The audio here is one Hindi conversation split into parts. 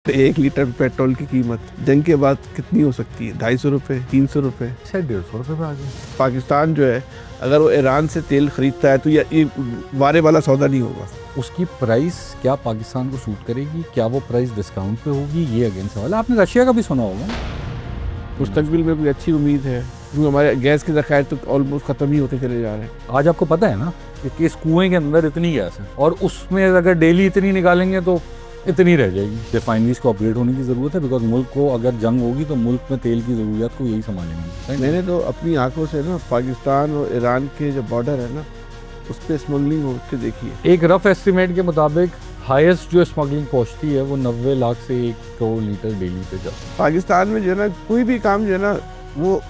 1 लीटर पेट्रोल की कीमत जंग के बाद कितनी हो सकती है? 250 रुपये, 300 रुपये, शायद 150 रुपये पे आ जाए। पाकिस्तान जो है अगर वो ईरान से तेल खरीदता है तो ये वारे वाला सौदा नहीं होगा। उसकी प्राइस क्या पाकिस्तान को सूट करेगी, क्या वो प्राइस डिस्काउंट पे होगी, ये अगेन सवाल है। आपने रशिया का भी सुना होगा। मुस्तकबिल में भी अच्छी उम्मीद है क्योंकि हमारे गैस के ज़खायर तो ऑलमोस्ट ख़त्म ही होते चले जा रहे हैं। आज आपको पता है ना कि इस कुएं के अंदर इतनी गैस है और उसमें अगर डेली इतनी निकालेंगे तो इतनी रह जाएगी। रिफाइनरीज को अपग्रेड होने की ज़रूरत है, बिकॉज मुल्क को अगर जंग होगी तो मुल्क में तेल की ज़रूरियात को यही संभालेंगे। मैंने तो अपनी आंखों से ना पाकिस्तान और ईरान के जो बॉर्डर है ना उस पर स्मगलिंग होकर देखी है। एक रफ एस्टिमेट के मुताबिक हाईएस्ट जो स्मगलिंग पहुंचती है वो 90 लाख से 1 करोड़ लीटर डेली पे जाता है। पाकिस्तान में जो है ना कोई भी काम जो है ना वो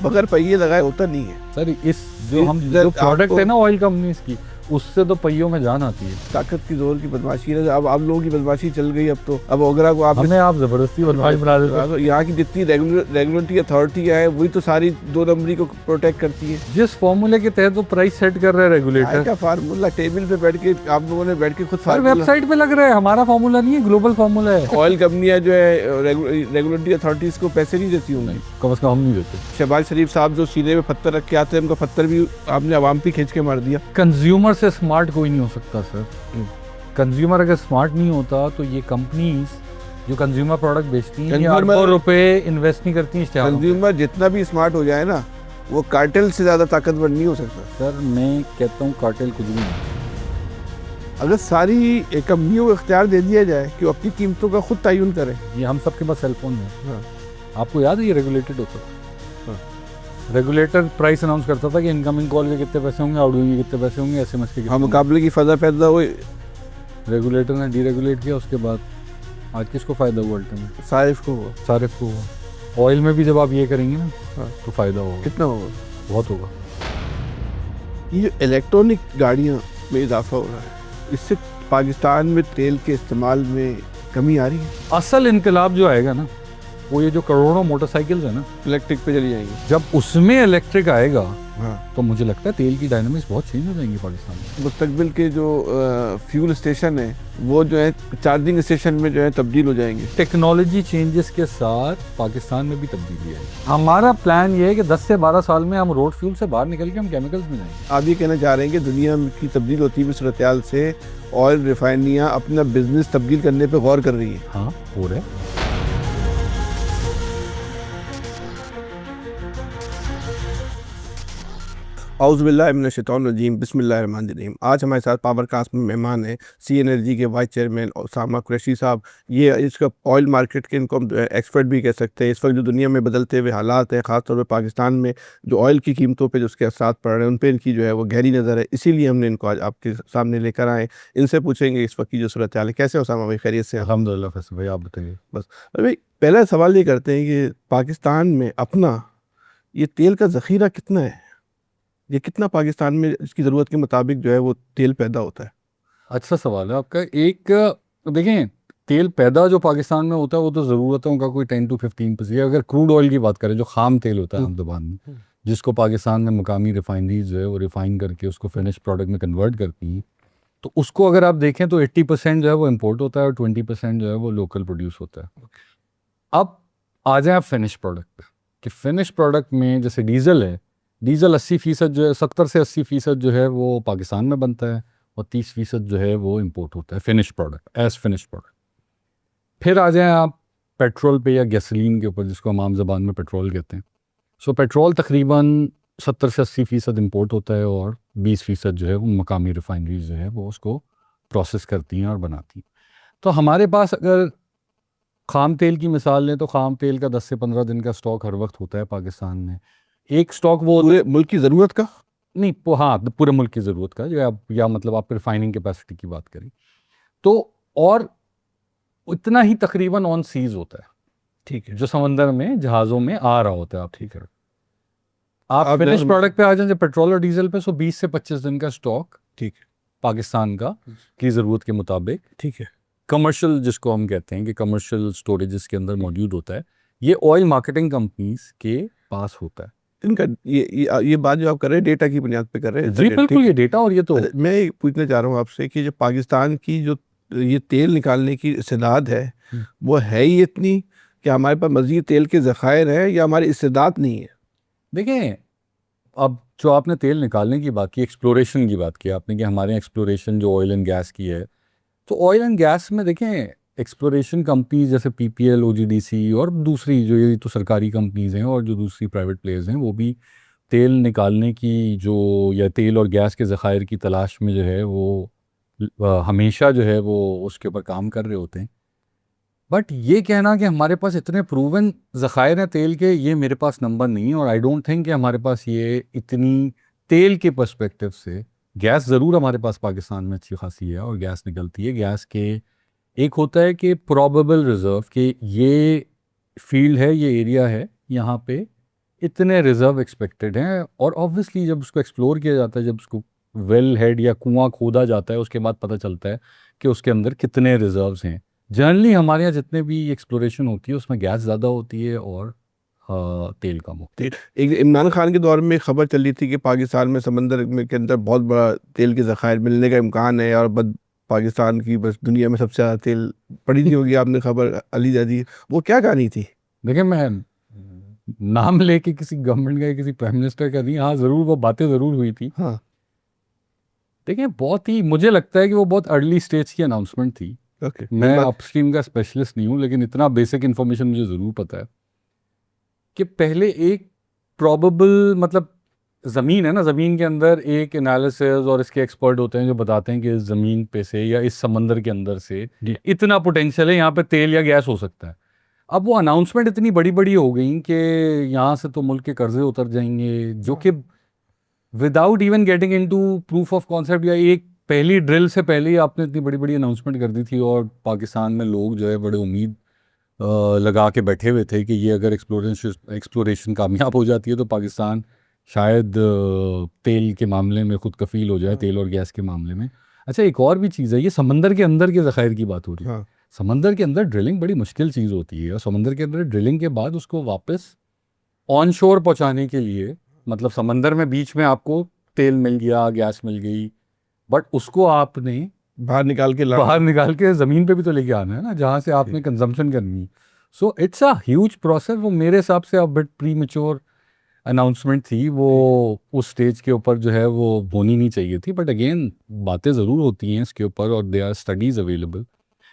बगैर पहिए लगाए होता नहीं है। सर इस जो प्रोडक्ट है ना ऑयल कंपनीज की, उससे तो पहियों में जान आती है। ताकत की जोर की बदमाशी है। अब आप लोगों की बदमाशी चल गई। अब ओगरा को आप हमें आप जबरदस्ती बदमाश बना देते हैं। यहाँ की जितनी रेगुलेटरी अथॉरिटी है वही तो सारी 2 नंबरी को प्रोटेक्ट करती है। जिस फॉर्मूले के तहत वो प्राइस सेट कर रहे हैं रेगुलेटर का फार्मूला टेबल पे बैठ के आप लोगों ने बैठ के खुद वेबसाइट पे लग रहा है। हमारा फार्मूला नहीं है, ग्लोबल फार्मूला है। ऑयल कंपनियां जो है रेगुलेटरी अथॉरिटीज को पैसे नहीं देती होंगी। कम से कम हम नहीं देते। शहबाज शरीफ साहब जो सीने में पत्थर रख के आते हैं, उनका पत्थर भी आपने आवाम पे खींच के मार दिया। कंज्यूमर से स्मार्ट कोई नहीं हो सकता सर। कंज्यूमर अगर स्मार्ट नहीं होता तो ये कंपनीज जो कंज्यूमर प्रोडक्ट बेचती हैं ये अरबों रुपए इन्वेस्ट नहीं करती हैं। कंज्यूमर जितना भी स्मार्ट हो जाए ना वो कार्टेल से ज्यादा ताकतवर नहीं हो सकता। सर मैं कहता हूँ कार्टेल कुछ भी नहीं। अगर सारी कंपनियों को इख्तियार दे दिया जाए कि वो अपनी कीमतों का खुद तयन करें। ये हम सबके पास सेलफोन है। हाँ। आपको याद है ये रेगुलेटेड होता था। रेगुलेटर प्राइस अनाउंस करता था कि इनकमिंग कॉल के कितने पैसे होंगे, आउटगोइंग के कितने पैसे होंगे, एसएमएस के हाँ, मुकाबले की फजा पैदा हुई। रेगुलेटर ने डीरेगुलेट किया, उसके बाद आज किसको फ़ायदा हुआ? अल्टीमेट सारिफ को हुआ। सारिफ को हुआ। ऑयल में भी जब आप ये करेंगे ना तो फ़ायदा होगा। कितना होगा? बहुत होगा। ये जो इलेक्ट्रॉनिक गाड़ियाँ में इजाफा हो रहा है, इससे पाकिस्तान में तेल के इस्तेमाल में कमी आ रही है। असल इनकलाब जो आएगा ना वो ये जो करोड़ों मोटरसाइकिल्स है ना इलेक्ट्रिक पे चली जाएंगी। जब उसमें इलेक्ट्रिक आएगा हाँ, तो मुझे लगता है तेल की डायनामिक्स बहुत चेंज हो जाएंगी पाकिस्तान में। मुस्तकबिल के जो फ्यूल स्टेशन है वो जो है चार्जिंग स्टेशन में जो है तब्दील हो जाएंगे। टेक्नोलॉजी चेंजेस के साथ पाकिस्तान में भी तब्दीली है। हमारा प्लान ये है कि 10 से 12 साल में हम रोड फ्यूल से बाहर निकल के हम केमिकल्स में जाएंगे। आप ये कहना चाह रहे हैं कि दुनिया की तब्दील होती हुई सूरत-ए-हाल से ऑयल रिफाइनरियाँ अपना बिजनेस तब्दील करने पर गौर कर रही हैं। हाँ हो रहा है। औज़ुबिल्लाहि मिनश्शैतानिर्रजीम, बिस्मिल्लाहिर्रहमानिर्रहीम। आज हमारे साथ पावर कास्ट में मेहमान हैं सी एनर्जी के वाइस चेयरमैन उसामा कुरैशी साहब। ये इसका ऑयल मार्केट के इनको हम एक्सपर्ट भी कह सकते हैं। इस वक्त जो दुनिया में बदलते हुए हालात हैं, ख़ासतौर पर पाकिस्तान में जो ऑयल की कीमतों पे जो उसके असरात पड़ रहे हैं उन पर इनकी जो है वो गहरी नज़र है। इसीलिए हमने इनको आज आपके सामने लेकर आए। इनसे पूछेंगे इस वक्त की जो सूरत हाल है। कैसे उसामा भाई? खैरियत से? अल्हम्दुलिल्लाह। फैसल भाई आप बताइए। बस भाई पहला सवाल ये करते हैं कि पाकिस्तान में अपना ये तेल का ज़ख़ीरा कितना है? ये कितना पाकिस्तान में इसकी ज़रूरत के मुताबिक जो है वो तेल पैदा होता है? अच्छा सवाल है आपका। एक देखें, तेल पैदा जो पाकिस्तान में होता है वो तो ज़रूरतों का कोई 10 to 15%। अगर क्रूड ऑयल की बात करें जो खाम तेल होता है हम ज़बान में, जिसको पाकिस्तान में मकामी रिफाइनरीज जो है वो रिफ़ाइन करके उसको फिनिश प्रोडक्ट में कन्वर्ट करती हैं, तो उसको अगर आप देखें तो 80% जो है वो इम्पोर्ट होता है और 20% जो है वो लोकल प्रोड्यूस होता है। अब आ जाए आप फिनिश प्रोडक्ट पे कि फिनिश प्रोडक्ट में जैसे डीजल है, डीजल 80% जो है 70 से 80% जो है वो पाकिस्तान में बनता है और 30% जो है वो इंपोर्ट होता है finish product as finish product. फिर आ जाएं आप पेट्रोल पे या गैसोलीन के ऊपर, जिसको हम आम ज़बान में पेट्रोल कहते हैं। सो पेट्रोल तकरीबन 70 से 80% इंपोर्ट होता है और 20% जो है वो मकामी रिफाइनरीज जो है वो उसको प्रोसेस करती हैं और बनाती हैं। तो हमारे पास अगर खाम तेल की मिसाल लें तो खाम तेल का 10 से 15 दिन का स्टॉक हर वक्त होता है पाकिस्तान में। एक स्टॉक वो पूरे मुल्क की ज़रूरत का नहीं, हाँ पूरे मुल्क की ज़रूरत का जो आप या मतलब आप रिफाइनिंग कैपेसिटी की बात करें तो, और इतना ही तकरीबन ऑन सीज होता है। ठीक है, जो समंदर में जहाज़ों में आ रहा होता है। आप ठीक है, आप फिनिश प्रोडक्ट पे आ जाए पेट्रोल और डीजल पे, 20 से 25 दिन का स्टॉक ठीक है पाकिस्तान का की ज़रूरत के मुताबिक, ठीक है, कमर्शियल जिसको हम कहते हैं कि कमर्शियल स्टोरेजेस के अंदर मौजूद होता है। ये ऑयल मार्केटिंग कंपनीज के पास होता है। इनका ये बात जो आप कर रहे हैं डेटा की बुनियाद पे कर रहे हैं? जी बिल्कुल, ये डेटा। और ये तो मैं पूछना चाह रहा हूँ आपसे कि जो पाकिस्तान की जो ये तेल निकालने की इस्तेदाद है वो है ही इतनी कि हमारे पास मज़ीद तेल के ज़खायर हैं या हमारी इस्तेदाद नहीं है? देखें, अब जो आपने तेल निकालने की बात की, एक्सप्लोरेशन की बात की आपने कि हमारे यहाँ एक्सप्लोरेशन जो ऑयल एंड गैस की है, तो ऑयल एंड गैस में देखें एक्सप्लोरेशन कंपनीज जैसे पीपीएल, ओजीडीसी और दूसरी जो ये तो सरकारी कंपनीज हैं और जो दूसरी प्राइवेट प्लेयर्स हैं वो भी तेल निकालने की जो या तेल और गैस के ज़खायर की तलाश में जो है वो हमेशा जो है वो उसके ऊपर काम कर रहे होते हैं। बट ये कहना कि हमारे पास इतने प्रूवन ज़खायर हैं तेल के, ये मेरे पास नंबर नहीं है और आई डोंट थिंक कि हमारे पास ये इतनी तेल के पर्सपेक्टिव से, गैस ज़रूर हमारे पास पाकिस्तान में अच्छी खासी है और गैस निकलती है। गैस के एक होता है कि प्रोबेबल रिज़र्व कि ये फील्ड है, ये एरिया है, यहाँ पे इतने रिज़र्व एक्सपेक्टेड हैं और ऑब्वियसली जब उसको एक्सप्लोर किया जाता है, जब उसको वेल हेड या कुआं खोदा जाता है, उसके बाद पता चलता है कि उसके अंदर कितने रिजर्व्स हैं। जनरली हमारे यहाँ जितने भी एक्सप्लोरेशन होती है उसमें गैस ज़्यादा होती है और तेल कम होता है। एक इमरान खान के दौर में खबर चली थी कि पाकिस्तान में समंदर में के अंदर बहुत बड़ा तेल के ज़खायर मिलने का इम्कान है और बस पाकिस्तान की बस दुनिया में सबसे ज़्यादा तेल पड़ी नहीं होगी आपने खबर अली जादी, वो क्या कहानी थी? देखिए, मैं नाम लेके किसी गवर्नमेंट का या किसी प्राइम मिनिस्टर का नहीं, हाँ ज़रूर वो बातें ज़रूर हुई थी। हाँ, देखिए, बहुत ही मुझे लगता है कि वो बहुत अर्ली स्टेज की अनाउंसमेंट थी। ओके। मैं अपस्ट्रीम का स्पेशलिस्ट नहीं हूँ, लेकिन इतना बेसिक इन्फॉर्मेशन मुझे ज़रूर पता है कि पहले एक प्रोबेबल, मतलब ज़मीन है ना, ज़मीन के अंदर एक एनालिसिस और इसके एक्सपर्ट होते हैं जो बताते हैं कि इस ज़मीन पे से या इस समंदर के अंदर से इतना पोटेंशियल है, यहाँ पे तेल या गैस हो सकता है। अब वो अनाउंसमेंट इतनी बड़ी बड़ी हो गई कि यहाँ से तो मुल्क के कर्जे उतर जाएंगे, जो कि without even getting into proof of concept या एक पहली ड्रिल से पहले ही आपने इतनी बड़ी बड़ी अनाउंसमेंट कर दी थी और पाकिस्तान में लोग जो है बड़े उम्मीद लगा के बैठे हुए थे कि ये अगर एक्सप्लोरेशन कामयाब हो जाती है तो पाकिस्तान शायद तेल के मामले में खुद कफील हो जाए, तेल और गैस के मामले में। अच्छा, एक और भी चीज़ है, ये समंदर के अंदर के ज़खायर की बात हो रही है। हाँ, समंदर के अंदर ड्रिलिंग बड़ी मुश्किल चीज़ होती है और समंदर के अंदर ड्रिलिंग के बाद उसको वापस ऑन शोर पहुँचाने के लिए, मतलब समंदर में बीच में आपको तेल मिल गया, गैस मिल गई, बट उसको आपने बाहर निकाल के बाहर निकाल के ज़मीन पे भी तो लेके आना है ना, जहाँ से आपने कंजम्पशन करनी है। So it's a huge process. वो मेरे हिसाब से अब बिट प्री मेच्योर अनाउंसमेंट थी, वो उस स्टेज के ऊपर जो है वो होनी नहीं चाहिए थी। बट अगेन बातें ज़रूर होती हैं इसके ऊपर और दे आर स्टडीज़ अवेलेबल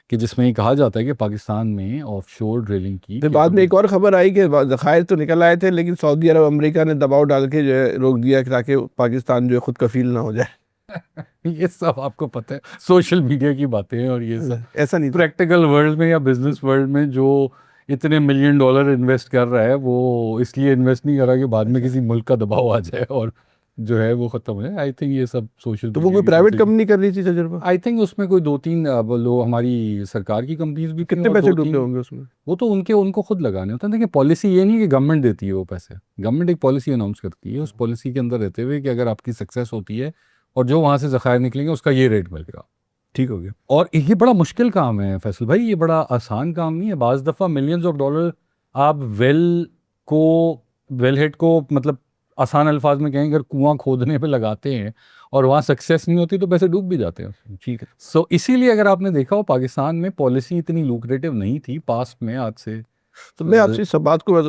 कि जिसमें ये कहा जाता है कि पाकिस्तान में ऑफशोर ड्रिलिंग की। फिर बाद में एक और खबर आई कि ज़खायर तो निकल आए थे लेकिन सऊदी अरब अमेरिका ने दबाव डाल के जो है रोक दिया ताकि पाकिस्तान जो है खुद कफील ना हो जाए। ये सब आपको पता है, सोशल मीडिया की बातें हैं और ये सब ऐसा नहीं था। प्रैक्टिकल वर्ल्ड में या बिजनेस वर्ल्ड में जो इतने मिलियन डॉलर इन्वेस्ट कर रहा है वो इसलिए इन्वेस्ट नहीं कर रहा कि बाद में किसी मुल्क का दबाव आ जाए और जो है वो ख़त्म हो जाए। आई थिंक ये सब सोशल तो वो कोई प्राइवेट कंपनी कर रही थी तजुर्बा? आई थिंक उसमें कोई 2-3 लोग, हमारी सरकार की कंपनीज भी थी कितने और पैसे 2-3 डूबे होंगे उसमें? वो तो उनको खुद लगाने होते हैं। देखिए, पॉलिसी ये नहीं कि गवर्नमेंट देती है वो पैसे, गवर्नमेंट एक पॉलिसी अनाउंस करती है, उस पॉलिसी के अंदर रहते हुए कि अगर आपकी सक्सेस होती है और जो वहाँ से ज़खायर निकलेंगे उसका ये रेट मिलेगा। ठीक हो गया। और ये बड़ा मुश्किल काम है फैसल भाई, ये बड़ा आसान काम नहीं है। बाज़ दफ़ा मिलियंस ऑफ डॉलर आप वेल हेड को, मतलब आसान अल्फाज में कहें, अगर कुआं खोदने पे लगाते हैं और वहाँ सक्सेस नहीं होती तो पैसे डूब भी जाते हैं। ठीक है। सो इसीलिए अगर आपने देखा हो पाकिस्तान में पॉलिसी इतनी लुक्रेटिव नहीं थी पास्ट में, आज से तो मैं आपसे इस बात को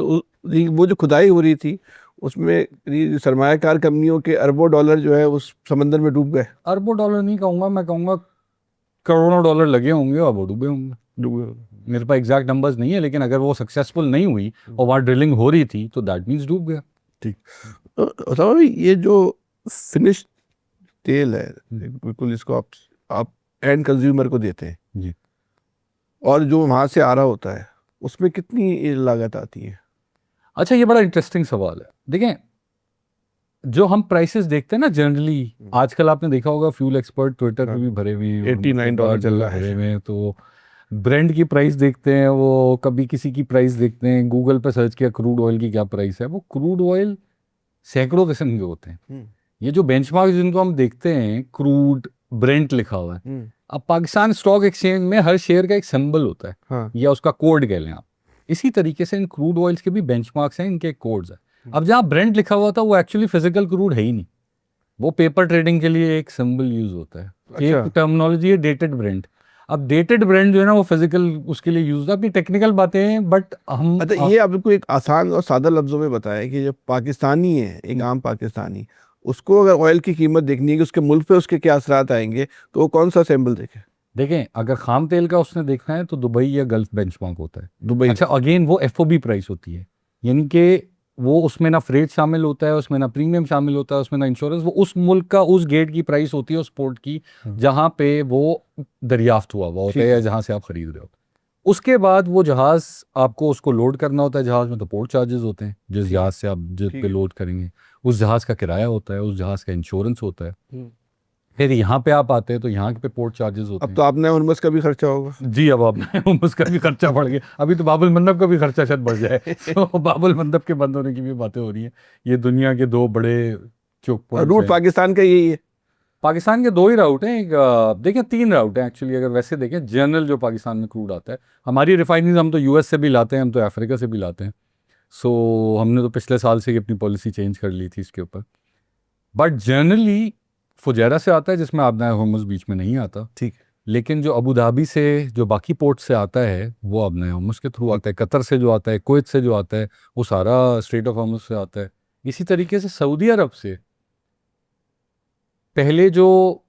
वो जो खुदाई हो रही थी उसमें सरमायाकार कंपनियों के अरबों डॉलर जो है उस समंदर में डूब गए। अरबों डॉलर नहीं कहूँगा, मैं कहूँगा करोड़ों डॉलर लगे होंगे और वो डूबे होंगे। डूब गए। मेरे पास एग्जैक्ट नंबर्स नहीं है, लेकिन अगर वो सक्सेसफुल नहीं हुई और वहाँ ड्रिलिंग हो रही थी तो दैट मीन्स डूब गया। ठीक। तो भाई ये जो फिनिश तेल है बिल्कुल इसको आप एंड कंज्यूमर को देते हैं जी। और जो वहाँ से आ रहा होता है उसमें कितनी ये लागत आती है? अच्छा, ये बड़ा इंटरेस्टिंग सवाल है। देखें, जो हम प्राइसेस देखते हैं ना जनरली, आजकल आपने देखा होगा फ्यूल एक्सपर्ट ट्विटर पे भी भरे हुए हैं, $89 चल रहा है। भरे हुए हैं, तो ब्रेंड की प्राइस देखते हैं, वो कभी किसी की प्राइस देखते हैं, गूगल पे सर्च किया क्रूड ऑयल की क्या प्राइस है। वो क्रूड ऑयल सैकड़ों किस्म के होते हैं। ये जो बेंचमार्क जिनको हम देखते हैं, क्रूड ब्रेंट लिखा हुआ है, अब पाकिस्तान स्टॉक एक्सचेंज में हर शेयर का एक सिंबल होता है, हाँ। या उसका कोड कह लें आप। इसी तरीके से इन क्रूड ऑयल्स के भी बेंचमार्क्स हैं, इनके कोड्स हैं। अब जहाँ ब्रेंट लिखा हुआ था वो एक्चुअली फिजिकल क्रूड है ही नहीं, वो पेपर ट्रेडिंग के लिए एक सिंबल यूज होता है। अच्छा। एक टर्मिनोलॉजी है डेटेड ब्रेंट। अब डेटेड ब्रांड जो है ना वो फिजिकल उसके लिए यूज, अपनी टेक्निकल बातें हैं, बट हम अच्छा, ये आपको एक आसान और सादा लफ्जों में बताया कि जो पाकिस्तानी है, एक आम पाकिस्तानी, उसको अगर ऑयल की कीमत देखनी है कि उसके मुल्क पे उसके क्या असरात आएंगे, तो वो कौन सा सैंपल देखे? देखें, अगर खाम तेल का उसने देखना है तो दुबई या गल्फ बेंचमार्क होता है। दुबई। अच्छा, अगेन वो एफओबी प्राइस होती है, यानी कि वो उसमें ना फ्रेट शामिल होता है, उसमें ना प्रीमियम शामिल होता है, उसमें ना इंश्योरेंस, वो उस मुल्क का उस गेट की प्राइस होती है उस पोर्ट की जहाँ पे वो दरियाफ्त हुआ हुआ होता है या जहाँ से आप खरीद रहे हो। उसके बाद वो जहाज़ आपको उसको लोड करना होता है, जहाज़ में तो पोर्ट चार्जेस होते हैं, जिस जहाज़ से आप जिस पे लोड करेंगे उस जहाज़ का किराया होता है, उस जहाज़ का इंश्योरेंस होता है। फिर यहाँ पे आप आते हैं तो यहाँ पे पोर्ट चार्जेस होते अब हैं। तो आपने हुर्मुज़ का भी खर्चा होगा। जी, अब आप उसका भी खर्चा बढ़ गया, अभी तो बाबुल मंदब का भी खर्चा शायद बढ़ जाए। तो बाबुल मंदब के बंद होने की भी बातें हो रही हैं। ये दुनिया के दो बड़े चोक पॉइंट्स रूट हैं। पाकिस्तान का यही है। पाकिस्तान के दो ही राउट हैं, एक देखिए 3 राउट हैं एक्चुअली, अगर वैसे देखें जनरल जो पाकिस्तान में क्रूड आता है। हमारी रिफाइनरीज हम तो यूएस से भी लाते हैं, हम तो अफ्रीका से भी लाते हैं। सो हमने तो पिछले साल से ही अपनी पॉलिसी चेंज कर ली थी इसके ऊपर। बट जनरली फुजैरा से आता है, जिसमें आबना हुर्मुज़ बीच में नहीं आता। ठीक। लेकिन जो अबू धाबी से, जो बाकी पोर्ट से आता है, वो आबना हुर्मुज़ के थ्रू आता है। कतर से जो आता है, कुवैत से जो आता है, वो सारा स्ट्रेट ऑफ हुर्मुज़ से आता है। इसी तरीके से सऊदी अरब से पहले जो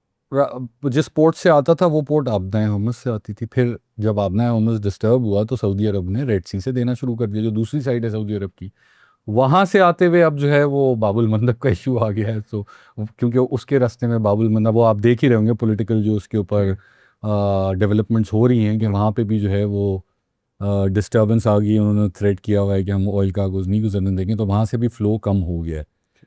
जिस पोर्ट से आता था वो पोर्ट आबना हुर्मुज़ से आती थी। फिर जब आबना हुर्मुज़ डिस्टर्ब हुआ तो सऊदी अरब ने रेड सी से देना शुरू कर दिया, जो दूसरी साइड है सऊदी अरब की। वहाँ से आते हुए अब जो है वो बाबुल मंदब का इशू आ गया है। तो क्योंकि उसके रास्ते में बाबुल मंदब, वो आप देख ही रहे होंगे पॉलिटिकल जो उसके ऊपर डेवलपमेंट्स हो रही हैं कि वहाँ पे भी जो है वो डिस्टर्बेंस आ गई है। उन्होंने थ्रेट किया हुआ है कि हम ऑयल कार्गोज नहीं गुजरने देंगे, तो वहाँ से भी फ़्लो कम हो गया है।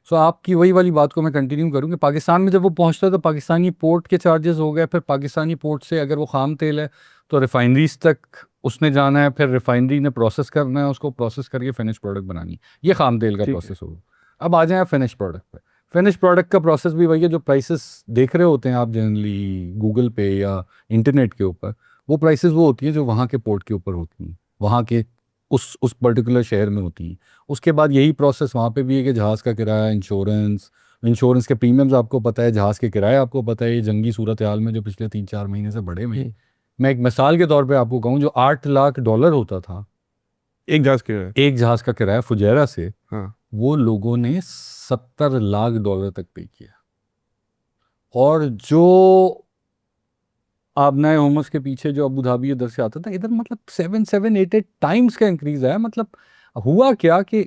सो आपकी वही वाली बात को मैं कंटिन्यू करूँ कि पाकिस्तान में जब वो पहुँचता है तो पाकिस्तानी पोर्ट के चार्जेस हो गए, फिर पाकिस्तानी पोर्ट से अगर वो खाम तेल है तो रिफाइनरीज तक उसने जाना है, फिर रिफाइनरी ने प्रोसेस करना है, उसको प्रोसेस करके फिनिश प्रोडक्ट बनानी है। ये खाम तेल का प्रोसेस होगा। अब आ जाए फिनिश प्रोडक्ट पे। फिनिश प्रोडक्ट का प्रोसेस भी वही है, जो प्राइसेस देख रहे होते हैं आप जनरली गूगल पे या इंटरनेट के ऊपर, वो प्राइसेस वो होती हैं जो वहाँ के पोर्ट के ऊपर होती हैं, वहाँ के उस पर्टिकुलर शहर में होती हैं। उसके बाद यही प्रोसेस वहाँ पे भी है कि जहाज़ का किराया, इंश्योरेंस के प्रीमियम्स आपको पता है, जहाज़ के किराए आपको पता है। ये जंगी सूरत हाल में जो पिछले 3-4 महीने से बढ़े हुए हैं, मैं एक मिसाल के तौर पे आपको कहूँ, जो $8 लाख होता था एक जहाज के। एक जहाज़ का किराया फुजैरा से, हाँ। वो लोगों ने $70 लाख तक पे किया। और जो आबना हुर्मुज़ के पीछे जो अबू धाबी इधर से आता था, इधर मतलब 7-8 टाइम्स का इंक्रीज आया। मतलब हुआ क्या कि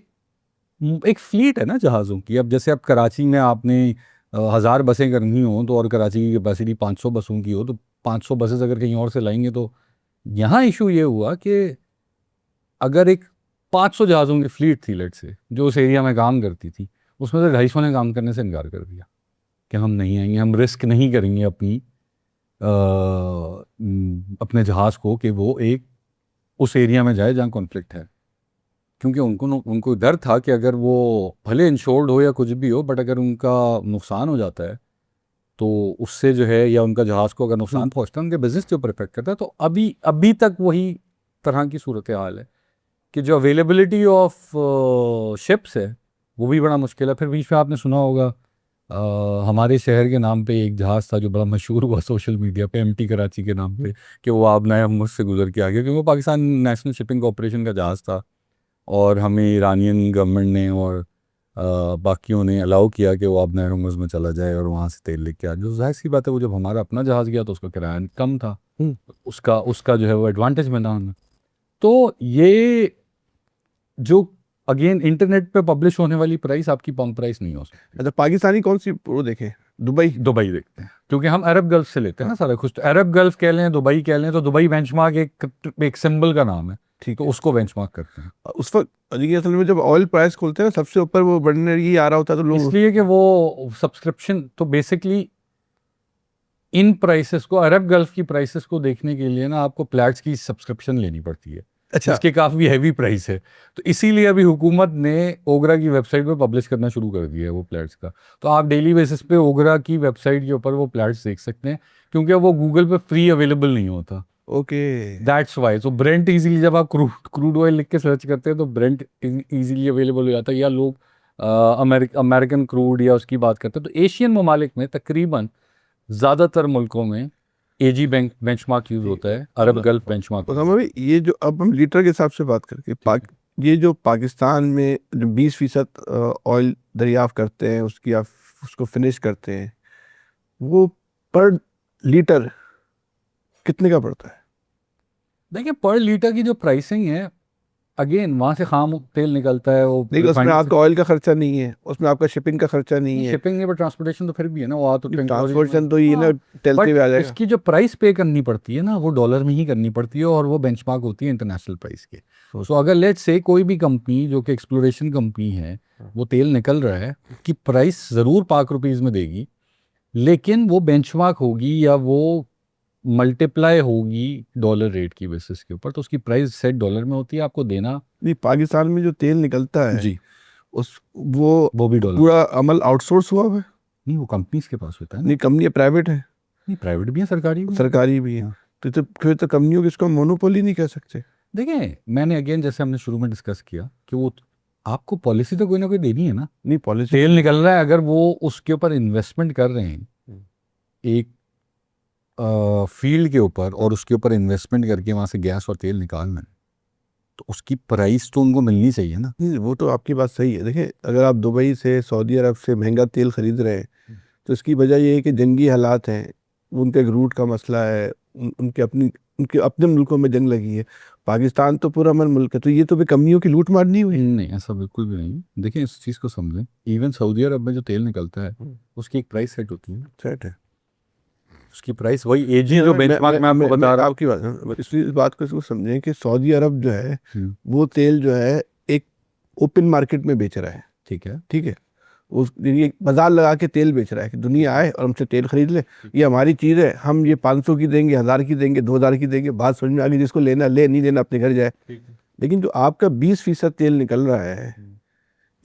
एक फ्लीट है ना जहाज़ों की। अब जैसे अब कराची में आपने 1000 बसें करनी हो तो, और कराची की कैपेसिटी 500 बसों की हो, तो 500 बसेस अगर कहीं और से लाएंगे, तो यहाँ इशू ये हुआ कि अगर एक 500 जहाज़ों की फ्लीट थी लेट से, जो उस एरिया में काम करती थी, उसमें से 250 ने काम करने से इनकार कर दिया कि हम नहीं आएंगे, हम रिस्क नहीं करेंगे अपने जहाज़ को कि वो एक उस एरिया में जाए जहाँ कॉन्फ्लिक्ट है। क्योंकि उनको डर था कि अगर वो भले इंश्योर्ड हो या कुछ भी हो, बट अगर उनका नुकसान हो जाता है तो उससे जो है, या उनका जहाज़ को अगर नुकसान पहुंचता है, उनके बिजनेस के ऊपर इफेक्ट करता है। तो अभी तक वही तरह की सूरत हाल है कि जो अवेलेबिलिटी ऑफ शिप्स है वो भी बड़ा मुश्किल है। फिर बीच में आपने सुना होगा हमारे शहर के नाम पे एक जहाज़ था जो बड़ा मशहूर हुआ सोशल मीडिया पे, एमटी कराची के नाम पे, कि वो आबना मुझसे गुजर के आ गया, क्योंकि वो पाकिस्तान नेशनल शिपिंग कॉरपोरेशन का जहाज़ था। और हमें ईरानियन गवर्नमेंट ने और बाकियों ने अलाउ किया कि वो आबना हुर्मुज़ में चला जाए और वहाँ से तेल लेके आ, जो जाहिर सी बात है, वो जब हमारा अपना जहाज़ गया तो उसका किराया कम था, उसका उसका जो है वो एडवांटेज मिला हमें। तो ये जो अगेन इंटरनेट पे पब्लिश होने वाली प्राइस आपकी पंप प्राइस नहीं हो सकती। अच्छा, पाकिस्तानी कौन सी वो देखे? दुबई। दुबई देखते हैं, क्योंकि हम अरब गल्फ से लेते हैं ना सारा कुछ। तो अरब गल्फ कह लें, दुबई कह लें, तो दुबई बेंचमार्क एक सिंबल का नाम है, ठीक तो है। उसको बेंचमार्क करते हैं। उस वक्त ये असल में जब ऑयल प्राइस खोलते हैं ना, सबसे ऊपर वो बढ़ने ये आ रहा होता है, तो लोग इसलिए कि वो सब्सक्रिप्शन, तो बेसिकली इन प्राइसेस को, अरब गल्फ की प्राइसेस को देखने के लिए ना आपको प्लैट्स की सब्सक्रिप्शन लेनी पड़ती है, अच्छा। जिसके काफ़ी हैवी प्राइस है। तो इसीलिए अभी हुकूमत ने ओगरा की वेबसाइट पे पब्लिश करना शुरू कर दिया है वो प्लैट्स का। तो आप डेली बेसिस पे ओगरा की वेबसाइट के ऊपर वो प्लैट्स देख सकते हैं, क्योंकि वो गूगल पे फ्री अवेलेबल नहीं होता। ओके। That's why. तो ब्रेंट इजीली, जब आप क्रूड ऑयल लिख के सर्च करते हैं तो ब्रेंट इजीली अवेलेबल हो जाता है। या लोग अमेरिकन क्रूड या उसकी बात करते हैं, तो एशियन ममालिक में तकरीबन ज़्यादातर मुल्कों में एजी बेंचमार्क यूज होता है, अरब गल्फ बेंचमार्क। उसामा भाई, ये जो अब हम लीटर के हिसाब से बात करके ये जो पाकिस्तान में जो 20% ऑयल दरियाफ्त करते हैं, उसकी आप उसको फिनिश करते हैं, वो पर लीटर कितने का पड़ता है? देखिए पर लीटर की जो प्राइसिंग है, अगेन वहां से खाम तेल निकलता है, वो देखिए, उसमें आपका ऑयल का खर्चा नहीं है, उसमें आपका शिपिंग का खर्चा नहीं है। शिपिंग नहीं, बट ट्रांसपोर्टेशन तो फिर भी है ना, वो तो ट्रांसपोर्टेशन तो ये ना चलते बट हुए आ जाएगा। इसकी जो प्राइस पे करनी पड़ती है ना, वो डॉलर में ही करनी पड़ती है, और वो बेंचमार्क होती है इंटरनेशनल प्राइस के। सो अगर लेट्स से कोई भी कंपनी जो कि एक्सप्लोरेशन कंपनी है, वो तेल निकल रहा है, कि प्राइस ज़रूर पाक रुपीज़ में देगी, लेकिन वो बेंचमार्क होगी या वो मल्टीप्लाई होगी डॉलर रेट की बेसिस के ऊपर, तो उसकी प्राइस सेट डॉलर में होती है, आपको देना। नहीं, पाकिस्तान में जो तेल निकलता है जी, उस वो भी डॉलर। पूरा अमल आउटसोर्स हुआ है? नहीं, वो कंपनीज के पास होता है ना। नहीं, कंपनी प्राइवेट है? नहीं, प्राइवेट भी है, सरकारी भी है। सरकारी भी है। हाँ। तो फिर तो कंपनियों की इसको मोनोपोली नहीं कह सकते। देखिए, मैंने अगेन जैसे हमने शुरू में डिस्कस किया कि वो आपको पॉलिसी तो कोई ना कोई देनी है ना। नहीं, पॉलिसी तेल निकल रहा है, अगर वो उसके ऊपर इन्वेस्टमेंट कर रहे हैं एक फील्ड के ऊपर, और उसके ऊपर इन्वेस्टमेंट करके वहां से गैस और तेल निकाल रहे हैं, तो उसकी प्राइस तो उनको मिलनी चाहिए ना। नहीं, वो तो आपकी बात सही है। देखिए, अगर आप दुबई से, सऊदी अरब से महंगा तेल खरीद रहे हैं, तो इसकी वजह ये है कि जंगी हालात हैं, उनके एक रूट का मसला है, उनके अपने मुल्कों में जंग लगी है। पाकिस्तान तो पूरा अमन मुल्क है, तो ये तो भी कंपनियों की लूट मार नहीं हुई? नहीं, ऐसा बिल्कुल भी नहीं। देखिए, इस चीज़ को समझें, इवन सऊदी अरब में जो तेल निकलता है, उसकी एक प्राइस सेट होती है। सेट है उसकी प्राइस वही एजी जो बेंचमार्क मैं आपको बता रहा हूँ। आपकी बात, इस बात को इसको समझें कि सऊदी अरब जो है, हम्म, वो तेल जो है एक ओपन मार्केट में बेच रहा है। ठीक है। ठीक है, उस ये बाजार लगा के तेल बेच रहा है कि दुनिया आए और हमसे तेल खरीद ले, ये हमारी चीज़ है, हम ये 500 की देंगे, 1000 की देंगे, 2000 की देंगे, बात समझ में आ गई, जिसको लेना ले, नहीं लेना अपने घर जाए। लेकिन जो आपका 20% तेल निकल रहा है,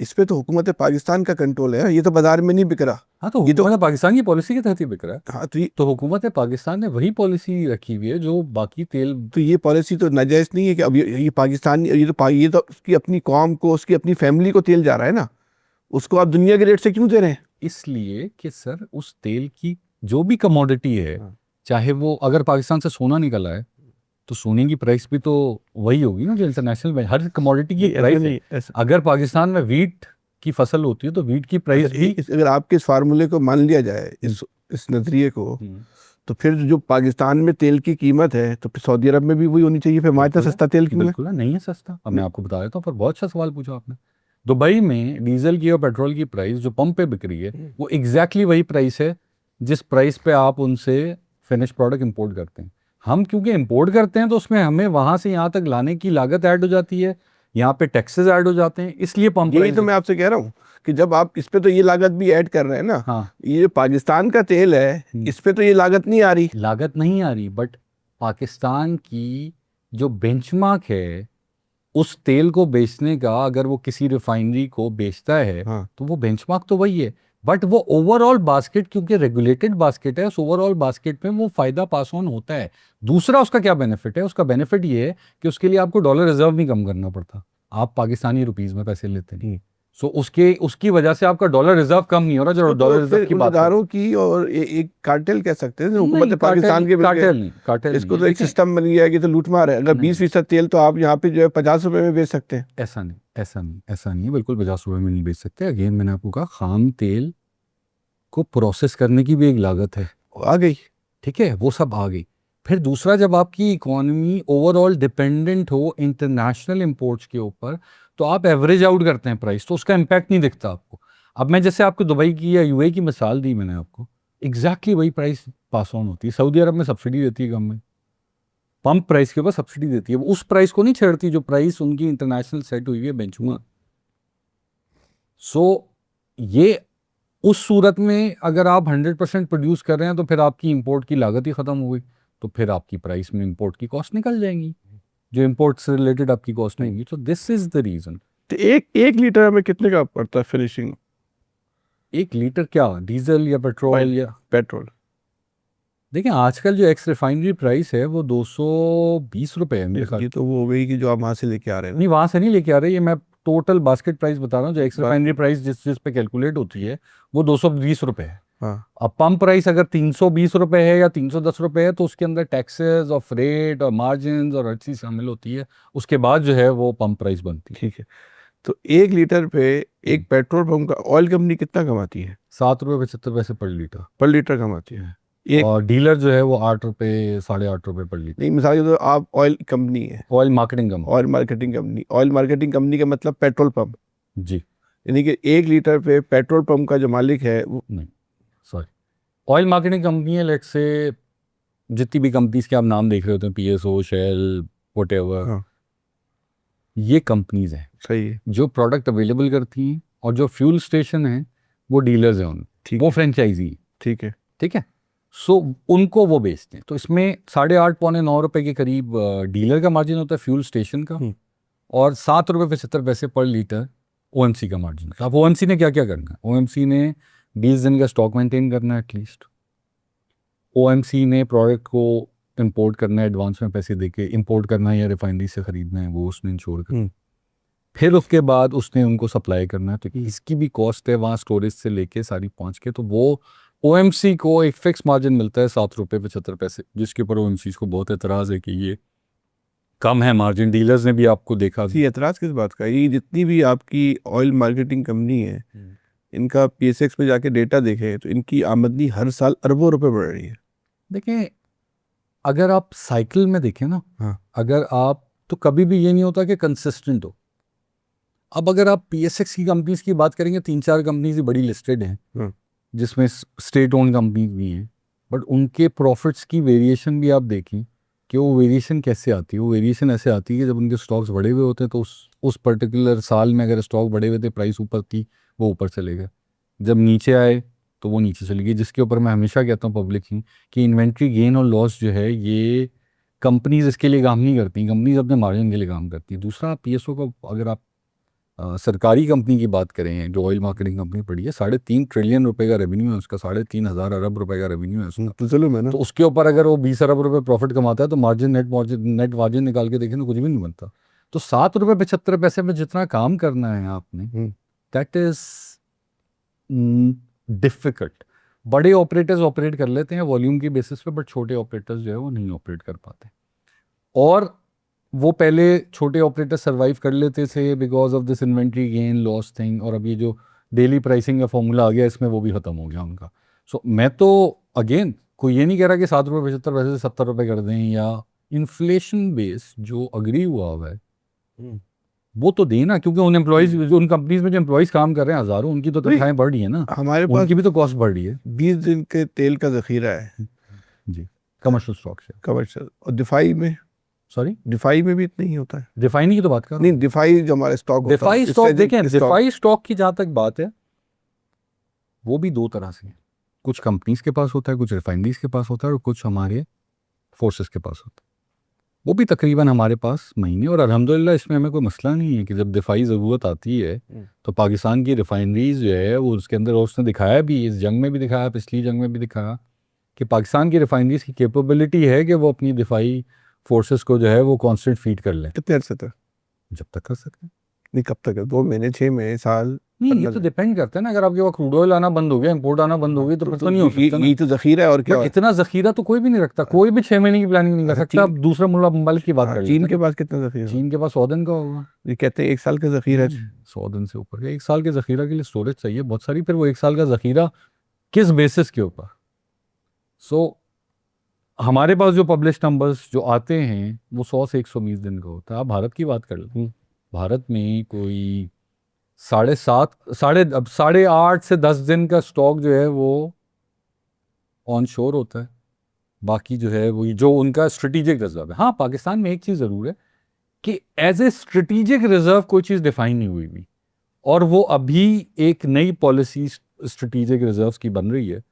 इस पे तो हुकूमत पाकिस्तान का कंट्रोल है, ये तो बाजार में नहीं बिक रहा। हाँ, तो ये तो हुकूमत पाकिस्तान की पॉलिसी के तहत ही बिक रहा है। हाँ, तो हुकूमत पाकिस्तान ने वही पॉलिसी रखी हुई है जो बाकी तेल। तो ये पॉलिसी तो नाजायज़ नहीं है कि अब ये पाकिस्तान, ये तो उसकी अपनी कौम को, उसकी अपनी फैमिली को तेल जा रहा है ना, उसको आप दुनिया के रेट से क्यों दे रहे हैं? इसलिए कि सर, उस तेल की जो भी कमोडिटी है, चाहे वो अगर पाकिस्तान से सोना निकला है, तो सोने की प्राइस भी तो वही होगी ना जो इंटरनेशनल में हर कमोडिटी की प्राइस है। अगर पाकिस्तान में वीट की फसल होती है, तो वीट की प्राइस भी। अगर आपके इस फार्मूले को मान लिया जाए, इस नजरिए को, तो फिर जो पाकिस्तान में तेल की कीमत है, तो फिर सऊदी अरब में भी वही होनी चाहिए। फिर हमारे इतना सस्ता तेल क्यों है? बिल्कुल नहीं है सस्ता। अब मैं आपको बता देता हूँ, पर बहुत अच्छा सवाल पूछा आपने। दुबई में डीजल की और पेट्रोल की प्राइस जो पंप पे बिक रही है, वो एग्जैक्टली वही प्राइस है जिस प्राइस पे आप उनसे फिनिश प्रोडक्ट इंपोर्ट करते हैं। हम क्योंकि इंपोर्ट करते हैं, तो उसमें हमें वहां से यहाँ तक लाने की लागत ऐड हो जाती है, यहाँ पे टैक्सेस ऐड हो जाते हैं, इसलिए पंप यही तो मैं आपसे कह रहा हूँ कि जब आप इस पे तो ये लागत भी ऐड कर रहे हैं ना। हाँ, ये जो पाकिस्तान का तेल है, इस पे तो ये लागत नहीं आ रही। लागत नहीं आ रही, बट पाकिस्तान की जो बेंचमार्क है उस तेल को बेचने का, अगर वो किसी रिफाइनरी को बेचता है, हाँ। तो वो बेंचमार्क तो वही है, बट वो ओवरऑल बास्केट, क्योंकि रेगुलेटेड बास्केट है, उस ओवरऑल बास्केट में वो फायदा पास ऑन होता है। दूसरा उसका क्या बेनिफिट है? उसका बेनिफिट ये है कि उसके लिए आपको डॉलर रिजर्व नहीं कम करना पड़ता, आप पाकिस्तानी रुपीज में पैसे लेते नहीं। सो उसकी वजह से आपका डॉलर रिजर्व कम नहीं हो रहा। जो डॉलर रिजर्व की बात इदारों की और एक कार्टेल कह सकते हैं हुकूमत पाकिस्तान के, कार्टेल इसको तो एक सिस्टम बन गया है कि तो लूटमार है। अगर 20% तेल तो आप यहाँ पे जो है 50 रुपए में बेच सकते हैं। ऐसा नहीं है, बिल्कुल 50 रुपए में नहीं बेच सकते। अगेन मैंने आपको कहा, खाम तेल को प्रोसेस करने की भी एक लागत है, आ गई। ठीक है, वो सब आ गई। फिर दूसरा, जब आपकी इकोनॉमी ओवरऑल डिपेंडेंट हो इंटरनेशनल इंपोर्ट्स के ऊपर, तो आप एवरेज आउट करते हैं प्राइस, तो उसका इम्पैक्ट नहीं दिखता आपको। अब मैं जैसे आपको दुबई की या यूएई की मिसाल दी मैंने आपको, एग्जैक्टली वही प्राइस पास ऑन होती है। सऊदी अरब में सब्सिडी देती है गवर्नमेंट, पंप प्राइस के ऊपर सब्सिडी देती है, वो उस प्राइस को नहीं छेड़ती जो प्राइस उनकी इंटरनेशनल सेट हुई है बेंचमार्क। सो ये उस सूरत में अगर आप 100% प्रोड्यूस कर रहे हैं, तो फिर आपकी इंपोर्ट की लागत ही खत्म हो गई, तो फिर आपकी प्राइस में इंपोर्ट की कॉस्ट निकल जाएंगी, जो इंपोर्ट से रिलेटेड आपकी कॉस्ट नहीं होगी। तो दिस इज द रीजन। तो एक लीटर में कितने का पड़ता है फिनिशिंग? 1 लीटर क्या, डीजल या पेट्रोल या पेट्रोल? देखिए, आजकल जो एक्स रिफाइनरी प्राइस है वो 220 रुपए है मेरे ख्याल। ये तो वो हो गई कि जो आप वहाँ से लेके आ रहे हैं। नहीं, वहां से नहीं लेके आ रहे, ये मैं टोटल बास्केट प्राइस बता रहा हूँ। जो एक्स रिफाइनरी प्राइस जिस पे कैलकुलेट होती है, वो 220 रुपए है। हाँ अब पंप प्राइस अगर 320 रुपए है या 310 रुपए है तो उसके अंदर टैक्सेस और फ्रेट और मार्जिन और हर चीज शामिल होती है, उसके बाद जो है वो पंप प्राइस बनती है। ठीक है। तो 1 लीटर पे एक पेट्रोल पंप का ऑयल कंपनी कितना कमाती है? 7 रुपये 75 पैसे पर लीटर। पर लीटर कमाती है एक? और डीलर जो है वो 8 रुपये 8.5 रुपए पर लीटर। नहीं, मिसाल के तौर आप ऑयल कंपनी है, oil marketing company. Oil marketing company. Oil marketing company का मतलब पेट्रोल पंप, जी यानी कि 1 लीटर पे पेट्रोल पंप का जो मालिक है वो नहीं, सॉरी, ऑयल मार्केटिंग कंपनी है। लेट्स से जितनी भी कंपनीज के आप नाम देख रहे होते हैं, पीएसओ, शेल, व्हाटएवर, हाँ ये कंपनीज हैं सही है। जो प्रोडक्ट अवेलेबल करती हैं, और जो फ्यूल स्टेशन हैं वो डीलर्स हैं उन, ठीक वो है, फ्रेंचाइजी, ठीक है। ठीक है। सो उनको वो बेचते हैं, तो इसमें 8.5 पौने 9 रुपए के करीब डीलर का मार्जिन होता है फ्यूल स्टेशन का, और 7 रुपये 75 पैसे पर लीटर ओएमसी का मार्जिन। अब ओएमसी ने क्या क्या करना है? ओएमसी ने 20 दिन का स्टॉक मेंटेन करना है एटलीस्ट। ओएमसी ने प्रोडक्ट को इंपोर्ट करना है, एडवांस में पैसे देके इंपोर्ट करना है या रिफाइनरी से खरीदना है, वो उसने इंश्योर करना। फिर उसके बाद उसने उनको सप्लाई करना है, तो इसकी भी कॉस्ट है वहाँ स्टोरेज से लेके सारी पहुँच के। तो वो ओएमसी को एक फिक्स मार्जिन मिलता है 7 रुपये 75 पैसे, जिसके ऊपर ओएमसी को बहुत एतराज़ है कि ये कम है मार्जिन। डीलर्स ने भी आपको देखा ये एतराज़ किस बात का? ये जितनी भी आपकी ऑयल मार्केटिंग कंपनी है, इनका पीएसएक्स पे जाके डेटा देखें तो इनकी आमदनी हर साल अरबों रुपए बढ़ रही है। देखें, अगर आप साइकिल में देखें ना, हाँ अगर आप, तो कभी भी ये नहीं होता कि कंसिस्टेंट हो। अब अगर आप पीएसएक्स की कंपनीज की बात करेंगे, 3-4 कंपनीज बड़ी लिस्टेड हैं जिसमें स्टेट ओन कंपनीज भी हैं, बट उनके प्रॉफिट्स की वेरिएशन भी आप देखें कि वो वेरिएशन कैसे आती है। वो वेरिएशन ऐसे आती है कि जब उनके स्टॉक्स बढ़े हुए होते हैं तो उस पर्टिकुलर साल में अगर स्टॉक बढ़े हुए थे, प्राइस ऊपर थी, वो ऊपर चले गए। जब नीचे आए तो वो नीचे चली गई, जिसके ऊपर मैं हमेशा कहता हूँ पब्लिक ही कि इन्वेंट्री गेन और लॉस जो है ये कंपनीज इसके लिए काम नहीं करती, कंपनीज अपने मार्जिन के लिए काम करती है। दूसरा, पीएसओ को अगर आप सरकारी कंपनी की बात करें, जो ऑयल मार्केटिंग कंपनी पड़ी है, 3.5 ट्रिलियन रुपए का रेवेन्यू है उसका, 3,500 अरब रुपए का रेवेन्यू है उसका। तो चलो मैं ना, तो उसके ऊपर अगर वो 20 अरब रुपए प्रॉफिट कमाता है तो नेट मार्जिन निकाल के देखें तो कुछ भी नहीं बनता। तो 7 रुपये 75 पैसे में जितना काम करना है आपने, दैट इज डिफिकल्ट। बड़े ऑपरेटर्स ऑपरेट कर लेते हैं वॉल्यूम की बेसिस पे, बट छोटे ऑपरेटर्स जो है वो नहीं ऑपरेट कर पाते। और वो पहले छोटे ऑपरेटर सरवाइव कर लेते थे because of this inventory gain loss thing, और अब ये जो डेली प्राइसिंग का फॉर्मूला आ गया इसमें वो भी खत्म हो गया उनका। सो मैं तो अगेन कोई ये नहीं कह रहा कि 7 रुपये 75 पैसे से 70 रुपये कर दें, या इन्फ्लेशन बेस जो अग्री हुआ है वो तो देना, क्योंकि उन एम्प्लॉयज, उन कंपनीज में जो एम्प्लॉयज काम कर रहे हैं हजारों, उनकी तो तनख्वाहें बढ़ रही है ना, हमारे पास उनकी भी तो कॉस्ट बढ़ रही है। 20 दिन के तेल का जखीरा है जी, कमर्शियल स्टॉक से। कमर्शियल। और दिफाई में, सॉरी, दिफाई में भी इतना ही होता है। रिफाइनिंग की तो बात कर रहा हूं। नहीं, दिफाई जो हमारे स्टॉक होता है, दिफाई स्टॉक स्ट्रेटेजिक देखें, स्टॉक। दिफाई स्टॉक की जहाँ तक बात है वो भी दो तरह से है। कुछ कंपनीज के पास होता है, कुछ रिफाइनरीज के पास होता है, और कुछ हमारे फोर्सेस के पास होता है। वो भी तकरीबन हमारे पास महीने, और अल्हम्दुलिल्लाह इसमें हमें कोई मसला नहीं है कि जब दिफाई ज़रूरत आती है तो पाकिस्तान की रिफाइनरीज जो है वो उसके अंदर, उसने दिखाया भी, इस जंग में भी दिखाया, पिछली जंग में भी दिखाया कि पाकिस्तान की रिफाइनरीज की कैपेबिलिटी है कि वो अपनी दिफाई फोर्सेस को जो है वो कांस्टेंट फीड कर लें। कितने अरसे तक? जब तक कर सकते हैं। नहीं, कब तक है? 2 महीने, 6 महीने, साल? नहीं, ये तो डिपेंड करता है ना। अगर आपके पास क्रूड ऑयल आना बंद हो गया, इंपोर्ट आना बंद हो गई, तो फिर तो नहीं हो सकता ना। यही तो जखीरा है, और क्या? बट इतना जखीरा तो कोई भी नहीं रखता, कोई भी 6 महीने की प्लानिंग नहीं कर सकता। आप दूसरा मुल्क की बात कर चीन लेते के हैं। पास कितना जखीरा? चीन के पास 100 दिन का होगा। ये कहते हैं 1 साल का जखीरा है। 100 दिन से ऊपर, 1 साल के जखीरा के लिए स्टोरेज चाहिए बहुत सारी। फिर वो 1 साल का जखीरा किस बेसिस के ऊपर? सो हमारे पास जो पब्लिश नंबर्स जो आते हैं वो 100 से 120 दिन का होता है। आप भारत की बात कर लो, भारत में कोई 8.5 से 10 दिन का स्टॉक जो है वो ऑन शोर होता है। बाकी जो है वो जो उनका स्ट्रेटेजिक रिजर्व है। हाँ, पाकिस्तान में एक चीज़ ज़रूर है कि एज ए स्ट्रेटेजिक रिजर्व कोई चीज़ डिफाइन नहीं हुई भी, और वो अभी एक नई पॉलिसी स्ट्रेटेजिक रिजर्व की बन रही है,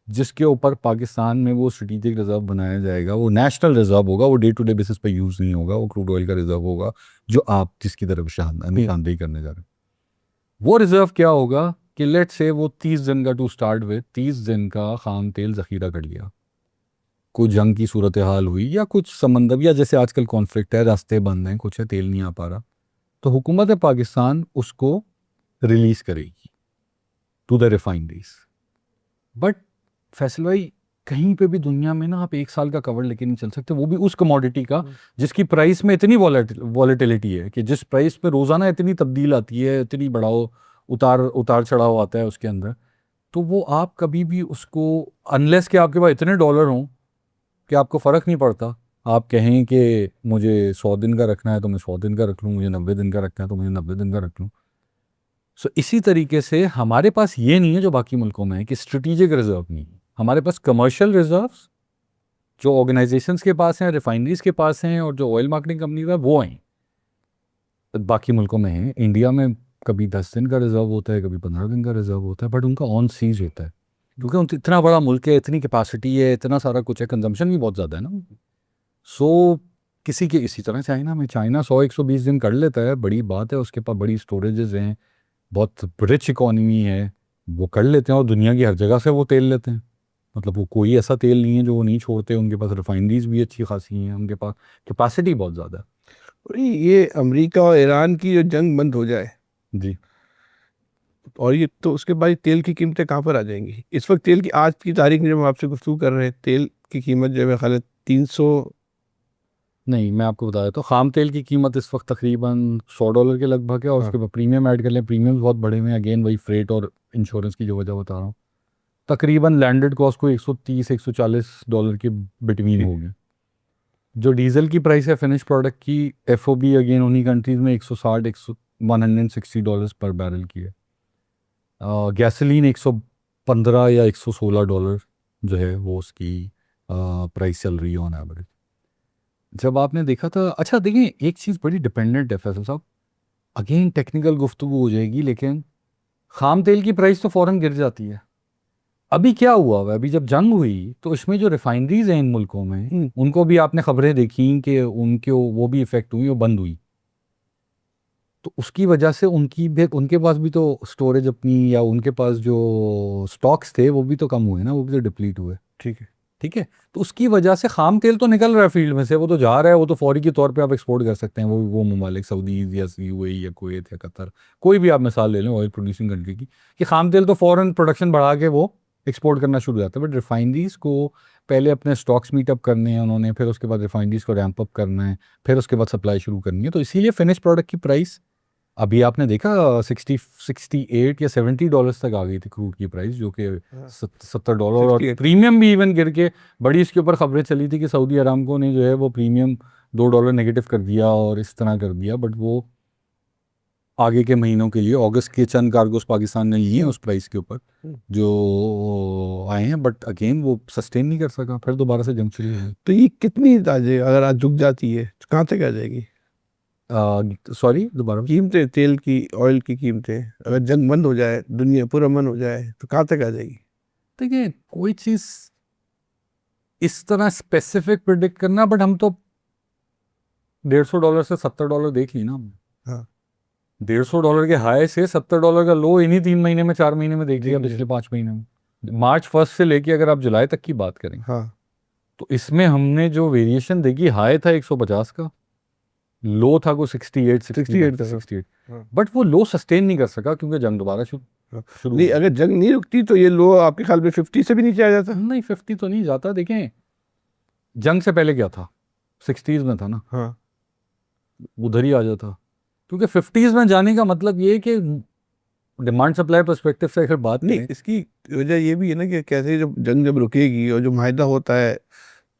जिसके ऊपर पाकिस्तान में वो स्ट्रेटेजिक रिजर्व बनाया जाएगा। वो नेशनल रिजर्व होगा, वो डे टू डे बेसिस पे यूज़ नहीं होगा, वो क्रूड ऑयल का रिजर्व होगा जो आप जिसकी तरफ निशानदेही करने जा रहे हैं। वो रिजर्व क्या होगा कि लेट्स से वो 30 दिन का, टू स्टार्ट विद 30 दिन का खाम तेल ज़ख़ीरा कर लिया। कोई जंग की सूरत हाल हुई या कुछ समंदर, या जैसे आजकल कॉन्फ्लिक्ट है, रास्ते बंद हैं, कुछ है, तेल नहीं आ पा रहा, तो हुकूमत पाकिस्तान उसको रिलीज़ करेगी to the refineries. But Faisal भाई कहीं पे भी दुनिया में ना आप 1 साल का कवर लेके नहीं चल सकते, वो भी उस कमोडिटी का जिसकी प्राइस में इतनी वॉलेटिलिटी है कि जिस प्राइस पे रोजाना इतनी तब्दील आती है, इतनी बढ़ाओ उतार उतार चढ़ाव आता है उसके अंदर, तो वो आप कभी भी उसको, अनलेस कि आपके पास इतने डॉलर हों कि आपको फ़र्क नहीं पड़ता, आप कहें कि मुझे 100 दिन का रखना है तो मैं 100 दिन का रख लूँ, मुझे 90 दिन का रखना है तो मुझे 90 दिन का रख लूँ। सो इसी तरीके से हमारे पास ये नहीं है जो बाकी मुल्कों में है कि स्ट्रेटेजिक रिजर्व नहीं है, हमारे पास कमर्शियल रिजर्व्स जो ऑर्गेनाइजेशंस के पास हैं, रिफाइनरीज के पास हैं, और जो ऑयल मार्केटिंग कंपनी है वो हैं, बाकी मुल्कों में हैं। इंडिया में कभी 10 दिन का रिजर्व होता है, कभी 15 दिन का रिजर्व होता है, बट उनका ऑन सीज होता है क्योंकि इतना बड़ा मुल्क है, इतनी कैपेसिटी है, इतना सारा कुछ है, कंजम्पशन भी बहुत ज़्यादा है ना। सो किसी के इसी तरह चाइना 100-120 दिन कर लेता है, बड़ी बात है, उसके पास बड़ी स्टोरेजेस हैं, बहुत रिच इकॉनमी है, वो कर लेते हैं, और दुनिया की हर जगह से वो तेल लेते हैं। मतलब वो कोई ऐसा तेल नहीं है जो वो नहीं छोड़ते, उनके पास रिफाइनरीज भी अच्छी खासी हैं, उनके पास कैपेसिटी बहुत ज़्यादा है। और ये अमेरिका और ईरान की जो जंग बंद हो जाए, जी, और ये तो उसके बाद तेल की कीमतें कहाँ पर आ जाएंगी? इस वक्त तेल की आज की तारीख में जब हम आपसे गुफ्तगू कर रहे हैं, तेल की कीमत जो है मेरा ख्याल है 300। नहीं मैं आपको बता देता हूँ, खाम तेल की कीमत इस वक्त तकरीबन $100 के लगभग है, और हाँ, उसके बाद प्रीमियम ऐड कर लें, प्रीमियम बहुत बड़े हुए हैं, अगेन वही फ्रेट और इंश्योरेंस की जो वजह बता रहा हूँ, तकरीबन लैंडेड कॉस्ट को $130-140 के बिटवीन ठीक। होगी। जो डीजल की प्राइस है फिनिश प्रोडक्ट की, एफओबी अगेन उन्हीं कंट्रीज में 160-160 पर बैरल की है। गैसोलीन 115 या $116 जो है वो उसकी प्राइस चल रही है ऑन एवरेज। जब आपने देखा था, अच्छा देखिए एक चीज़ बड़ी डिपेंडेंट है फैसल साहब, अगेन टेक्निकल गुफ्तगू हो जाएगी, लेकिन खाम तेल की प्राइस तो फ़ौरन गिर जाती है। अभी क्या हुआ हुआ है, अभी जब जंग हुई तो इसमें जो रिफाइनरीज हैं इन मुल्कों में, उनको भी आपने खबरें देखी कि उनके वो भी इफेक्ट हुई, वो बंद हुई, तो उसकी वजह से उनकी भी, उनके पास भी तो स्टोरेज अपनी, या उनके पास जो स्टॉक्स थे वो भी तो कम हुए ना, वो भी तो डिप्लीट हुए। ठीक है। ठीक है, तो उसकी वजह से खाम तेल तो निकल रहा है फील्ड में से, वो तो जा रहा है, वो तो फौरी के तौर पे आप एक्सपोर्ट कर सकते हैं, वो ममालिक सऊदी या यूएई या कुवैत या कतर, कोई भी आप मिसाल ले लें ऑयल प्रोड्यूसिंग कंट्री की, कि खाम तेल तो फ़ौरन प्रोडक्शन बढ़ा के वो एक्सपोर्ट करना शुरू हो जाता है। बट रिफाइनरीज को पहले अपने स्टॉक्स मीटअप करने हैं उन्होंने, फिर उसके बाद रिफाइनरीज को रैंप अप करना है, फिर उसके बाद सप्लाई शुरू करनी है, तो इसीलिए फिनिश प्रोडक्ट की प्राइस अभी आपने देखा 68 या $70 तक आ गई थी क्रूड की प्राइस, जो कि हाँ, $70, और 68। प्रीमियम भी इवन गिर के, बड़ी इसके ऊपर खबरें चली थी कि सऊदी अरामको ने जो है वो प्रीमियम $2 नेगेटिव कर दिया और इस तरह कर दिया, बट वो आगे के महीनों के लिए, अगस्त के चंद कार्गोस पाकिस्तान ने लिए हैं उस प्राइस के ऊपर जो आए हैं, बट अगेन वो सस्टेन नहीं कर सका, फिर दोबारा से जंग शुरू हुई। तो ये कितनी ताजे अगर आज झुक जाती है तो कहाँ तक आ जाएगी सॉरी दोबारा। कीमतें, तेल की, ऑयल की कीमतें? अगर जंग बंद हो जाए, दुनिया पूरा बंद हो जाए, तो कहाँ तक आ जाएगी? देखिए कोई चीज़ इस तरह स्पेसिफिक प्रिडिक्ट करना, बट हम तो $150 से $70 देख ली ना हमने। हाँ, $150 के हाई से $70 का लो इन्हीं 3 महीने में, 4 महीने में देख लिया, देख लिया। पिछले 5 महीने में। मार्च 1 से लेके अगर आप जुलाई तक की बात करें, हाँ, तो इसमें हमने जो वेरिएशन देखी, हाई था 150 का, लो था को 68 68 था। 68, हाँ, बट वो लो सस्टेन नहीं कर सका क्योंकि जंग दोबारा हाँ। शुरू नहीं, हुई। अगर जंग नहीं रुकती तो ये लो आपके ख्याल में 50 से भी नीचे आ जाता? नहीं 50 तो नहीं जाता, देखें जंग से पहले क्या था, 60s में था ना, हाँ, उधर ही आ जाता, क्योंकि 50s में जाने का मतलब ये है कि डिमांड सप्लाई पर्सपेक्टिव से अगर बात नहीं, करें, इसकी वजह ये भी है ना कि कैसे जब रुकेगी और जो माहिदा होता है,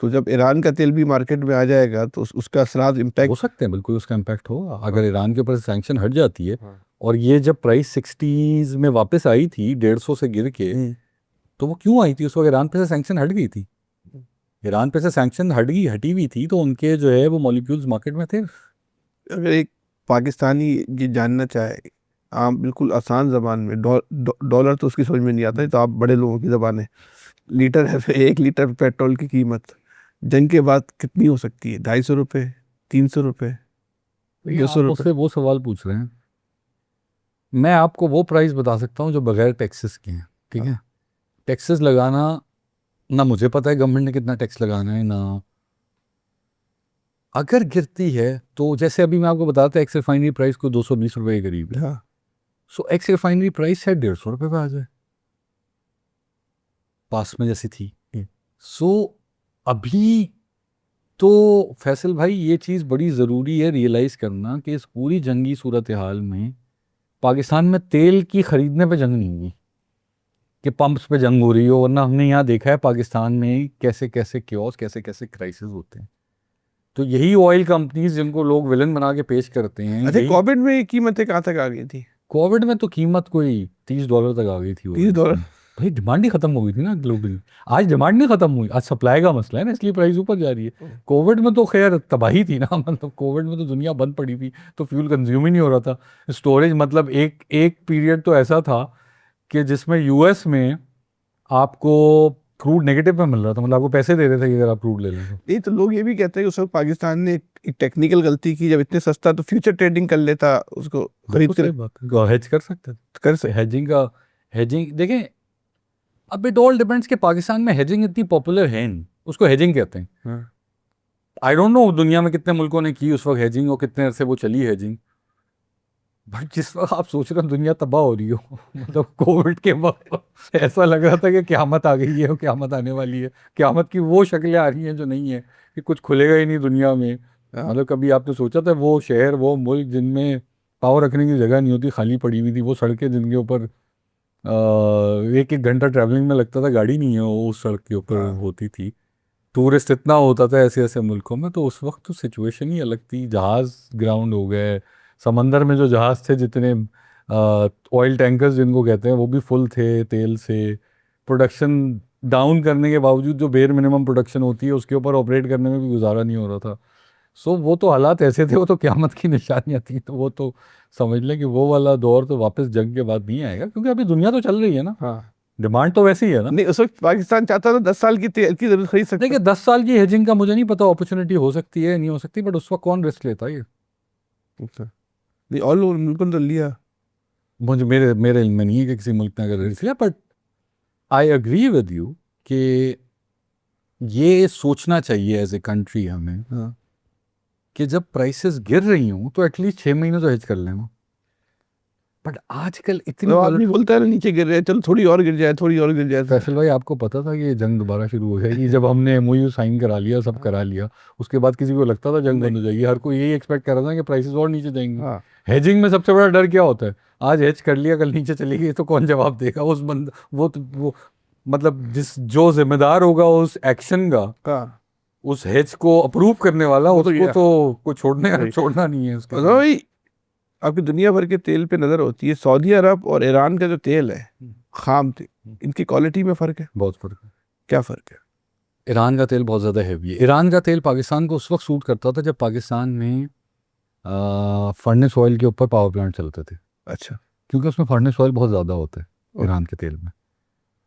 तो जब ईरान का तेल भी मार्केट में आ जाएगा तो उसका असरात हो इम्पैक्ट। सकते हैं, बिल्कुल उसका इम्पैक्ट होगा अगर हाँ, ईरान के ऊपर सैंक्शन हट जाती है। हाँ। और ये जब प्राइस 60s में वापस आई थी 150 से गिर के, तो वो क्यों आई थी, उस वक्त ईरान पे से सैंक्शन हट गई थी, ईरान पे से सैंक्शन हटी हुई थी, तो उनके जो है वो मॉलिक्यूल्स मार्केट में थे। अगर एक पाकिस्तानी ये जानना चाहे, आप बिल्कुल आसान जबान में, डॉलर तो उसकी समझ में नहीं आता है, तो आप बड़े लोगों की जबान है, लीटर है 1 लीटर पेट्रोल की कीमत जंग के बाद कितनी हो सकती है? 250 रुपये, 300 रुपये, देखिए 200 आप रुपये? मुझसे वो सवाल पूछ रहे हैं, मैं आपको वो प्राइस बता सकता हूँ जो बगैर टैक्सेस के हैं। ठीक हाँ, है, टैक्सेस लगाना ना मुझे पता है गवर्नमेंट ने कितना टैक्स लगाना है ना, अगर गिरती है तो जैसे अभी मैं आपको बताता, एक्स रिफाइनरी प्राइस को $220 के करीब है, हाँ। सो एक्स रिफाइनरी प्राइस है $150 पे आ जाए, पास में जैसी थी। सो अभी तो फैसल भाई ये चीज़ बड़ी ज़रूरी है रियलाइज़ करना कि इस पूरी जंगी सूरत हाल में पाकिस्तान में तेल की ख़रीदने पे जंग नहीं हुई कि पंप्स पे जंग हो रही हो, वरना हमने यहाँ देखा है पाकिस्तान में कैसे कैसे क्योस, कैसे कैसे क्राइसिस होते हैं। तो यही ऑयल कंपनीज जिनको लोग विलन बना के पेश करते हैं, अच्छा, यही कोविड में ये कीमतें कहाँ तक आ गई थी? कोविड में तो कीमत कोई $30 तक आ गई थी oil $30? की। भाई डिमांड ही खत्म हो गई थी ना ग्लोबली। आज डिमांड नहीं खत्म हुई, आज सप्लाई का मसला है ना, इसलिए प्राइस ऊपर जा रही है। कोविड में तो खैर तबाही थी ना, मतलब कोविड में तो दुनिया बंद पड़ी थी, तो फ्यूल कंज्यूम ही नहीं हो रहा था। स्टोरेज मतलब एक एक पीरियड तो ऐसा था कि जिसमें यूएस में आपको क्रूड नेगेटिव में मिल रहा था, मतलब आपको पैसे दे रहे थे कि अगर आप क्रूड ले लें तो। ये तो लोग ये भी कहते हैं कि उस वक्त पाकिस्तान ने एक टेक्निकल गलती की, जब इतने सस्ता तो फ्यूचर ट्रेडिंग कर लेता, उसको खरीद कर हेज कर सकते थे। कर सकते। हेजिंग देखें, अब इट ऑल डिपेंड्स कि पाकिस्तान में हेजिंग इतनी पॉपुलर है नहीं, उसको हेजिंग कहते हैं। आई डोंट नो दुनिया में कितने मुल्कों ने की उस वक्त हेजिंग और कितने अरसे वो चली हेजिंग, बट जिस वक्त आप सोच रहे हो दुनिया तबाह हो रही हो मतलब कोविड के वक्त ऐसा लग रहा था कि क़यामत आ गई है और क़यामत आने वाली है, क़यामत की वो शक्लें आ रही हैं जो नहीं है, कि कुछ खुलेगा ही नहीं दुनिया में। मतलब कभी आपने सोचा था वो शहर, वो मुल्क जिनमें पावर रखने की जगह नहीं होती, खाली पड़ी हुई थी, वो सड़कें जिनके ऊपर एक एक घंटा ट्रैवलिंग में लगता था, गाड़ी नहीं है वो उस सड़क के ऊपर होती थी, टूरिस्ट इतना होता था ऐसे ऐसे मुल्कों में, तो उस वक्त तो सिचुएशन ही अलग थी। जहाज़ ग्राउंड हो गए, समंदर में जो जहाज़ थे जितने, ऑयल टैंकर्स जिनको कहते हैं, वो भी फुल थे तेल से। प्रोडक्शन डाउन करने के बावजूद जो बेर मिनिमम प्रोडक्शन होती है उसके ऊपर ऑपरेट करने में भी गुजारा नहीं हो रहा था। सो वो तो हालात ऐसे थे, वो तो क़यामत की निशानियाँ थी, तो वो तो समझ लें कि वो वाला दौर तो वापस जंग के बाद नहीं आएगा, क्योंकि अभी दुनिया तो चल रही है ना। हाँ, डिमांड तो वैसी ही है ना। नहीं उस वक्त पाकिस्तान चाहता था 10 साल की तेल की जरूरत खरीद सकता। देखिए 10 साल की हेजिंग का मुझे नहीं पता, अपॉर्चुनिटी हो सकती है नहीं हो सकती, बट उस वक्त कौन रिस्क लेता है ये, अच्छा, नहीं ऑल ओवर मुल्कों ने तो लिया। मुझे मेरे मेरे इल्म में नहीं है कि किसी मुल्क ने अगर रिस्क लिया, but I agree with you कि ये सोचना चाहिए एज ए कंट्री हमें हाँ, कि जब प्राइसेस गिर रही हों तो एटलीस्ट 6 महीने तो हेज कर लें। बट आजकल इतनी तो आदमी बोलता है ना नीचे गिर रहा है, चलो थोड़ी और गिर जाए, थोड़ी और गिर जाए। फैसल भाई आपको पता था कि ये जंग दोबारा शुरू हो जाएगी? जब हमने एमओयू साइन करा लिया, सब करा लिया, उसके बाद किसी को लगता था जंग बंद हो जाएगी? हर कोई यही एक्सपेक्ट कर रहा था कि प्राइसेस और नीचे जाएंगे। हाँ, हेजिंग में सबसे बड़ा डर क्या होता है? आज हेज कर लिया, कल नीचे चली गई तो कौन जवाब देगा? उस बंद वो मतलब जिस जो जिम्मेदार होगा उस एक्शन का, हाँ, उस हेज को अप्रूव करने वाला, वो तो उसको ये तो कोई सही। छोड़ना नहीं है उसके और साथ। भाई आपकी दुनिया भर के तेल पे नजर होती है, सऊदी अरब और ईरान का जो तेल है, खाम तेल, इनकी क्वालिटी में फर्क है। बहुत फर्क है। क्या फर्क है? ईरान का तेल बहुत ज़्यादा हैवी है। ईरान का तेल पाकिस्तान को उस वक्त सूट करता था जब पाकिस्तान में फर्नेस ऑयल के ऊपर पावर प्लांट चलते थे, अच्छा, क्योंकि उसमें फर्नेस ऑयल बहुत ज़्यादा होता है ईरान के तेल में।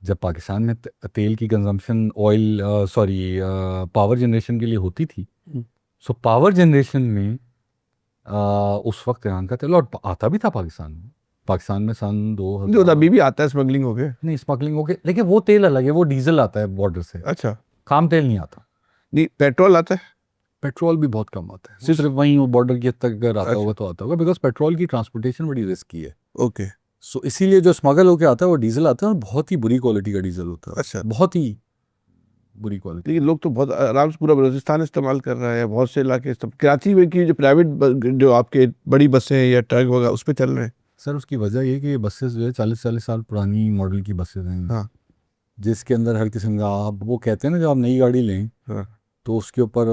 जब पाकिस्तान में तेल की कंजम्पशन ऑयल पावर जनरेशन के लिए होती थी, सो पावर जनरेशन में उस वक्त ईरान का तेल और आता भी था पाकिस्तान में। पाकिस्तान में सन जो 2000 अभी भी आता है स्मगलिंग हो गए। नहीं स्मगलिंग हो गई, लेकिन वो तेल अलग है, वो डीजल आता है बॉर्डर से, अच्छा, खाम तेल नहीं आता। नहीं पेट्रोल आता है। पेट्रोल भी बहुत कम आता है, सिर्फ वहीं वो बॉर्डर की हद तक अगर आता अच्छा, होगा तो आता होगा, बिकॉज पेट्रोल की ट्रांसपोर्टेशन बड़ी रिस्की है। ओके, सो इसीलिए जो स्मगल होकर आता है वो डीजल आता है, और बहुत ही बुरी क्वालिटी का डीजल होता है। अच्छा, बहुत ही बुरी क्वालिटी। लेकिन लोग तो बहुत आराम से पूरा बलूचिस्तान इस्तेमाल कर रहा है, बहुत से इलाके कराची में की जो प्राइवेट जो आपके बड़ी बसें या ट्रक वगैरह उस पर चल रहे हैं। सर उसकी वजह ये कि ये बसेस जो है 40-40 साल पुरानी मॉडल की बसेस हैं, हाँ, जिसके अंदर हर किस्म का, आप वो कहते हैं ना जब आप नई गाड़ी लें हाँ, तो उसके ऊपर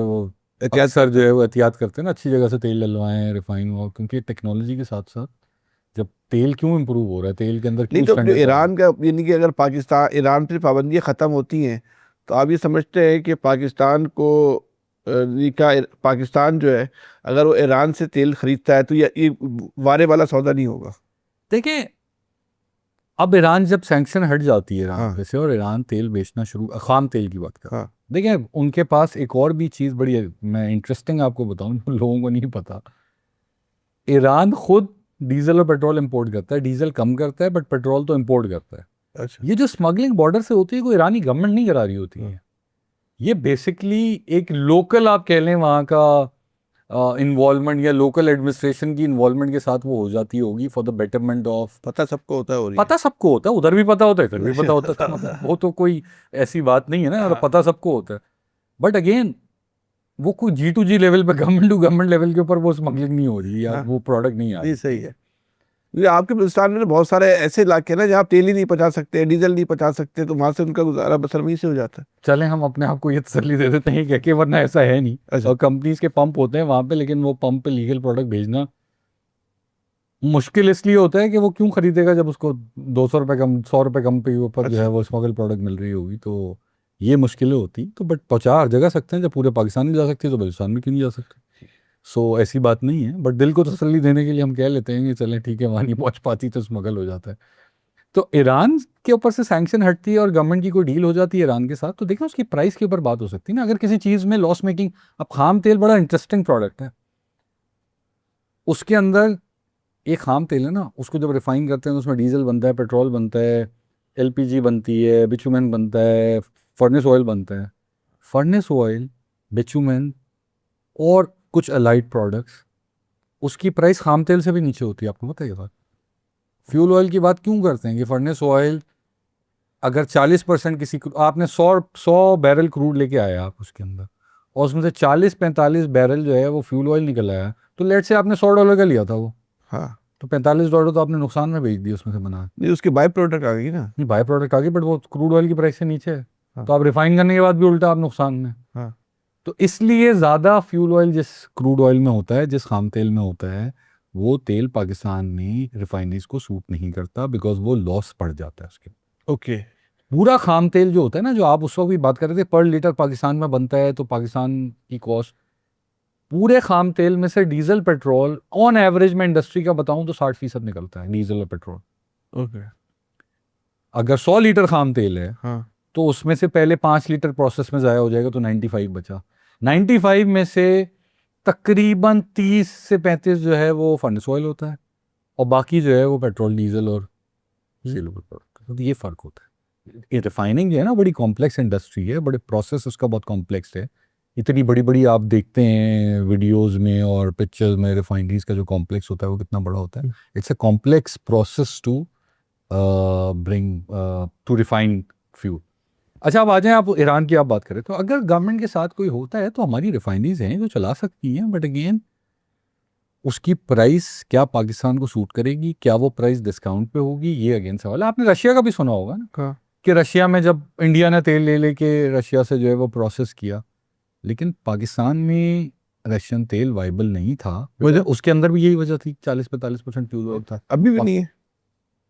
एहतियात अक्सर जो है वो एहतियात करते हैं ना, अच्छी जगह से तेल डलवाएं, रिफाइन हो, क्योंकि टेक्नोलॉजी के साथ साथ जब तेल क्यों इम्प्रूव हो रहा है, तेल के अंदर नहीं क्यों तो जो स्टैंडर्ड, ईरान का, यानी कि अगर पाकिस्तान ईरान पर पाबंदियाँ ख़त्म होती हैं तो आप ये समझते हैं कि पाकिस्तान को पाकिस्तान जो है अगर वो ईरान से तेल खरीदता है तो ये वारे वाला सौदा नहीं होगा। देखें अब ईरान जब सैंक्शन हट जाती है ईरान हाँ, पे से और ईरान तेल बेचना शुरू, खाम तेल की बात कर, हाँ, देखें उनके पास एक और भी चीज़ बड़ी है, मैं इंटरेस्टिंग आपको बताऊं जो लोगों को नहीं पता। ईरान खुद डीजल और पेट्रोल इंपोर्ट करता है, डीजल कम करता है बट पेट्रोल तो इंपोर्ट करता है। अच्छा, ये जो स्मगलिंग बॉर्डर से होती है कोई ईरानी गवर्नमेंट नहीं करा रही होती है, ये बेसिकली एक लोकल आप कह लें वहाँ का इन्वॉल्वमेंट या लोकल एडमिनिस्ट्रेशन की इन्वॉल्वमेंट के साथ वो हो जाती होगी फॉर द बेटरमेंट ऑफ। पता सबको होता है, और पता सबको होता है, उधर भी पता होता है, इधर भी पता होता है, तो मतलब वो तो कोई ऐसी बात नहीं है ना, और पता सबको होता है। बट अगेन वो कोई G2G लेवल पे, गवर्नमेंट टू गवर्नमेंट लेवल के ऊपर वो स्मगलिंग नहीं हो रही या हाँ। वो प्रोडक्ट नहीं आ नहीं, रही। सही है। ये आपके बलूचिस्तान में बहुत सारे ऐसे इलाके हैं ना जहाँ आप तेल ही नहीं पहुंचा सकते, डीजल नहीं पहुंचा सकते, तो वहां से उनका गुजारा बसर वहीं से हो जाता है। चलें हम अपने आप को ये तसल्ली दे देते हैं कि वरना ऐसा है नहीं। अच्छा। और कंपनीज के पंप होते हैं वहां पे, लेकिन वो पंप पे लीगल प्रोडक्ट भेजना मुश्किल इसलिए होता है कि वो क्यों खरीदेगा जब उसको 200 रुपये कम, 100 रुपये कम पे ऊपर जो है वो स्मगल प्रोडक्ट मिल रही होगी, तो ये मुश्किलें होती। तो बट पहुंचा हर जगह सकते हैं, जब पूरे पाकिस्तान नहीं जा सकते तो बलूचिस्तान में क्यों नहीं जा सकते। सो ऐसी बात नहीं है, बट दिल को तसल्ली देने के लिए हम कह लेते हैं कि चलें ठीक है, वहाँ नहीं पहुंच पाती तो स्मगल हो जाता है। तो ईरान के ऊपर से सैंक्शन हटती है और गवर्नमेंट की कोई डील हो जाती है ईरान के साथ, तो देखना उसकी प्राइस के ऊपर बात हो सकती है ना। अगर किसी चीज़ में लॉस मेकिंग, अब खाम तेल बड़ा इंटरेस्टिंग प्रोडक्ट है, उसके अंदर एक खाम तेल है ना, उसको जब रिफाइन करते हैं तो उसमें डीजल बनता है, पेट्रोल बनता है, LPG बनती है, बिचुमेन बनता है, फर्नेस ऑयल बनता है। फर्नेस ऑयल, बिचुमेन और कुछ अलाइड प्रोडक्ट्स, उसकी प्राइस खाम तेल से भी नीचे होती है। आपको पता है ये बात? फ्यूल ऑयल की बात क्यों करते हैं कि फर्नेस ऑयल अगर 40% किसी को, आपने 100 बैरल क्रूड लेके आया आप उसके अंदर, और उसमें से 40-45 बैरल जो है वो फ्यूल ऑयल निकल आया, तो लेट से आपने $100 का लिया था वो, हाँ। तो $45 तो आपने नुकसान में बेच दिया उसमें से बना। नहीं, उसकी बाई प्रोडक्ट आ गई ना। नहीं, बाय प्रोडक्ट आ गई, बट वो क्रूड ऑयल की प्राइस से नीचे है, हाँ। तो आप रिफाइन करने के बाद भी उल्टा आप नुकसान में। हाँ। तो इसलिए ज़्यादा फ्यूल ऑयल जिस क्रूड ऑयल में होता है, जिस खाम तेल में होता है, वो तेल पाकिस्तान में रिफाइनरीज को सूट नहीं करता, बिकॉज वो लॉस पड़ जाता है उसके। ओके। पूरा खाम तेल जो होता है ना, जो आप उस वक्त भी बात कर रहे थे, पर लीटर पाकिस्तान में बनता है, तो पाकिस्तान की कॉस्ट पूरे खाम तेल में से डीजल पेट्रोल ऑन एवरेज में इंडस्ट्री का बताऊं तो 60% निकलता है डीजल और पेट्रोल। ओके। अगर 100 लीटर खाम तेल है हाँ। तो उसमें से पहले 5 लीटर प्रोसेस में ज़ाया हो जाएगा, तो 95 बचा। 95 में से तकरीबन 30 से 35 जो है वो फर्नेस ऑयल होता है, और बाकी जो है वो पेट्रोल, डीजल और सेलेबल प्रोडक्ट। तो ये फ़र्क होता है। ये रिफाइनिंग जो है ना, बड़ी कॉम्प्लेक्स इंडस्ट्री है, बड़े प्रोसेस उसका बहुत कॉम्प्लेक्स है। इतनी बड़ी बड़ी आप देखते हैं वीडियोस में और पिक्चर्स में, रिफाइनरीज का जो कॉम्प्लेक्स होता है वो कितना बड़ा होता है। It's a complex process to bring to refine fuel. अच्छा, अब आ जाएं, आप ईरान की आप बात करें, तो अगर गवर्नमेंट के साथ कोई होता है तो हमारी रिफाइनरीज हैं जो चला सकती हैं, बट अगेन उसकी प्राइस क्या पाकिस्तान को सूट करेगी, क्या वो प्राइस डिस्काउंट पे होगी, ये अगेन सवाल है। आपने रशिया का भी सुना होगा ना, हाँ। कि रशिया में जब इंडिया ने तेल ले लेके रशिया से जो है वो प्रोसेस किया, लेकिन पाकिस्तान में रशियन तेल वाइबल नहीं था। वजह? उसके अंदर भी यही वजह थी, 40-45% फ्यूल ऑयल था। अभी भी नहीं है?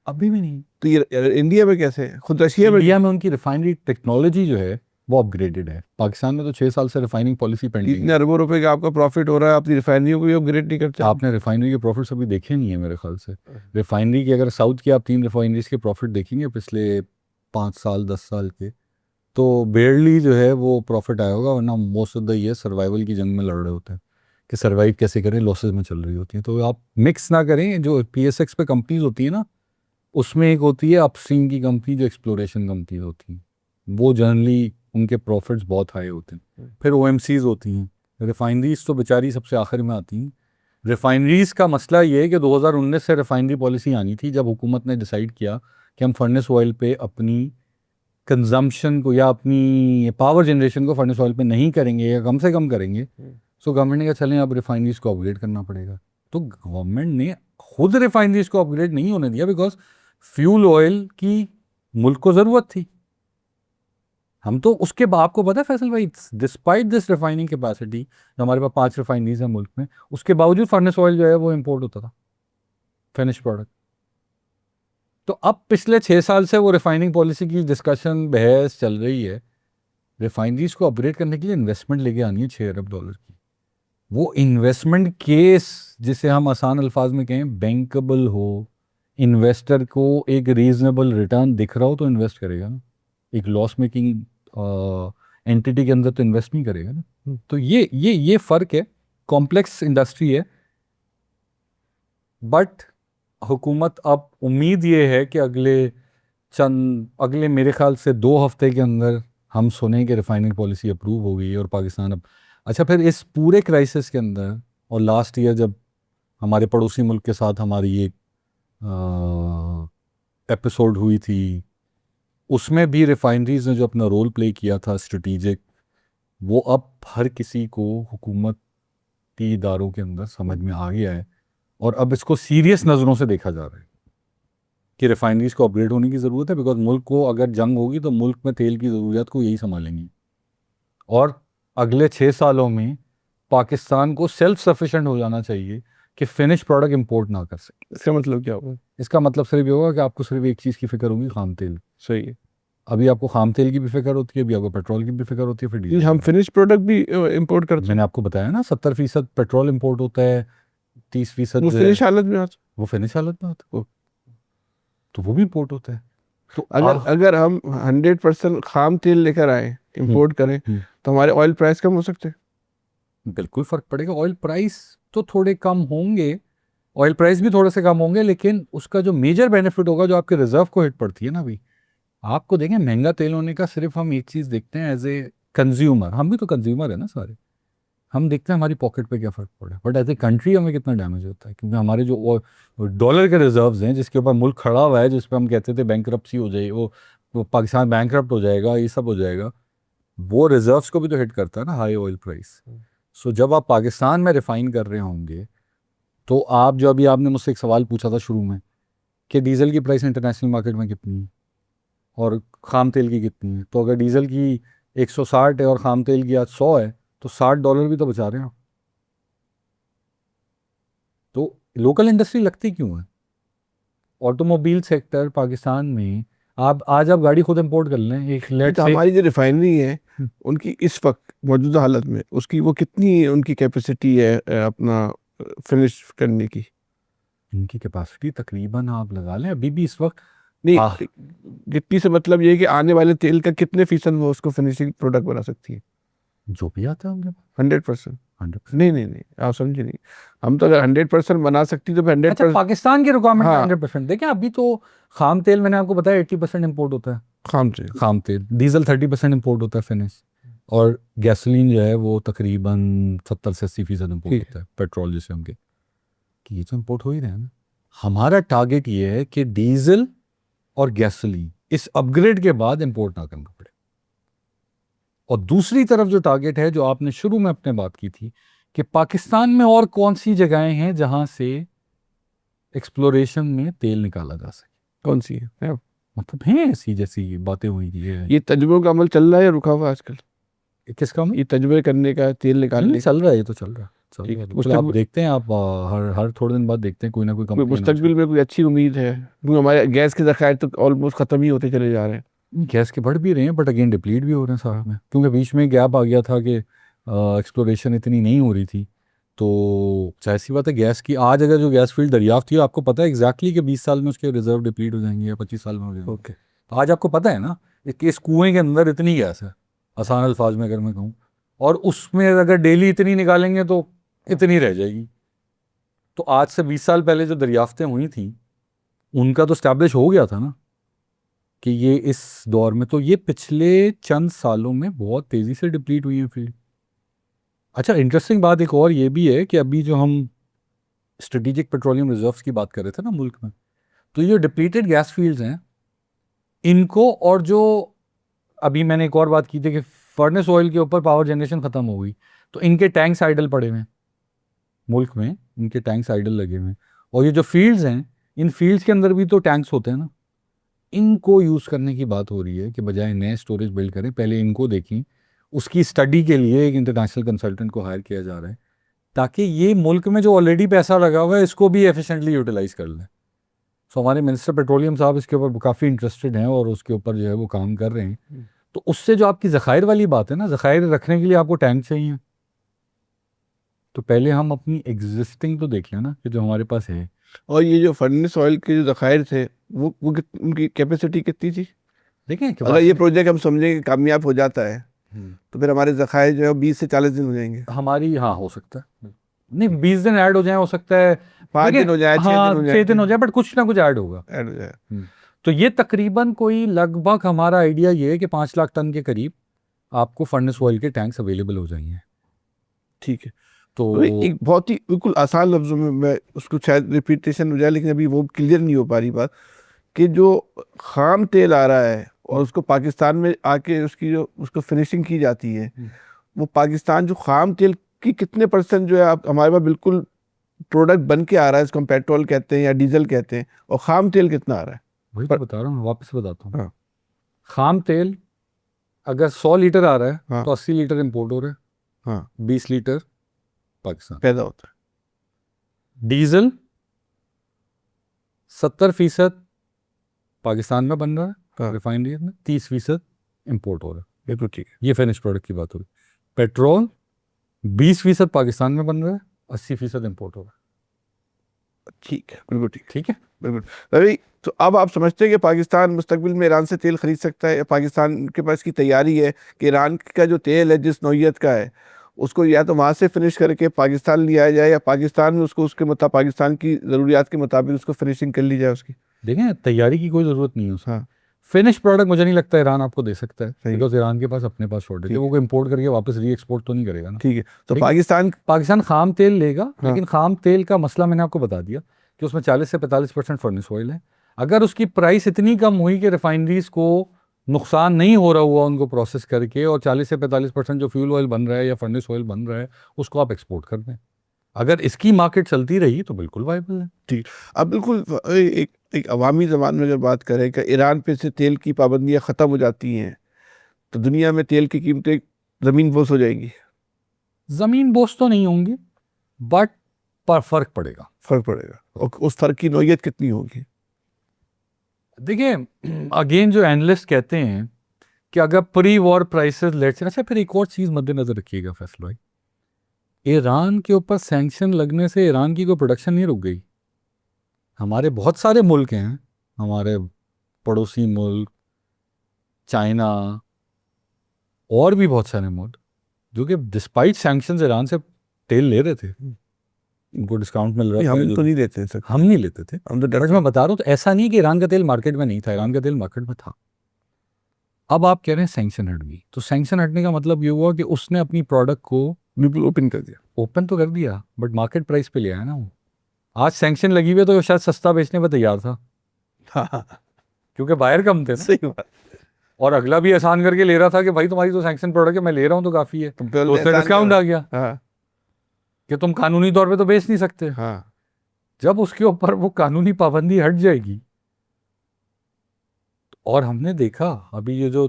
अभी भी नहीं। तो ये इंडिया में कैसे है? खुद रशिया में? इंडिया में उनकी रिफाइनरी टेक्नोलॉजी जो है वो अपग्रेडेड है। पाकिस्तान में तो 6 साल से रिफाइनिंग पॉलिसी पेंडिंग इतने है। अरबों रुपए का आपका प्रॉफिट हो रहा है, अपनी रिफाइनरियों को भी अपग्रेड नहीं करते? आपने रिफाइनरी के प्रॉफिट्स अभी देखे नहीं है मेरे ख्याल से। रिफाइनरी की अगर साउथ की आप 3 रिफाइनरीज के प्रॉफिट देखेंगे पिछले 5 साल 10 साल के, तो बेयरली जो है वो प्रॉफिट आया होगा, वरना most of the year survival की जंग में लड़ रहे होते हैं कि सर्वाइव कैसे करें, लॉसेज में चल रही होती हैं। तो आप मिक्स ना करें। जो PSX पे कंपनीज होती है ना, उसमें एक होती है अपस्ट्रीम की कंपनी जो एक्सप्लोरेशन कंपनीज होती हैं, वो जनरली उनके प्रॉफिट्स बहुत हाई होते हैं। फिर OMCs होती हैं। रिफाइनरीज तो बेचारी सबसे आखिर में आती हैं। रिफाइनरीज का मसला ये है कि 2019 से रिफाइनरी पॉलिसी आनी थी, जब हुकूमत ने डिसाइड किया कि हम फर्नेस ऑयल पे अपनी कंजम्पशन को या अपनी पावर जनरेशन को फर्नेस ऑयल पे नहीं करेंगे या कम से कम करेंगे। सो गवर्नमेंट ने कहा चलें अब रिफाइनरीज को अपग्रेड करना पड़ेगा। तो गवर्नमेंट ने खुद रिफाइनरीज को अपग्रेड नहीं होने दिया, बिकॉज फ्यूल ऑयल की मुल्क को ज़रूरत थी। हम तो उसके बाद, आपको पता है फैसल भाई, डिस्पाइट दिस रिफाइनिंग कैपेसिटी, जो हमारे पास 5 रिफाइनरीज हैं मुल्क में, उसके बावजूद फर्नेस ऑयल जो है वो इम्पोर्ट होता था, फिनिश प्रोडक्ट। तो अब पिछले 6 साल से वो रिफाइनिंग पॉलिसी की डिस्कशन, बहस चल रही है। रिफाइनरीज को अपग्रेड करने के लिए इन्वेस्टमेंट लेके आनी है $6 अरब की। वो इन्वेस्टमेंट केस, जिसे हम आसान अल्फाज में कहें बैंकेबल हो, इन्वेस्टर को एक रीजनेबल रिटर्न दिख रहा हो तो इन्वेस्ट करेगा ना। एक लॉस मेकिंग एंटिटी के अंदर तो इन्वेस्ट नहीं करेगा ना। तो ये फ़र्क है। कॉम्प्लेक्स इंडस्ट्री है, बट हुकूमत, अब उम्मीद ये है कि अगले मेरे ख्याल से 2 हफ्ते के अंदर हम सुने कि रिफाइनिंग पॉलिसी अप्रूव हो गई और पाकिस्तान अब, अच्छा, फिर इस पूरे क्राइसिस के अंदर और लास्ट ईयर जब हमारे पड़ोसी मुल्क के साथ हमारी एक एपिसोड हुई थी, उसमें भी रिफाइनरीज ने जो अपना रोल प्ले किया था स्ट्रेटेजिक, वो अब हर किसी को हुकूमती इदारों के अंदर समझ में आ गया है और अब इसको सीरियस नज़रों से देखा जा रहा है कि रिफाइनरीज को अपग्रेड होने की ज़रूरत है, बिकॉज मुल्क को अगर जंग होगी तो मुल्क में तेल की ज़रूरियात को यही संभालेंगी और अगले 6 सालों में पाकिस्तान को सेल्फ सफिशेंट हो जाना चाहिए कि फिनिश प्रोडक्ट इंपोर्ट ना कर सके। इसका मतलब क्या होगा? इसका मतलब सिर्फ ये होगा कि आपको सिर्फ एक चीज़ की फिक्र होगी, खाम तेल। सही है। अभी आपको खाम तेल की भी फिक्र होती है, अभी आपको पेट्रोल की भी फिक्र होती है, फिर डीजल। हम फिनिश प्रोडक्ट भी इंपोर्ट करते हैं। मैंने आपको बताया ना 70% पेट्रोल इंपोर्ट होता है, 30% वो जो है फिनिश हालत में आता वो फिनिश हालत में होता है, तो वो भी इंपोर्ट होता है। तो अगर हम 100% खाम तेल लेकर आए, इंपोर्ट करें, तो हमारे ऑयल प्राइस कम हो सकते हैं। बिल्कुल फर्क पड़ेगा। ऑयल प्राइस तो थोड़े कम होंगे, ऑयल प्राइस भी थोड़े से कम होंगे, लेकिन उसका जो मेजर बेनिफिट होगा जो आपके रिजर्व को हिट पड़ती है ना, अभी आपको देखें महंगा तेल होने का सिर्फ हम एक चीज़ देखते हैं एज ए कंज्यूमर, हम भी तो कंज्यूमर है ना सारे, हम देखते हैं हमारी पॉकेट पे क्या फ़र्क पड़ा है, बट एज ए कंट्री हमें कितना डैमेज होता है, क्योंकि हमारे जो डॉलर के रिजर्व्स हैं जिसके ऊपर मुल्क खड़ा हुआ है, जिस पर हम कहते थे बैंकरप्सी हो जाए, वो पाकिस्तान बैंकरप्ट हो जाएगा, ये सब हो जाएगा, वो रिजर्व्स को भी तो हिट करता है ना हाई ऑयल प्राइस। सो जब आप पाकिस्तान में रिफाइन कर रहे होंगे तो आप जो अभी आपने मुझसे एक सवाल पूछा था शुरू में कि डीजल की प्राइस इंटरनेशनल मार्केट में कितनी है और खाम तेल की कितनी है, तो अगर डीजल की 160 है और खाम तेल की आज 100 है तो $60 भी तो बचा रहे हैं आप। तो लोकल इंडस्ट्री लगती क्यों है? ऑटोमोबाइल सेक्टर पाकिस्तान में आप गाड़ी खुद इंपोर्ट कर लें, एक लेट तो से हमारी जो रिफाइनरी है उनकी इस वक्त मौजूदा हालत में उसकी वो कितनी उनकी कैपेसिटी है अपना फिनिश करने की? इनकी कैपेसिटी तकरीबन आप लगा लें अभी भी इस वक्त नहीं, कितनी से मतलब ये है कि आने वाले तेल का कितने फीसद वो उसको फिनिशिंग प्रोडक्ट बना सकती है? जो भी आता है उनके पास 100%। 100%। नहीं, आप समझे नहीं। हम तो अगर 100% बना सकती तो 100%। अच्छा, पाकिस्तान की रिक्वायरमेंट हाँ। 100%। देखें अभी तो खाम तेल मैंने आपको बताया 80% इंपोर्ट होता है, खाम तेल, डीजल 30% इंपोर्ट होता है फिनिश, और गैसोलीन जो है वो तकरीबन 70 से 80% इंपोर्ट होता है, पेट्रोल जिसे हम कहते हैं, कि ये तो इंपोर्ट हो ही रहे हैं ना। हमारा टारगेट ये है कि डीजल और गैसोलीन इस अपग्रेड के बाद इंपोर्ट ना करना पड़े, और दूसरी तरफ जो टारगेट है जो आपने शुरू में अपने बात की थी कि पाकिस्तान में और कौन सी जगहें हैं जहां से एक्सप्लोरेशन में तेल निकाला जा सके। कौन सी है? मतलब है ऐसी जैसी बातें हुई थी, ये तजुर्बों का अमल चल रहा है या रुका हुआ आजकल? किसका ये तजुर्बे करने का, तेल निकालने चल रहा है, ये तो चल रहा है, चल रहा है। का बिल्कुल, आप देखते हैं, आप हर थोड़े दिन बाद देखते हैं कोई ना कोई कंपनी मुस्तकबिल में कोई अच्छी उम्मीद है? क्योंकि हमारे गैस के ज़खायर तो ऑलमोस्ट ख़त्म ही होते चले जा रहे हैं। गैस के बढ़ भी रहे हैं, बट अगेन डिप्लीट भी हो रहे हैं सारा में, क्योंकि बीच में गैप आ गया था कि एक्सप्लोरेशन इतनी नहीं हो रही थी। तो जाहिर सी बात है गैस की आज अगर जो गैस फील्ड दरियाफ्त थी, आपको पता है एग्जैक्टली कि 20 साल में उसके रिजर्व डिप्लीट हो जाएंगे या 25 साल में हो जाएंगे। ओके। तो आज आपको पता है ना कि इस कुएं के अंदर इतनी गैस है, आसान अल्फाज में अगर मैं कहूँ, और उसमें अगर डेली इतनी निकालेंगे तो इतनी रह जाएगी। तो आज से 20 साल पहले जो दरियाफ्तें हुई थी उनका तो स्टैब्लिश हो गया था ना कि ये इस दौर में, तो ये पिछले चंद सालों में बहुत तेज़ी से डिप्लीट हुई है फील्ड। अच्छा, इंटरेस्टिंग बात एक और ये भी है कि अभी जो हम स्ट्रेटेजिक पेट्रोलियम रिजर्व्स की बात कर रहे थे ना मुल्क में, तो ये जो डिप्लीटेड गैस फील्ड्स हैं इनको, और जो अभी मैंने एक और बात की थी कि फर्नेस ऑयल के ऊपर पावर जनरेशन ख़त्म हो गई, तो इनके टैंक्स आइडल पड़े हुए हैं मुल्क में, इनके टैंक्स आइडल लगे हुए हैं, और ये जो फील्ड्स हैं इन फील्ड्स के अंदर भी तो टैंक्स होते हैं ना, इनको यूज़ करने की बात हो रही है कि बजाय नए स्टोरेज बिल्ड करें पहले इनको देखें। उसकी स्टडी के लिए एक इंटरनेशनल कंसल्टेंट को हायर किया जा रहा है ताकि ये मुल्क में जो ऑलरेडी पैसा लगा हुआ है इसको भी एफिशिएंटली यूटिलाइज कर लें। सो हमारे मिनिस्टर पेट्रोलियम साहब इसके ऊपर काफ़ी इंटरेस्टेड हैं और उसके ऊपर जो है वो काम कर रहे हैं। तो उससे जो आपकी ज़खायर वाली बात है ना, ज़खायर रखने के लिए आपको टैंक चाहिए, तो पहले हम अपनी एग्जिस्टिंग तो देख लें ना कि जो हमारे पास है। और ये जो फर्नेस ऑयल के जो ज़खायर थे वो उनकी कैपेसिटी कितनी थी? देखें अगर ये प्रोजेक्ट हम समझें कि कामयाब हो जाता है तो फिर हमारे ज़खायर जो है 20 से 40 दिन हो जाएंगे। हमारी, हाँ हो सकता है, नहीं 20 दिन ऐड हो जाए, हो सकता है 5 दिन हो जाए, 6 हाँ, दिन हो 6 दिन हो जाए, बट कुछ ना कुछ ऐड होगा। ऐड हो जाए। तो ये तकरीबन कोई लगभग हमारा आइडिया ये है कि 5 लाख टन के करीब आपको फर्नेस ऑयल के टैंक्स अवेलेबल हो जाएंगे। ठीक है। तो एक बहुत ही बिल्कुल आसान लफ्जों में मैं उसको शायद रिपीटेशन हो जाए, लेकिन अभी वो क्लियर नहीं हो पा रही बात, कि जो खाम तेल आ रहा है और उसको पाकिस्तान में आके उसकी जो उसको फिनिशिंग की जाती है, वो पाकिस्तान जो खाम तेल की कितने परसेंट जो है आप हमारे पास बिल्कुल प्रोडक्ट बन के आ रहा है, इसको हम पेट्रोल कहते हैं या डीजल कहते हैं, और खाम तेल कितना आ रहा है? वही तो बता रहा हूँ, वापस बताता हूँ। हाँ खाम तेल अगर 100 लीटर आ रहा है हाँ तो 80 लीटर इंपोर्ट हो रहा है, हाँ 20 लीटर पाकिस्तान। पैदा होता है। डीजल 70% पाकिस्तान में बन रहा है हाँ रिफाइनरी में, 30% इंपोर्ट हो रहा है। बिल्कुल ठीक है। ये फिनिश प्रोडक्ट की बात हो रही। पेट्रोल 20% पाकिस्तान में बन रहा है, 80% इंपोर्ट हो रहा है। ठीक है, बिल्कुल ठीक है। ठीक है। बिल्कुल रवि, तो अब आप समझते हैं कि पाकिस्तान मुस्तकबिल में ईरान से तेल खरीद सकता है, या पाकिस्तान के पास की तैयारी है कि ईरान का जो तेल है जिस नौइयत का है उसको या तो वहाँ से फिनिश करके पाकिस्तान ले आया जाए, या पाकिस्तान में उसको उसके मुताबिक पाकिस्तान की ज़रूरियात के मुताबिक उसको फिनिशिंग कर ली जाए उसकी? देखें, तैयारी की कोई ज़रूरत नहीं है उसकी। हाँ फिनिश प्रोडक्ट मुझे नहीं लगता ईरान आपको दे सकता है, सही। बिकॉज ईरान के पास अपने पास शॉर्टेज है, ठीक वो इम्पोर्ट करके वापस री एक्सपोर्ट तो नहीं करेगा ना। ठीक है, तो लेकिन पाकिस्तान पाकिस्तान खाम तेल लेगा, हाँ। लेकिन खाम तेल का मसला मैंने आपको बता दिया कि उसमें 40 से 45% फर्नेस ऑयल है। अगर उसकी प्राइस इतनी कम हुई कि रिफाइनरीज को नुकसान नहीं हो रहा हुआ उनको प्रोसेस करके, और 40 से 45% जो फ्यूल ऑयल बन रहा है या फर्नेस ऑयल बन रहा है उसको आप एक्सपोर्ट कर दें, अगर इसकी मार्केट चलती रही तो बिल्कुल वायबल है। ठीक। अब बिल्कुल एक एक अवामी ज़बान में अगर बात करें कि ईरान पे से तेल की पाबंदियाँ ख़त्म हो जाती हैं तो दुनिया में तेल की कीमतें ज़मीन बोस हो जाएंगी? ज़मीन बोझ तो नहीं होंगी, बट पर फर्क पड़ेगा। फ़र्क पड़ेगा, और उस फ़र्क की नौइयत कितनी होगी? देखिए, अगेन जो एनालिस्ट कहते हैं कि अगर प्री वॉर प्राइसेस लेट्स, अच्छा फिर एक और चीज़ मद्देनजर रखिएगा फैसला भाई, ईरान के ऊपर सैंक्शन लगने से ईरान की कोई प्रोडक्शन नहीं रुक गई। हमारे बहुत सारे मुल्क हैं, हमारे पड़ोसी मुल्क, चाइना और भी बहुत सारे मुल्क जो कि डिस्पाइट सैंक्शन ईरान से तेल ले रहे थे, उनको डिस्काउंट मिल रहा था। हम तो नहीं देते सर, हम नहीं लेते थे, हम तो बट मैं बता रहा हूँ तो ऐसा नहीं कि ईरान का तेल मार्केट में नहीं था, ईरान का तेल मार्केट में था। अब आप कह रहे हैं सैंक्शन हट गई, तो सैंक्शन हटने का मतलब ये हुआ कि उसने अपनी प्रोडक्ट को बिल्कुल ओपन कर दिया। ओपन तो कर दिया, बट मार्केट प्राइस पे ले आया ना वो। आज सैंक्शन लगी हुई है तो शायद सस्ता बेचने पर तैयार था, हाँ क्योंकि बायर कम थे ना, सही बात। और अगला भी एहसान करके ले रहा था कि भाई तुम्हारी तो सैंक्शन प्रोडक्ट है, मैं ले रहा हूँ तो काफ़ी है, तो उससे डिस्काउंट आ गया हाँ कि तुम कानूनी तौर पे तो बेच नहीं सकते। हाँ जब उसके ऊपर वो कानूनी पाबंदी हट जाएगी, और हमने देखा अभी ये जो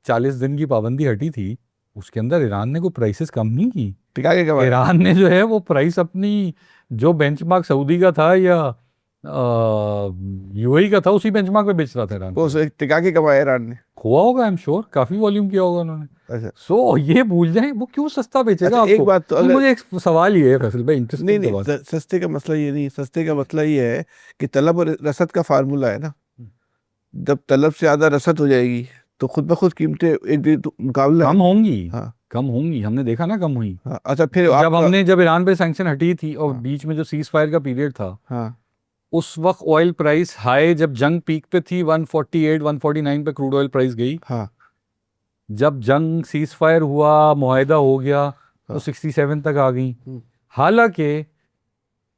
40 दिन की पाबंदी हटी थी उसके अंदर ईरान ने कोई प्राइसेस कम नहीं की। टिका के कमाया। ईरान ने जो है वो प्राइस अपनी जो बेंचमार्क सऊदी का था या यूएई का था उसी बेंचमार्क पे बेच रहा था ईरान। वो टिका के कमाया ईरान ने। हुआ होगा, आई एम श्योर, काफी वॉल्यूम किया होगा उन्होंने। अच्छा सो ये भूल जाए वो क्यों सस्ता बेचेगा अच्छा, आपको। एक बात तो नहीं, अगर मुझे एक सवाल ये है फैसल भाई, नहीं इंटरेस्टिंग नहीं सवाल। सस्ते का मसला ये नहीं, सस्ते का मसला ये है कि तलब और रसद का फार्मूला है ना। जब तलब से ज़्यादा रसद हो जाएगी तो खुद ब खुद कीमतें एक मुकाबला कम होंगी, हाँ कम होंगी, हमने देखा ना कम हुई। हाँ। अच्छा फिर जब ईरान पे सैंक्शन हटी थी और हाँ। बीच में जो सीज फायर का पीरियड था, हाँ उस वक्त ऑयल प्राइस हाई, जब जंग पीक पे थी 148 149 पे क्रूड ऑयल प्राइस गई। हाँ जब जंग सीज फायर हुआ, मुआहिदा हो गया, तो हाँ। 67 तक आ गई। हालांकि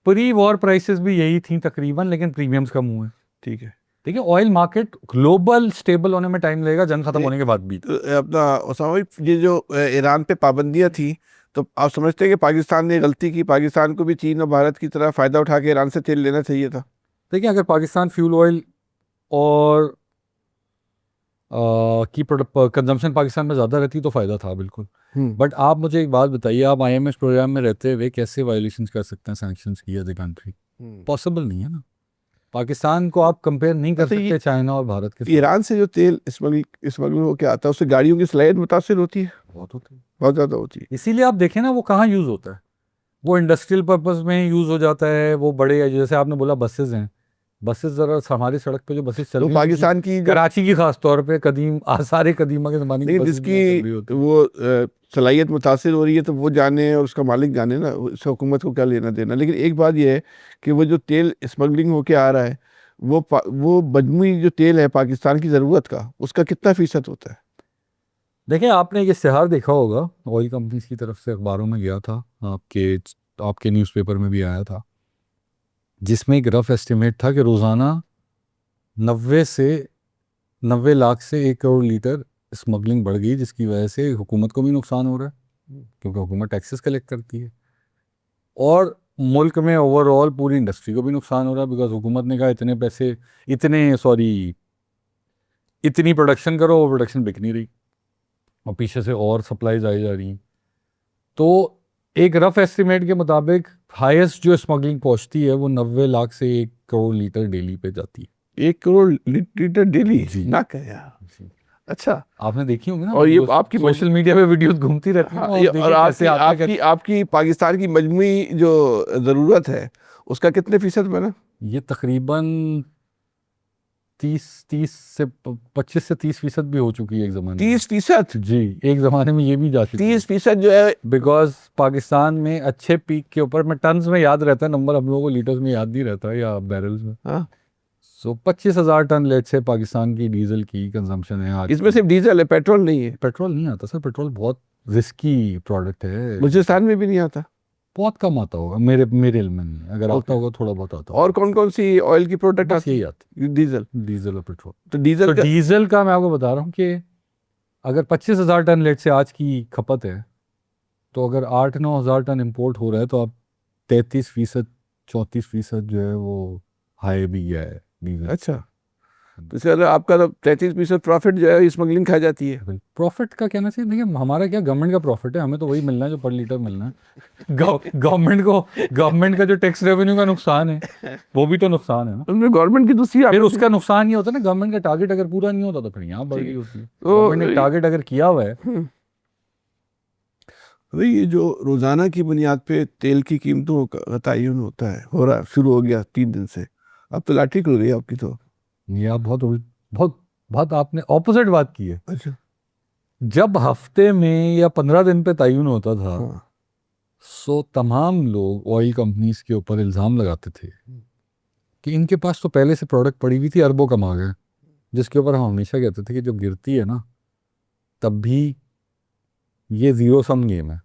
प्री वॉर प्राइसेस भी यही थी तकरीबन, लेकिन प्रीमियम्स कम हुए। ठीक है। ठीक है, ऑयल मार्केट ग्लोबल स्टेबल होने में टाइम लगेगा, जंग खत्म होने के बाद भी। अपना उसामा भाई, ये जो ईरान पे पाबंदियां थी, तो आप समझते हैं कि पाकिस्तान ने गलती की? पाकिस्तान को भी चीन और भारत की तरह फ़ायदा उठा के ईरान से तेल लेना चाहिए था। देखिए, अगर पाकिस्तान फ्यूल ऑयल और की कंजम्पशन पाकिस्तान में ज़्यादा रहती तो फ़ायदा था बिल्कुल। बट आप मुझे एक बात बताइए, आप आईएमएफ प्रोग्राम में रहते हुए कैसे वायलेशन कर सकते हैं सैंक्शंस की एज ए कंट्री? पॉसिबल नहीं है ना। पाकिस्तान को आप कंपेयर नहीं कर अच्छा, सकते चाइना और भारत के साथ। ईरान से जो तेल स्मगल होकर आता है उससे गाड़ियों की सलाहियत मुतासर होती है, बहुत होते हैं, बहुत ज़्यादा होती है। इसीलिए आप देखें ना वो कहाँ यूज़ होता है, वो इंडस्ट्रियल पर्पस में यूज़ हो जाता है। वो बड़े, जैसे आपने बोला बसेज हैं, बसेस ज़रा हमारी सड़क पे जो बसेस चल तो रही पाकिस्तान की जो कराची की खास तौर पे कदीम आसार कदीमा के ज़माने की नहीं, बसेस भी चल रही होती। जिसकी वो सलाहियत मुतासर हो रही है तो वो जाने और उसका मालिक जाने ना, उससे हुकूमत को क्या लेना देना। लेकिन एक बात यह है कि वो जो तेल स्मगलिंग होके आ रहा है वो मजमूई जो तेल है पाकिस्तान की ज़रूरत का, उसका कितना फ़ीसद होता है? देखिए, आपने ये इश्तिहार देखा होगा, ऑयल कंपनीज की तरफ से अखबारों में गया था, आपके न्यूज़पेपर में भी आया था, जिसमें एक रफ एस्टिमेट था कि रोज़ाना 90 लाख से 1 करोड़ लीटर स्मगलिंग बढ़ गई, जिसकी वजह से हुकूमत को भी नुकसान हो रहा है क्योंकि हुकूमत टैक्सेस कलेक्ट करती है, और मुल्क में ओवरऑल पूरी इंडस्ट्री को भी नुकसान हो रहा है, बिकॉज हुकूमत ने कहा इतनी प्रोडक्शन करो, वो प्रोडक्शन बिक नहीं रही और पीछे से और सप्लाईज आई जा रही हैं। तो एक रफ एस्टिमेट के मुताबिक हाईएस्ट जो स्मगलिंग पहुंचती है वो 90 लाख से 1 करोड़ लीटर डेली पे जाती है। 1 करोड़ लीटर डेली? जी। ना क्या यार। अच्छा, आपने देखी होंगी ना, और ये आपकी सोशल मीडिया पे वीडियोस घूमती रहती हैं, हाँ, और ये देखिए और कैसे आता है। आपकी पाकिस्तान की मजमूई जो ज़रूरत है उसका कितने फीसद बना? ये तकरीबन 25 से 30% भी हो चुकी है एक ज़माने में। 30%? जी, एक ज़माने में ये भी जा चुकी है। 30% जो है, बिकॉज पाकिस्तान में अच्छे पीक के ऊपर, में टन्स में याद रहता है नंबर, हम लोगों को लीटर्स में याद नहीं रहता है, या बैरल्स में। हाँ, सो 25,000 टन लेट से पाकिस्तान की डीजल की कंजम्पशन है आज। इसमें सिर्फ डीजल है, पेट्रोल नहीं है। पेट्रोल नहीं आता सर, पेट्रोल बहुत रिस्की प्रोडक्ट है, बलूचिस्तान में भी नहीं आता। बहुत कम आता होगा, मेरे इल्म में नहीं है, अगर आता होगा थोड़ा बहुत आता होगा। और कौन कौन सी ऑयल की प्रोडक्ट बस आती यही है? आती डीजल। है, डीजल और पेट्रोल। तो डीजल तो का डीजल का मैं आपको बता रहा हूँ कि अगर 25,000 टन लेट से आज की खपत है, तो अगर 8-9 हज़ार टन इम्पोर्ट हो रहा है, तो आप 33%, 34% जो है वो हाई भी गया है डीजल। अच्छा, तो इसका मतलब आपका तो 33% प्रॉफिट जो है स्मगलिंग खा जाती है। प्रॉफिट का कहना चाहिए, देखिए हमारा क्या, गवर्नमेंट का प्रॉफिट है, हमें तो वही मिलना है जो पर लीटर मिलना है। गवर्नमेंट का जो टैक्स रेवेन्यू का नुकसान है वो भी तो नुकसान है ना। उसमें गवर्नमेंट की दूसरी फिर उसका नुकसान ये होता है ना, गवर्नमेंट का टारगेट अगर पूरा नहीं होता तो फिर यहाँ बढ़ गई होती है। तो गवर्नमेंट ने टारगेट अगर किया हुआ है, भाई ये जो रोजाना की बुनियाद पे तेल की कीमतों का तयन होता है, हो रहा शुरू हो गया 3 दिन से, अब तो लाठी खुल गई आपकी तो। ये आप बहुत बहुत आपने ऑपोजिट बात की है। अच्छा। जब हफ्ते में या 15 दिन पे तयन होता था, हाँ। सो तमाम लोग ऑयल कंपनीज के ऊपर इल्ज़ाम लगाते थे कि इनके पास तो पहले से प्रोडक्ट पड़ी हुई थी, अरबों कमा गए, जिसके ऊपर हम हमेशा कहते थे कि जब गिरती है ना, तब भी ये जीरो सम गेम है।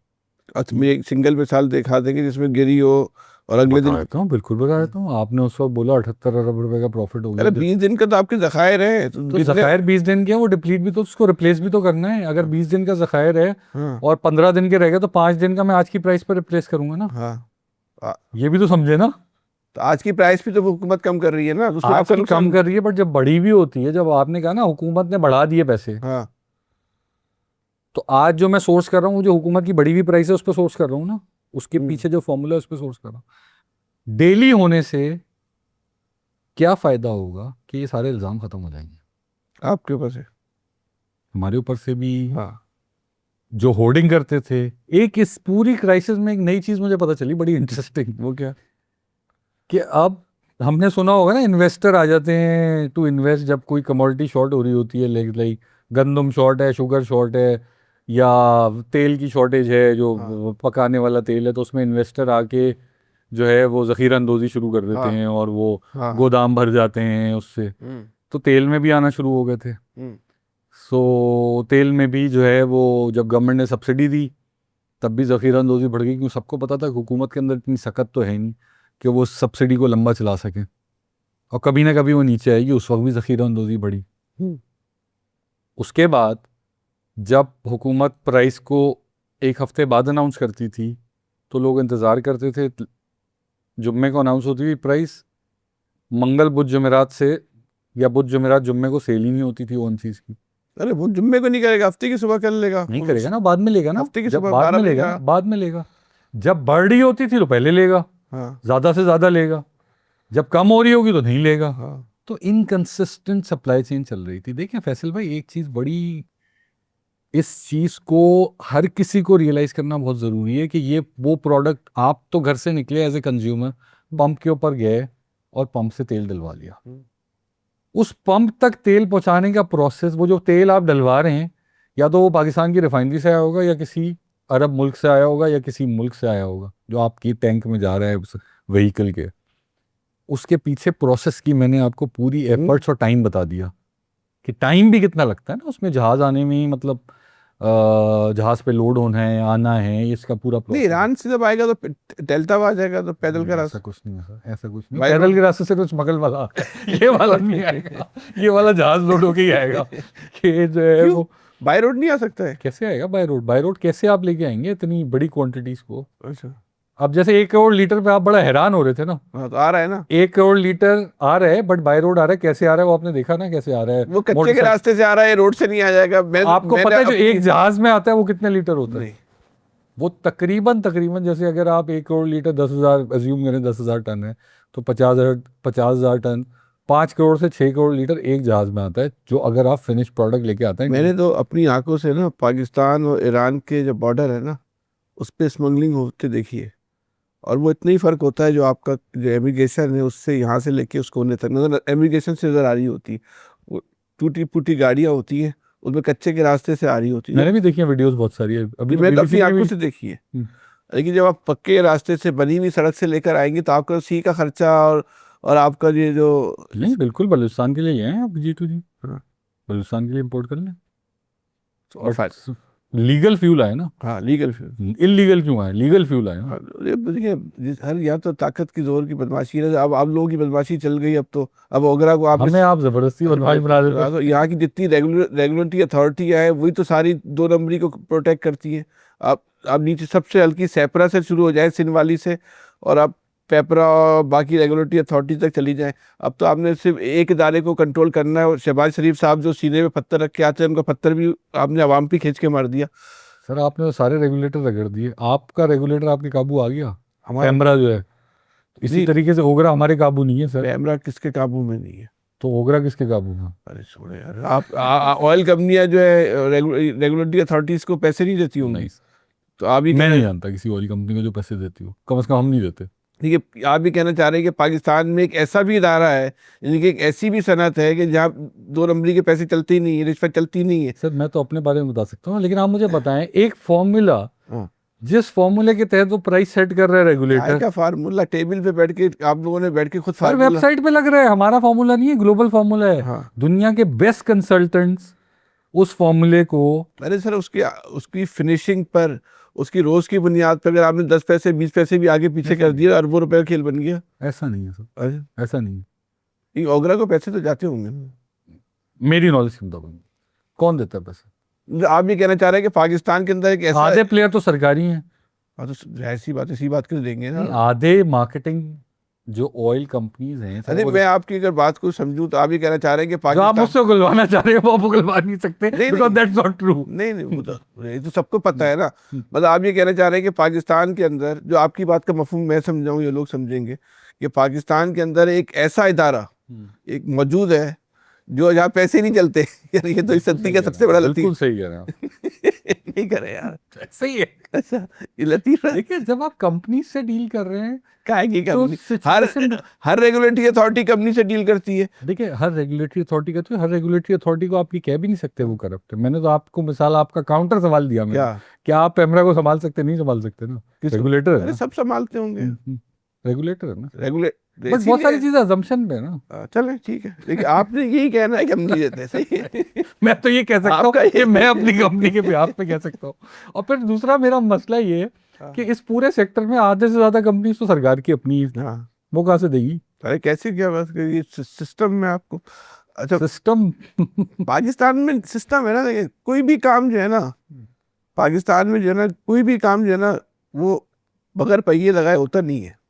अच्छा, मैं एक सिंगल मिसाल दिखा देंगे जिसमें गिरी हो और अगले बता दिन। देता हूँ, बिल्कुल बता देता हूँ। आपने उस वक्त बोला 78 अरब रुपए का प्रॉफिट हो अरे गया। 20 दिन का तो आपके जखायर है, तो तो जखायर 20 दिन के हैं, वो डिप्लीट भी तो, उसको रिप्लेस भी तो करना है। अगर 20 दिन का जखायर है हाँ और 15 दिन के रह गए, तो 5 दिन का मैं आज की प्राइस पर रिप्लेस करूंगा ना। हाँ। ये भी तो समझे ना। तो आज की प्राइस भी तो हुकूमत कम कर रही है ना, तो उसमें आज आपका की नुकसान। कम कर रही है, बट जब बढ़ी भी होती है, जब आपने कहा ना हुकूमत ने बढ़ा दिए पैसे, हाँ, तो आज जो मैं सोर्स कर रहा हूँ, जो हुकूमत की बढ़ी हुई प्राइस है उस पर सोर्स कर रहा हूँ ना, उसके पीछे जो फॉर्मूला है उस पर सोर्स कर रहा हूँ। डेली होने से क्या फायदा होगा कि ये सारे इल्जाम खत्म हो जाएंगे। आपके ऊपर से। हमारे ऊपर से भी, हाँ। जो होर्डिंग करते थे। एक इस पूरी क्राइसिस में एक नई चीज मुझे पता चली, बड़ी इंटरेस्टिंग। वो क्या? कि अब हमने सुना होगा ना, इन्वेस्टर आ जाते हैं टू इन्वेस्ट जब कोई कमोडिटी शॉर्ट हो रही होती है, लाइक गंदम शॉर्ट है, शुगर शॉर्ट है, या तेल की शॉर्टेज है, जो हाँ। पकाने वाला तेल है, तो उसमें इन्वेस्टर आके जो है वो ज़ख़ीरा अंदोज़ी शुरू कर देते हाँ। हैं, और वो हाँ। गोदाम भर जाते हैं उससे। तो तेल में भी आना शुरू हो गए थे। सो तेल में भी जो है वो, जब गवर्नमेंट ने सब्सिडी दी तब भी ज़ख़ीरा अंदोज़ी बढ़ गई, क्योंकि सबको पता था कि हुकूमत के अंदर इतनी सख्त तो है नहीं कि वो सब्सिडी को लंबा चला सकें, और कभी ना कभी वो नीचे आएगी। उस वक्त भी ज़ख़ीरा अंदोज़ी बढ़ी। उसके बाद जब हुकूमत प्राइस को एक हफ्ते बाद अनाउंस करती थी, तो लोग इंतज़ार करते थे। जुम्मे को अनाउंस होती थी प्राइस, मंगल बुध जुमेरात से, या बुध जुमेरात जुम्मे को सेल ही नहीं होती थी वन चीज़ की। अरे वो जुम्मे को नहीं करेगा, हफ्ते की सुबह कर लेगा। नहीं करेगा ना, बाद में लेगा ना। हफ्ते की जब सुबह बाद 12 में बजे लेगा का। ना, बाद में लेगा। जब बढ़ रही होती थी तो पहले लेगा, हाँ। ज़्यादा से ज़्यादा लेगा। जब कम हो रही होगी तो नहीं लेगा। हाँ। तो इनकंसिस्टेंट सप्लाई चेन चल रही थी। देखें फैसल भाई, एक चीज़ बड़ी, इस चीज़ को हर किसी को रियलाइज करना बहुत ज़रूरी है कि ये वो प्रोडक्ट, आप तो घर से निकले एज ए कंज्यूमर, पंप के ऊपर गए और पंप से तेल डलवा लिया। उस पंप तक तेल पहुंचाने का प्रोसेस, वो जो तेल आप डलवा रहे हैं, या तो वो पाकिस्तान की रिफाइनरी से आया होगा, या किसी अरब मुल्क से आया होगा, या किसी मुल्क से आया होगा जो आपकी टैंक में जा रहा है उस व्हीकल के। उसके पीछे प्रोसेस की मैंने आपको पूरी एफर्ट्स और टाइम बता दिया कि टाइम भी कितना लगता है ना उसमें, जहाज़ आने में ही, मतलब जहाज पे लोड होना है, आना है, इसका पूरा नहीं, प्रोसेस। ईरान से जब आएगा तो डेल्टा आ जाएगा, तो पैदल का ऐसा रास्ता। कुछ नहीं है सर, ऐसा कुछ नहीं। बाय पैदल रोड। के रास्ते से तो स्मगल वाला आता है। ये वाला नहीं आएगा, ये वाला जहाज लोड होके ही आएगा। कि जो है क्यों वो बाय रोड नहीं आ सकता है? कैसे आएगा बाय रोड? बाय रोड कैसे आप लेके आएंगे इतनी बड़ी क्वांटिटीज को? अच्छा। अब जैसे 1 करोड़ लीटर पे आप बड़ा हैरान हो रहे थे ना, हाँ, तो आ रहा है ना। 1 करोड़ लीटर आ रहा है, बट बाय रोड आ रहा है। कैसे आ रहा है वो आपने देखा ना, कैसे आ रहा है? वो कच्चे के मोटरसाइकिल, रास्ते से आ रहा है, रोड से नहीं आ जाएगा। आपको पता है जो एक जहाज में आता है वो कितने लीटर होता है? नहीं, वो तकरीबन तकरीबन जैसे अगर आप 1 करोड़ लीटर 10,000 अज्यूम करें, 10,000 टन है, तो 50,000 टन, 5 करोड़ से 6 करोड़ लीटर एक जहाज में आता है, जो अगर आप फिनिश प्रोडक्ट लेके आते हैं। मैंने तो अपनी आंखों से ना पाकिस्तान और ईरान के जो बॉर्डर है ना, उस पर स्मगलिंग होते देखी है। और वो इतना ही फ़र्क होता है, जो आपका जो एमिग्रेशन है उससे यहाँ से लेके उस कोने तक, मतलब एमिग्रेशन से उधर आ रही होती है, वो टूटी फूटी गाड़ियाँ होती हैं, उसमें कच्चे के रास्ते से आ रही होती है। मैंने भी देखी है वीडियोस बहुत सारी है, अभी तो मैं तो अपनी BBC में आंखों भी। से देखी है। लेकिन जब आप पक्के रास्ते से बनी हुई सड़क से लेकर आएंगे तो आपका सी का खर्चा और आपका ये जो। नहीं, बिल्कुल बलूचिस्तान के लिए ये हैं आप G2G, हाँ, बलूचिस्तान के लिए इम्पोर्ट कर लें। और और लीगल फ्यूल आए ना, हाँ, लीगल फ्यूल। इलीगल क्यों आए? लीगल फ्यूल आए ना। हाँ, ये देखिए, हर यहाँ तो ताकत की जोर की बदमाशी है। अब आप लोगों की बदमाशी चल गई, अब तो अब ओगरा को आपने हमें आप जबरदस्ती बदमाश बना देते तो यहाँ की जितनी रेगुलेटरी अथॉरिटी है वही तो सारी 2 नंबरी को प्रोटेक्ट करती है। आप नीचे सबसे हल्की सैपरा से शुरू हो जाए, सिनवाली से, और आप पेपरा और बाकी रेगुलेटरी अथॉरिटी तक चली जाए। अब तो आपने सिर्फ एक इदारे को कंट्रोल करना है, और शहबाज शरीफ साहब जो सीने में पत्थर रख के आते हैं, उनका पत्थर भी आपने आवाम पे खींच के मार दिया। सर। आपने तो सारे रेगुलेटर रगड़ दिए, आपका रेगुलेटर आपके काबू आ गया। हमारा पैमरा जो है, इसी नहीं, तरीके से ओगरा हमारे काबू नहीं है सर। कैमरा किसके काबू में नहीं है? तो ओगरा किसके काबू में? अरे छोड़े यार, आप ऑयल कंपनियां जो है रेगुलेटरी अथॉरिटीज को पैसे नहीं देती होंगी। नहीं, तो आप ये मैं नहीं जानता किसी ऑयल कंपनी को जो पैसे देती हो, कम से कम हम नहीं देते। ठीक है, आप भी कहना चाह रहे हैं कि पाकिस्तान में एक ऐसा भी इदारा है, यानी कि एक ऐसी भी सनत है कि जहाँ 2 नंबरी के पैसे चलते ही नहीं है, रिश्वत चलती नहीं है। सर मैं तो अपने बारे में बता सकता हूँ, लेकिन आप मुझे बताएं एक फॉर्मूला, हाँ, जिस फॉर्मूले के तहत वो प्राइस सेट कर रहा है काय रेगुलेटर। का फार्मूला? टेबल पे बैठ के आप लोगों ने बैठ के खुद सर फार्मूला। वेबसाइट पे लग रहा है, हमारा फॉर्मूला नहीं है, ग्लोबल फॉर्मूला है। हाँ, दुनिया के बेस्ट कंसल्टेंट्स उस फॉर्मूले को। अरे सर, उसकी उसकी फिनिशिंग पर, उसकी रोज की बुनियाद पर अगर आपने 10 पैसे 20 पैसे भी आगे पीछे कर दिए, अरबों रुपए का खेल बन गया। ऐसा नहीं है सर, अरे ऐसा नहीं है। ये ओगरा को पैसे तो जाते होंगे ना? मेरी नॉलेज के मुताबिक कौन देता है पैसे? आप ये कहना चाह रहे हैं कि पाकिस्तान के अंदर एक ऐसा। आधे प्लेयर तो सरकारी हैं। हाँ, तो ऐसी बात, इसी बात के लिए देंगे ना। आधे मार्केटिंग जो ऑयल कंपनीज हैं सर, अरे मैं आपकी अगर बात को समझूं तो आप ये कहना चाह रहे हैं कि जो आप पाकिस्तान। मुझसे उगलवाना चाह रहे हैं वो आप उगलवा नहीं सकते, नहीं, बिकॉज नहीं। That's not true. नहीं नहीं, वो तो ये तो सबको पता है ना। मतलब आप ये कहना चाह रहे हैं कि पाकिस्तान के अंदर, जो आपकी बात का मफहूम मैं समझाऊं, ये लोग समझेंगे कि पाकिस्तान के अंदर एक ऐसा इदारा एक मौजूद है जो यहाँ पैसे नहीं चलते। यार ये तो इस सत्ती का सबसे बड़ा लतीफ। बिल्कुल सही कह रहे हैं आप। नहीं करे यार। सही है। अच्छा, ये लतीफ है। देखिए जब आप कंपनी से डील कर रहे हैं, काहे की तो कंपनी? situation- हर रेगुलेटरी अथॉरिटी कंपनी से डील करती है। देखिए हर रेगुलेटरी अथॉरिटी का, तो हर रेगुलेटरी अथॉरिटी को आप ये कह भी नहीं सकते वो करप्ट है। मैंने तो आपको मिसाल, आपका काउंटर सवाल दिया मैंने। क्या आप पैमरा को संभाल सकते? नहीं संभाल सकते ना, रेगुलेटर है अरे ना। सब संभालते होंगे। रेगुलेटर है ना। रेगुलेट बस बहुत सारी चीजें अजम्पशन पे है ना। चलें, ठीक है, लेकिन आपने यही कहना है कि हम नहीं देते, सही है। मैं तो ये कह सकता हूँ आपका कि मैं अपनी कंपनी के बिहाफ पे कह सकता हूँ। और फिर दूसरा मेरा मसला ये है कि इस पूरे सेक्टर में आधे से ज्यादा कंपनी तो सरकार की अपनी है। हाँ, वो कहाँ से देगी? अरे कैसे, क्या बात करिए सिस्टम में आपको। अच्छा, सिस्टम पाकिस्तान में सिस्टम है ना, देखिए कोई भी काम जो है ना, पाकिस्तान में जो है ना, कोई भी काम जो है ना, वो बगैर पहिए लगाए होता नहीं है।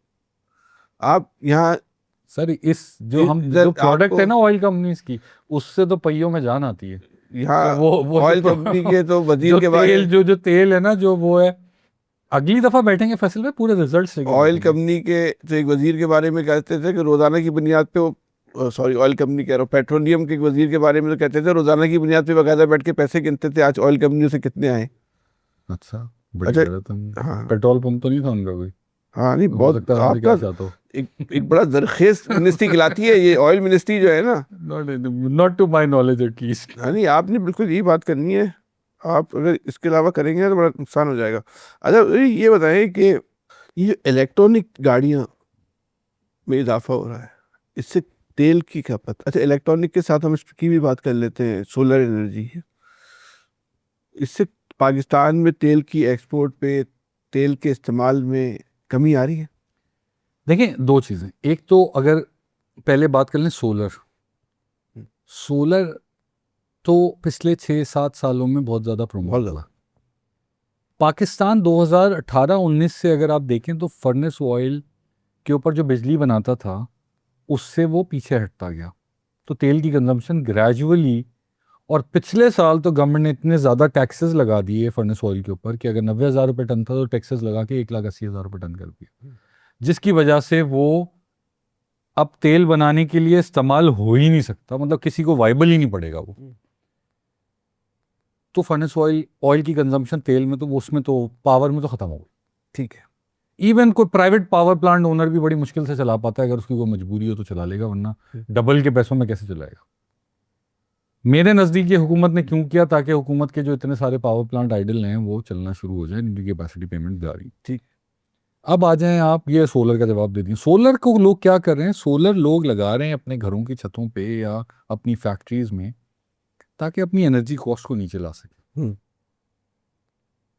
आप यहाँ सर इस जो हम जो प्रोडक्ट है ना ऑयल कंपनीज की, उससे तो पहियों में जान आती है। यहाँ वो ऑयल जो कंपनी के तो वजीर जो के बारे तेल जो तेल है ना, जो वो है, अगली दफा बैठेंगे फैसल में पूरे रिजल्ट्स लेके ऑयल बैठेंगे। कंपनी के तो एक वजीर के बारे में कहते थे कि रोजाना की बुनियाद पे वो, सॉरी ऑयल कंपनी कह रहा हूँ, पेट्रोलियम के एक वजीर के बारे में तो कहते थे रोजाना की बुनियाद पे बाकायदा बैठ के पैसे गिनते थे, आज ऑयल कंपनियों से कितने आए। अच्छा, बड़ी अच्छा, गलत है। हाँ पेट्रोल पंप तो नहीं था उनका कोई? हाँ, नहीं हो बहुत सकता है समझ क्या आपका चाहते हो। एक बड़ा दरखेस्त मिनिस्ट्री कहलाती है ये ऑयल मिनिस्ट्री जो है ना। Not to my knowledge at least. हाँ, नहीं आपने बिल्कुल यही बात करनी है। आप अगर इसके अलावा करेंगे तो बड़ा नुकसान हो जाएगा। अच्छा, ये बताएं कि ये जो इलेक्ट्रॉनिक गाड़ियाँ में इजाफा हो रहा है, इससे तेल की खपत, अच्छा इलेक्ट्रॉनिक के साथ हम इसकी भी बात कर लेते हैं, सोलर एनर्जी है, इससे पाकिस्तान में तेल की एक्सपोर्ट पे, तेल के इस्तेमाल में कमी आ रही है? देखिए दो चीज़ें, एक तो अगर पहले बात कर लें सोलर, सोलर तो पिछले 6-7 सालों में बहुत ज़्यादा प्रमोट बहुत हुआ। ज़्यादा। पाकिस्तान 2018-19 से अगर आप देखें तो फर्नेस ऑयल के ऊपर जो बिजली बनाता था उससे वो पीछे हटता गया, तो तेल की कंजम्पशन ग्रेजुअली, और पिछले साल तो गवर्नमेंट ने इतने ज़्यादा टैक्सेस लगा दिए फर्नेस ऑयल के ऊपर कि अगर 90,000 रुपये टन था तो टैक्सेस लगा के 1,80,000 रुपये टन कर दिया, जिसकी वजह से वो अब तेल बनाने के लिए इस्तेमाल हो ही नहीं सकता, मतलब किसी को वाइबल ही नहीं पड़ेगा वो। तो फर्नेस ऑयल की कंजम्पशन तेल में तो उसमें तो पावर में तो ख़त्म हो गई। ठीक है। इवन कोई प्राइवेट पावर प्लांट ओनर भी बड़ी मुश्किल से चला पाता है, अगर उसकी कोई मजबूरी हो तो चला लेगा, वरना डबल के पैसों में कैसे चलाएगा। मेरे नज़दीक ये हुकूमत ने क्यों किया, ताकि हुकूमत के जो इतने सारे पावर प्लांट आइडल हैं वो चलना शुरू हो जाए, जिनकी कैपेसिटी पेमेंट जा रही। ठीक। अब आ जाएं आप, ये सोलर का जवाब दे दिए। सोलर को लोग क्या कर रहे हैं, सोलर लोग लगा रहे हैं अपने घरों की छतों पे या अपनी फैक्ट्रीज में, ताकि अपनी एनर्जी कॉस्ट को नीचे ला सके।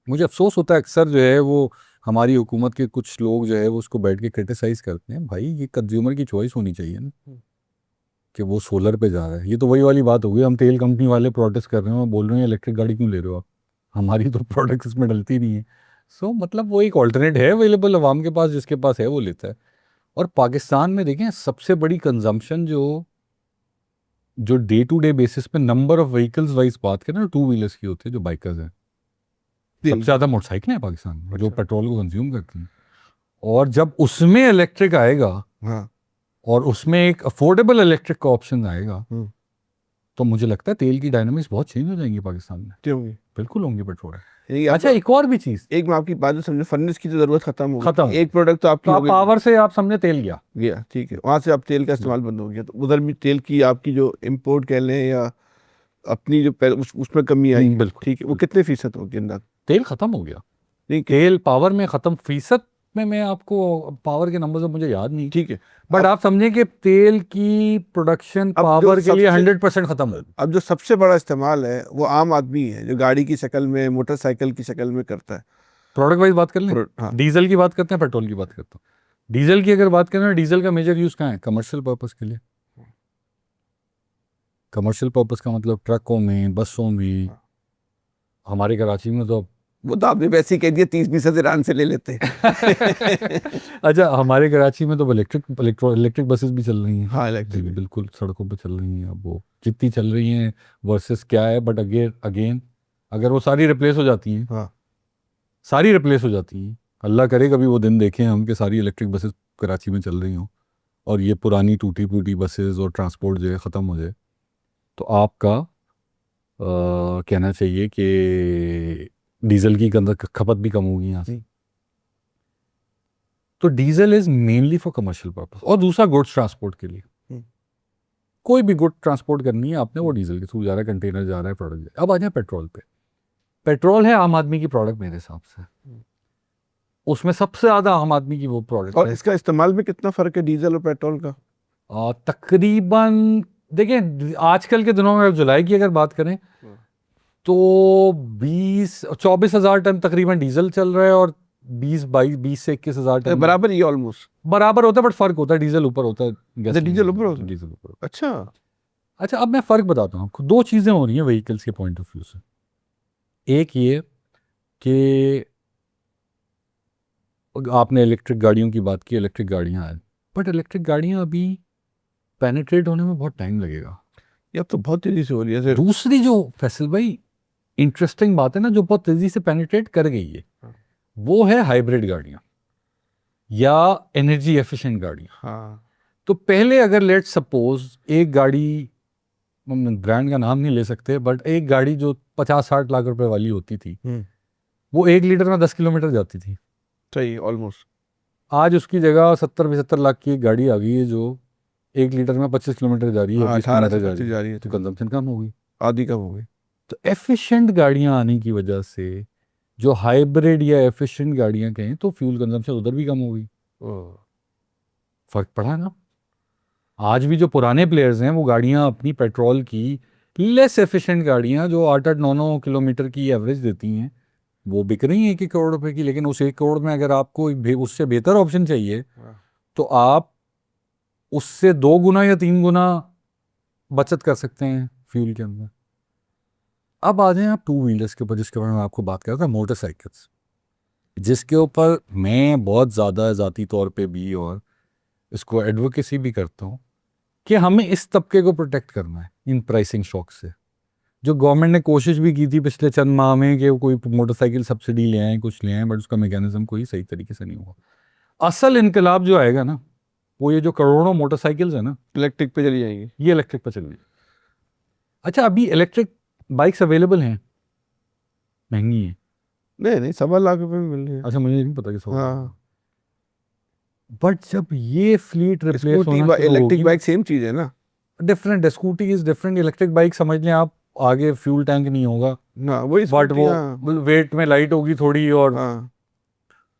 मुझे अफसोस होता है अक्सर जो है वो हमारी हुकूमत के कुछ लोग जो है वो उसको बैठ के क्रिटिसाइज करते हैं। भाई ये कंज्यूमर की चॉइस होनी चाहिए ना कि वो सोलर पे जा रहा है। ये तो वही वाली बात हो गई, हम तेल कंपनी वाले प्रोटेस्ट कर रहे हैं और बोल रहे हैं इलेक्ट्रिक गाड़ी क्यों ले रहे हो आप, हमारी तो प्रोडक्ट्स इसमें डलती नहीं है। सो मतलब वो एक ऑल्टरनेट है अवेलेबल अवाम के पास, जिसके पास है वो लेता है। और पाकिस्तान में देखें सबसे बड़ी कंजम्पशन जो डे टू डे बेसिस पे नंबर ऑफ व्हीकल्स वाइज बात करें ना, 2 व्हीलर्स की होती है, जो बाइकर्स हैं, सबसे ज़्यादा मोटरसाइकिल है पाकिस्तान में जो पेट्रोल को कंज्यूम करती हैं। और जब उसमें इलेक्ट्रिक आएगा, हाँ। और उसमें एक अफोर्डेबल इलेक्ट्रिक का ऑप्शन आएगा, तो मुझे लगता है तेल की डायनामिक्स बहुत चेंज हो जाएंगी पाकिस्तान में। क्यों होंगी? बिल्कुल होंगी पेट्रोल। यानी अच्छा एक और भी चीज़, एक मैं आपकी बात समझो, फर्नेस की तो जरूरत खत्म हो खत्म, गई, एक प्रोडक्ट तो आपकी तो हो आप गई, पावर से आप समझे तेल गया, ठीक है, वहां से अब तेल का इस्तेमाल बंद हो गया, तो उधर भी तेल की आपकी जो इम्पोर्ट कह लें या अपनी जो उसमें कमी आई, बिल्कुल ठीक है, वो कितने फीसद होगी अंदाज? तेल खत्म हो गया, नहीं, तेल पावर में खत्म फीसद में मैं आपको पावर के नंबर मुझे याद नहीं, ठीक है, बट आप समझें कि तेल की प्रोडक्शन अब पावर जो के लिए सबसे- 100% खत्म हो। अब जो सबसे बड़ा इस्तेमाल है वो आम आदमी है, जो गाड़ी की शक्ल में, मोटरसाइकिल की शक्ल में करता है। प्रोडक्ट वाइज बात कर लें, हाँ। डीजल की बात करते हैं, पेट्रोल की बात करते हैं। डीजल की अगर बात करें, डीजल का मेजर यूज कहाँ है, कमर्शियल पर्पस के लिए। कमर्शियल पर्पस का मतलब ट्रकों में, बसों में। हमारे कराची में तो वो तो आपने वैसे ही कह दिया, 30% ईरान से ले लेते हैं। अच्छा हमारे कराची में तो इलेक्ट्रिक बसेस भी चल रही हैं। हाँ, जी, इलेक्ट्रिक। बिल्कुल सड़कों पे चल रही हैं। अब वो जितनी चल रही हैं वर्सेस क्या है, बट अगेन अगर वो सारी रिप्लेस हो जाती हैं, हाँ। सारी रिप्लेस हो जाती हैं, अल्लाह करे कभी वो दिन देखें हम कि सारी इलेक्ट्रिक बसेस कराची में चल रही हों और ये पुरानी टूटी फूटी बसेस और ट्रांसपोर्ट जो है ख़त्म हो जाए, तो आपका कहना चाहिए कि डीजल की खपत भी कम होगी यहाँ से। तो diesel is mainly for commercial purpose, और दूसरा गुड्स ट्रांसपोर्ट के लिए। कोई भी गुड ट्रांसपोर्ट करनी है आपने, वो डीजल के थ्रू जा रहा है, कंटेनर जा रहा है, प्रोडक्ट जा रहा है। अब आ जाए पेट्रोल पे। पेट्रोल है आम आदमी की प्रोडक्ट मेरे हिसाब से, उसमें सबसे ज़्यादा आम आदमी की वो प्रोडक्ट और है। इसका इस्तेमाल में कितना फ़र्क है डीजल और पेट्रोल का? तकरीबन देखिए आजकल के दिनों में जुलाई की अगर बात करें तो 24,000 टन तकरीबन डीजल चल रहा है, और 20 से 21,000 टन बराबर ही ऑलमोस्ट बराबर होता है, बट फर्क होता है, डीजल ऊपर होता है, गैस डीजल ऊपर होता है? डीजल ऊपर होता अच्छा। है। अच्छा अब मैं फ़र्क बताता हूँ आपको, दो चीज़ें हो रही हैं व्हीकल्स के पॉइंट ऑफ व्यू से। एक ये कि आपने इलेक्ट्रिक गाड़ियों की बात की, इलेक्ट्रिक गाड़ियाँ आए, बट इलेक्ट्रिक गाड़ियाँ अभी पेनिट्रेट होने में बहुत टाइम लगेगा। ये अब तो बहुत तेज़ी से हो रही है। दूसरी जो फैसल भाई इंटरेस्टिंग बात है ना, जो बहुत तेज़ी से पेनिट्रेट कर गई है, वो है हाइब्रिड गाड़ियाँ या एनर्जी एफिशिएंट गाड़ियाँ। हाँ। तो पहले अगर लेट सपोज एक गाड़ी, ब्रांड का नाम नहीं ले सकते, बट एक गाड़ी जो 50-60 लाख रुपए वाली होती थी, वो 1 लीटर में 10 किलोमीटर जाती थी। सही, ऑलमोस्ट। आज उसकी जगह 70-75 लाख की एक गाड़ी आ गई है जो 1 लीटर में 25 किलोमीटर जा रही है, 20 18 से किलोमीटर 25 जा रही है, तो कंजम्पशन कम हो गई, आधी कम हो गई। तो एफिशिएंट गाड़ियां आने की वजह से जो हाइब्रिड या एफिशिएंट गाड़ियां कहें तो फ्यूल कंजम्पशन उधर भी कम हो गई। फर्क पड़ा ना। आज भी जो पुराने प्लेयर्स हैं वो गाड़ियां अपनी पेट्रोल की लेस एफिशिएंट गाड़ियां जो 8-8 9 किलोमीटर की एवरेज देती हैं वो बिक रही हैं 1-1 करोड़ रुपए की, लेकिन उस 1 करोड़ में अगर आपको उससे बेहतर ऑप्शन चाहिए तो आप उससे 2 गुना या 3 गुना बचत कर सकते हैं फ्यूल के अंदर। अब आ जाएं आप टू व्हीलर्स के ऊपर, जिसके बारे में आपको बात कर रहा था, मोटरसाइकिल्स, जिसके ऊपर मैं बहुत ज़्यादा ज़ाती तौर पे भी और इसको एडवोकेसी भी करता हूँ कि हमें इस तबके को प्रोटेक्ट करना है इन प्राइसिंग शॉक से। जो गवर्नमेंट ने कोशिश भी की थी पिछले चंद माह में कि कोई मोटरसाइकिल सब्सिडी ले आए, कुछ ले आए, बट उसका मैकेनिज्म कोई सही तरीके से नहीं हुआ। असल इनकलाब जो आएगा ना, वो ये जो करोड़ों मोटरसाइकिल्स है ना, इलेक्ट्रिक पे चली जाएंगी, ये इलेक्ट्रिक पर चल रही है। अच्छा, अभी इलेक्ट्रिक बाइक्स अवेलेबल हैं, महंगी हैं। नहीं 1.25 लाख रुपए में मिल रही है। अच्छा, मुझे नहीं पता कि हाँ, बट जब ये फ्लीट रिप्लेस होना स्कूटी शुरू इलेक्ट्रिक होगी, बाइक सेम चीज है ना। Different scooty is different. Electric bike समझ लें आप, आगे फ्यूल टैंक नहीं होगा, हाँ वही बट स्कूटी, वो हाँ वेट में लाइट होगी थोड़ी, और हाँ।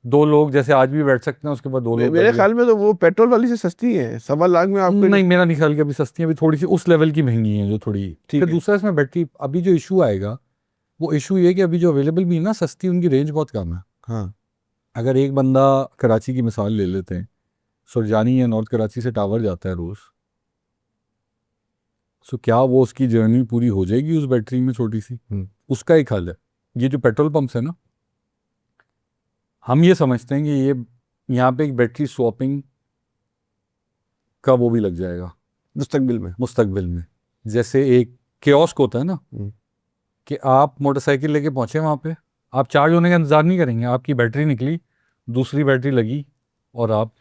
2 लोग जैसे आज भी बैठ सकते हैं, उसके बाद 2 लोग मेरे बैठ गए। ख्याल में तो वो पेट्रोल वाली से सस्ती है, 1.25 लाख में आपको। नहीं, मेरा नहीं ख्याल कि अभी सस्ती है, अभी थोड़ी सी उस लेवल की महंगी है जो थोड़ी। ठीक फिर है। दूसरा इसमें बैटरी, अभी जो इशू आएगा वो इशू ये कि अभी जो अवेलेबल भी है ना सस्ती, उनकी रेंज बहुत कम है। हाँ अगर एक बंदा कराची की मिसाल ले लेते हैं, सुरजानी या नॉर्थ कराची से टावर जाता है रोज, सो क्या वो उसकी जर्नी पूरी हो जाएगी उस बैटरी में छोटी सी? उसका एक हल है, ये जो पेट्रोल पंप्स है ना, हम ये समझते हैं कि ये यहाँ पे एक बैटरी स्वैपिंग का वो भी लग जाएगा मुस्तकबिल में। जैसे एक कियोस्क होता है ना, कि आप मोटरसाइकिल लेके पहुंचे वहाँ पे, आप चार्ज होने का इंतजार नहीं करेंगे, आपकी बैटरी निकली, दूसरी बैटरी लगी और आप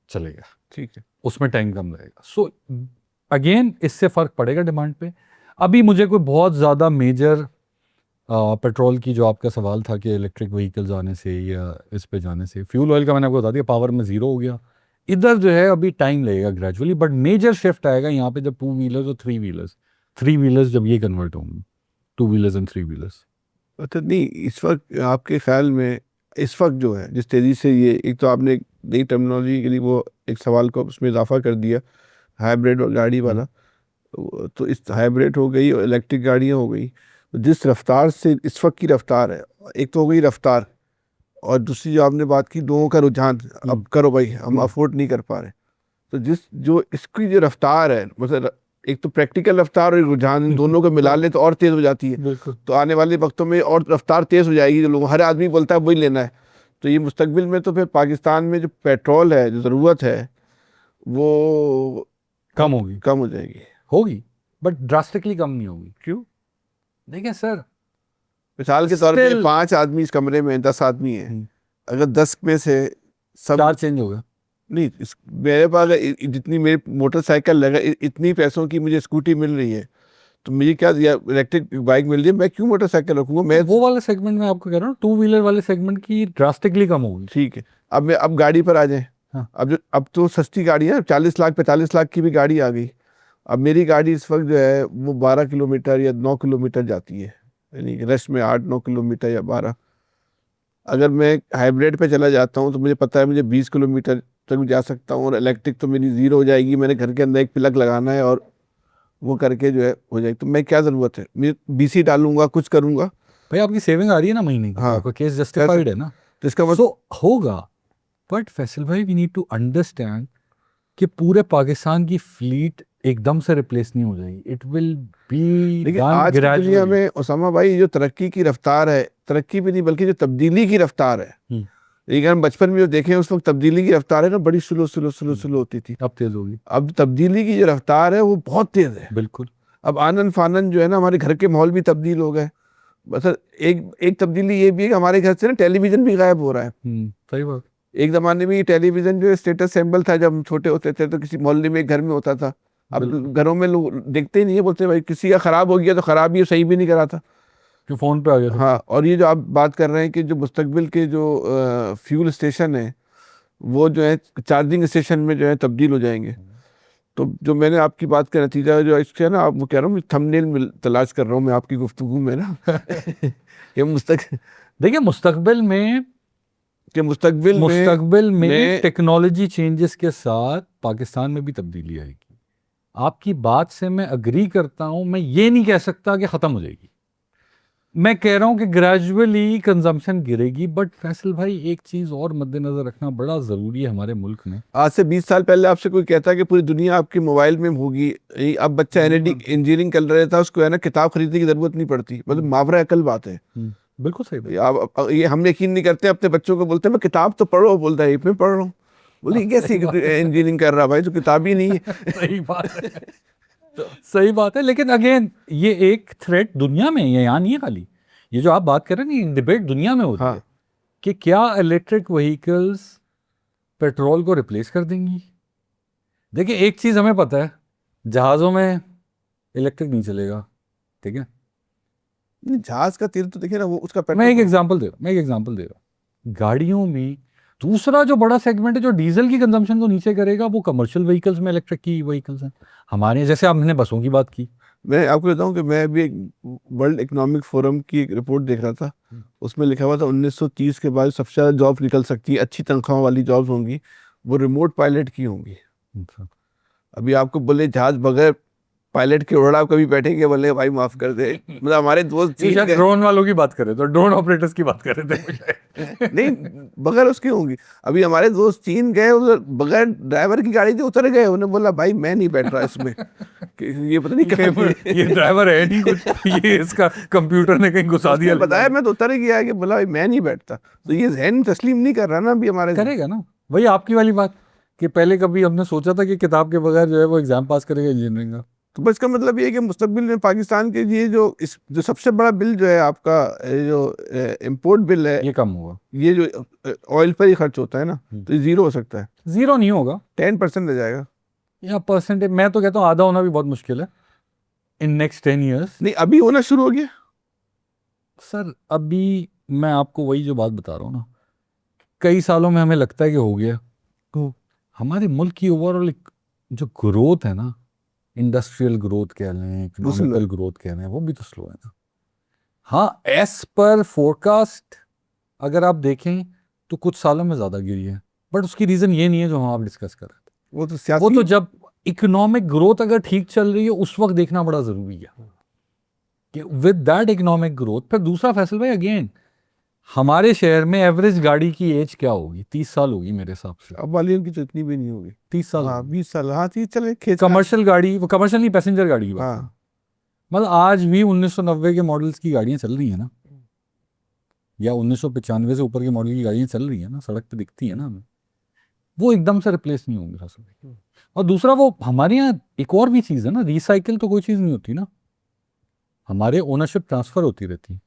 चले गए। ठीक है। उसमें टाइम कम लगेगा। सो अगेन इससे फ़र्क पड़ेगा डिमांड पे। अभी मुझे कोई बहुत ज़्यादा मेजर पेट्रोल की, जो आपका सवाल था कि इलेक्ट्रिक व्हीकल्स आने से या इस पे जाने से, फ्यूल ऑयल का मैंने आपको बता दिया, पावर में ज़ीरो हो गया। इधर जो है अभी टाइम लगेगा ग्रेजुअली, बट मेजर शिफ्ट आएगा यहाँ पे जब टू व्हीलर्स और थ्री व्हीलर्स जब ये कन्वर्ट होंगे, two wheelers and three wheelers. अच्छा, नहीं इस वक्त आपके ख्याल में इस वक्त जो है जिस तेज़ी से ये, एक तो आपने एक नई टर्मिनोलॉजी के लिए वो एक सवाल को उसमें इजाफा कर दिया, हाइब्रिड और गाड़ी वाला, तो इस हाइब्रिड हो गई और इलेक्ट्रिक गाड़ियाँ हो गई, तो जिस रफ्तार से इस वक्त की रफ्तार है, एक तो हो गई रफ्तार, और दूसरी जो आपने बात की लोगों का रुझान, अब करो भाई हम अफोर्ड नहीं कर पा रहे, तो जो इसकी जो रफ्तार है, मतलब एक तो प्रैक्टिकल रफ्तार और रुझान, इन दोनों को मिला ले तो और तेज़ हो जाती है। तो आने वाले वक्तों में और रफ्तार तेज़ हो जाएगी, जो लोग हर आदमी बोलता है वही लेना है, तो ये मुस्तकबिल में तो फिर पाकिस्तान में जो पेट्रोल है, जो ज़रूरत है, वो कम हो जाएगी। बट ड्रास्टिकली कम नहीं होगी। क्यों? देखिए सर, मिसाल के तौर पे Still- 5 आदमी इस कमरे में, 10 आदमी हैं, अगर 10 में से सब चार चेंज होगा। नहीं, मेरे पास जितनी मेरी मोटरसाइकिल लगा, इतनी पैसों की मुझे स्कूटी मिल रही है, तो मुझे क्या इलेक्ट्रिक बाइक मिल रही है, मैं क्यों मोटरसाइकिल रखूंगा? मैं वो वाले सेगमेंट में आपको कह रहा हूँ, टू व्हीलर वाले सेगमेंट की ड्रास्टिकली कम होगी। ठीक है। अब गाड़ी पर आ जाए। हाँ। अब तो सस्ती गाड़ी है, 40 लाख 45 लाख की भी गाड़ी आ गई। अब मेरी गाड़ी इस वक्त जो है वो 12 किलोमीटर या 9 किलोमीटर जाती है, यानी रश में 8-9 किलोमीटर या 12। अगर मैं हाइब्रिड पे चला जाता हूँ तो मुझे पता है मुझे 20 किलोमीटर तक जा सकता हूँ, और इलेक्ट्रिक तो मेरी ज़ीरो हो जाएगी, मैंने घर के अंदर एक प्लग लगाना है और वो करके जो है हो जाएगी। तो मैं क्या ज़रूरत है, मैं BC डालूंगा, कुछ करूंगा। भाई आपकी सेविंग आ रही है ना महीने की, हाँ। आपका केस जस्टिफाइड है ना, तो इसका मतलब तो होगा। बट फैसल भाई, वी नीड टू अंडरस्टैंड कि पूरे पाकिस्तान की फ्लीट एकदम से रिप्लेस नहीं हो जाएगी। इट विल बी लेकिन आज की दुनिया में उसामा भाई, जो तरक्की की रफ्तार है, तरक्की भी नहीं बल्कि जो तब्दीली की रफ्तार है, लेकिन हम बचपन में जो देखें उस वक्त तब्दीली की रफ्तार है ना, बड़ी स्लो स्लो स्लो स्लो होती थी, अब तेज होगी। अब तब्दीली की जो रफ्तार है वो बहुत तेज है। बिल्कुल। अब आनन फानन जो है ना, हमारे घर के माहौल भी तब्दील हो गए। बस एक तब्दीली ये भी है कि हमारे घर से ना टेलीविजन भी गायब हो रहा है। सही बात। एक जमाने में ये टेलीविजन जो स्टेटस सिंबल था, जब हम छोटे होते थे तो किसी मोहल्ले में एक घर में होता था। अब घरों में लोग देखते ही नहीं है, बोलते भाई किसी का खराब हो गया तो खराब ही, सही भी नहीं करा था, जो फोन पे आ गया था। हाँ। और ये जो आप बात कर रहे हैं कि जो मुस्तकबिल के जो फ्यूल स्टेशन है, वो जो है चार्जिंग स्टेशन में जो है तब्दील हो जाएंगे। तो जो मैंने आपकी बात का नतीजा जो इसके है ना, आप वो कह रहा हूँ, थंबनेल तलाश कर रहा हूँ मैं आपकी गुफ्तगू में ना ये देखिए, मुस्तकबिल में टेक्नोलॉजी चेंजेस के साथ पाकिस्तान में भी तब्दीली आएगी। आपकी बात से मैं अग्री करता हूं, मैं ये नहीं कह सकता कि खत्म हो जाएगी, मैं कह रहा हूं कि ग्रेजुअली कंजम्पशन गिरेगी। बट फैसल भाई एक चीज और मद्देनजर रखना बड़ा जरूरी है हमारे मुल्क में। आज से 20 साल पहले आपसे कोई कहता कि पूरी दुनिया आपकी मोबाइल में होगी, अब बच्चा इंजीनियरिंग कर रहा था, उसको है ना किताब खरीदने की जरूरत नहीं पड़ती, मतलब मावरा अकल बात है। बिल्कुल सही बात। अब ये हम यकीन नहीं करते, अपने बच्चों को बोलते हैं मैं किताब तो पढ़ो, बोलता है मैं पढ़ रहा हूँ। बोली कैसी इंजीनियरिंग कर रहा भाई, तो किताब ही नहीं है। सही बात है, तो सही बात है। लेकिन अगेन ये एक थ्रेट दुनिया में है, ये यहाँ नहीं है खाली। ये जो आप बात कर रहे हैं ना, डिबेट दुनिया में होती है कि क्या इलेक्ट्रिक व्हीकल्स पेट्रोल को रिप्लेस कर देंगी। देखिए एक चीज हमें पता है, जहाजों में इलेक्ट्रिक नहीं चलेगा, ठीक है। जहाज का तेल तो देखिए ना, वो उसका मैं एक एग्जांपल दे रहा हूँ, गाड़ियों में दूसरा जो बड़ा सेगमेंट है जो डीजल की कंजम्पशन को नीचे करेगा, वो कमर्शियल व्हीकल्स में इलेक्ट्रिक की व्हीकल्स हैं हमारे। जैसे आपने बसों की बात की, मैं आपको बताऊं कि मैं भी एक वर्ल्ड इकोनॉमिक फोरम की एक रिपोर्ट देख रहा था, उसमें लिखा हुआ था 1930 के बाद सबसे ज़्यादा जॉब निकल सकती है, अच्छी तनख्वाह वाली जॉब्स होंगी, वो रिमोट पायलट की होंगी। अभी आपको बोले जहाज बगैर पायलट के उड़ा, आप कभी बैठेंगे? बोले भाई माफ कर दे, मतलब हमारे दोस्त ड्रोन वालों की बात करें तो ड्रोन ऑपरेटर्स की बात कर रहे थे। नहीं, बगैर उसकी होंगी। अभी हमारे दोस्त चीन गए, उधर बगैर ड्राइवर की गाड़ी से उतर गए, उन्होंने बोला भाई मैं नहीं बैठ रहा इसमें कि ये पता नहीं कहाँ ये ड्राइवर है नहीं कुछ, ये इसका कंप्यूटर ने कहीं घुसा दिया। बताया मैं तो उतर गया कि बोला भाई मैं नहीं बैठता। तो ये जहन तस्लीम नहीं कर रहा ना अभी हमारे। करेगा ना, वही आपकी वाली बात कि पहले कभी हमने सोचा था कि किताब के बगैर जो है वो एग्जाम पास करेगा इंजीनियरिंग का। तो बस इसका मतलब ये है कि मुस्तकबिल में पाकिस्तान के ये जो सबसे बड़ा बिल जो है आपका, जो इम्पोर्ट बिल है, ये कम होगा। ये जो ऑयल पर ही खर्च होता है ना, तो ये जीरो हो सकता है। जीरो नहीं होगा, 10% रह जाएगा, या परसेंटेज मैं तो कहता हूँ आधा होना भी बहुत मुश्किल है इन नेक्स्ट 10 ईयर्स। नहीं अभी होना शुरू हो गया सर। अभी मैं आपको वही जो बात बता रहा हूँ ना, कई सालों में हमें लगता है कि हो गया। तो हमारे मुल्क की ओवरऑल जो ग्रोथ है ना, इंडस्ट्रियल ग्रोथ कह लें, इकोनॉमिकल ग्रोथ कह लें, वो भी तो स्लो है ना। हाँ, एस पर फोरकास्ट अगर आप देखें तो कुछ सालों में ज़्यादा गिरी है, बट उसकी रीज़न ये नहीं है जो हम आप डिस्कस कर रहे थे। वो तो जब इकोनॉमिक ग्रोथ अगर ठीक चल रही है उस वक्त देखना बड़ा ज़रूरी है कि विद दैट इकोनॉमिक ग्रोथ। फिर दूसरा फैसल भाई, अगेन हमारे शहर में एवरेज गाड़ी की एज क्या होगी? 30 साल होगी मेरे हिसाब से। अब वाली उनकी तो इतनी भी नहीं होगी, 30 साल। हाँ 20 साल, हाँ 30 चले। कमर्शियल गाड़ी, वो कमर्शियल नहीं, पैसेंजर गाड़ी की बात। हाँ मतलब आज भी 1990 के मॉडल्स की गाड़ियां चल रही हैं ना, या 1995 से ऊपर के मॉडल की गाड़ियां चल रही हैं ना, सड़क पे दिखती है ना हमें, वो एकदम से रिप्लेस नहीं होंगे फैसल। और दूसरा वो हमारे यहाँ एक और भी चीज़ है ना, रिसाइकिल तो कोई चीज़ नहीं होती ना, हमारे ओनरशिप ट्रांसफ़र होती रहती है।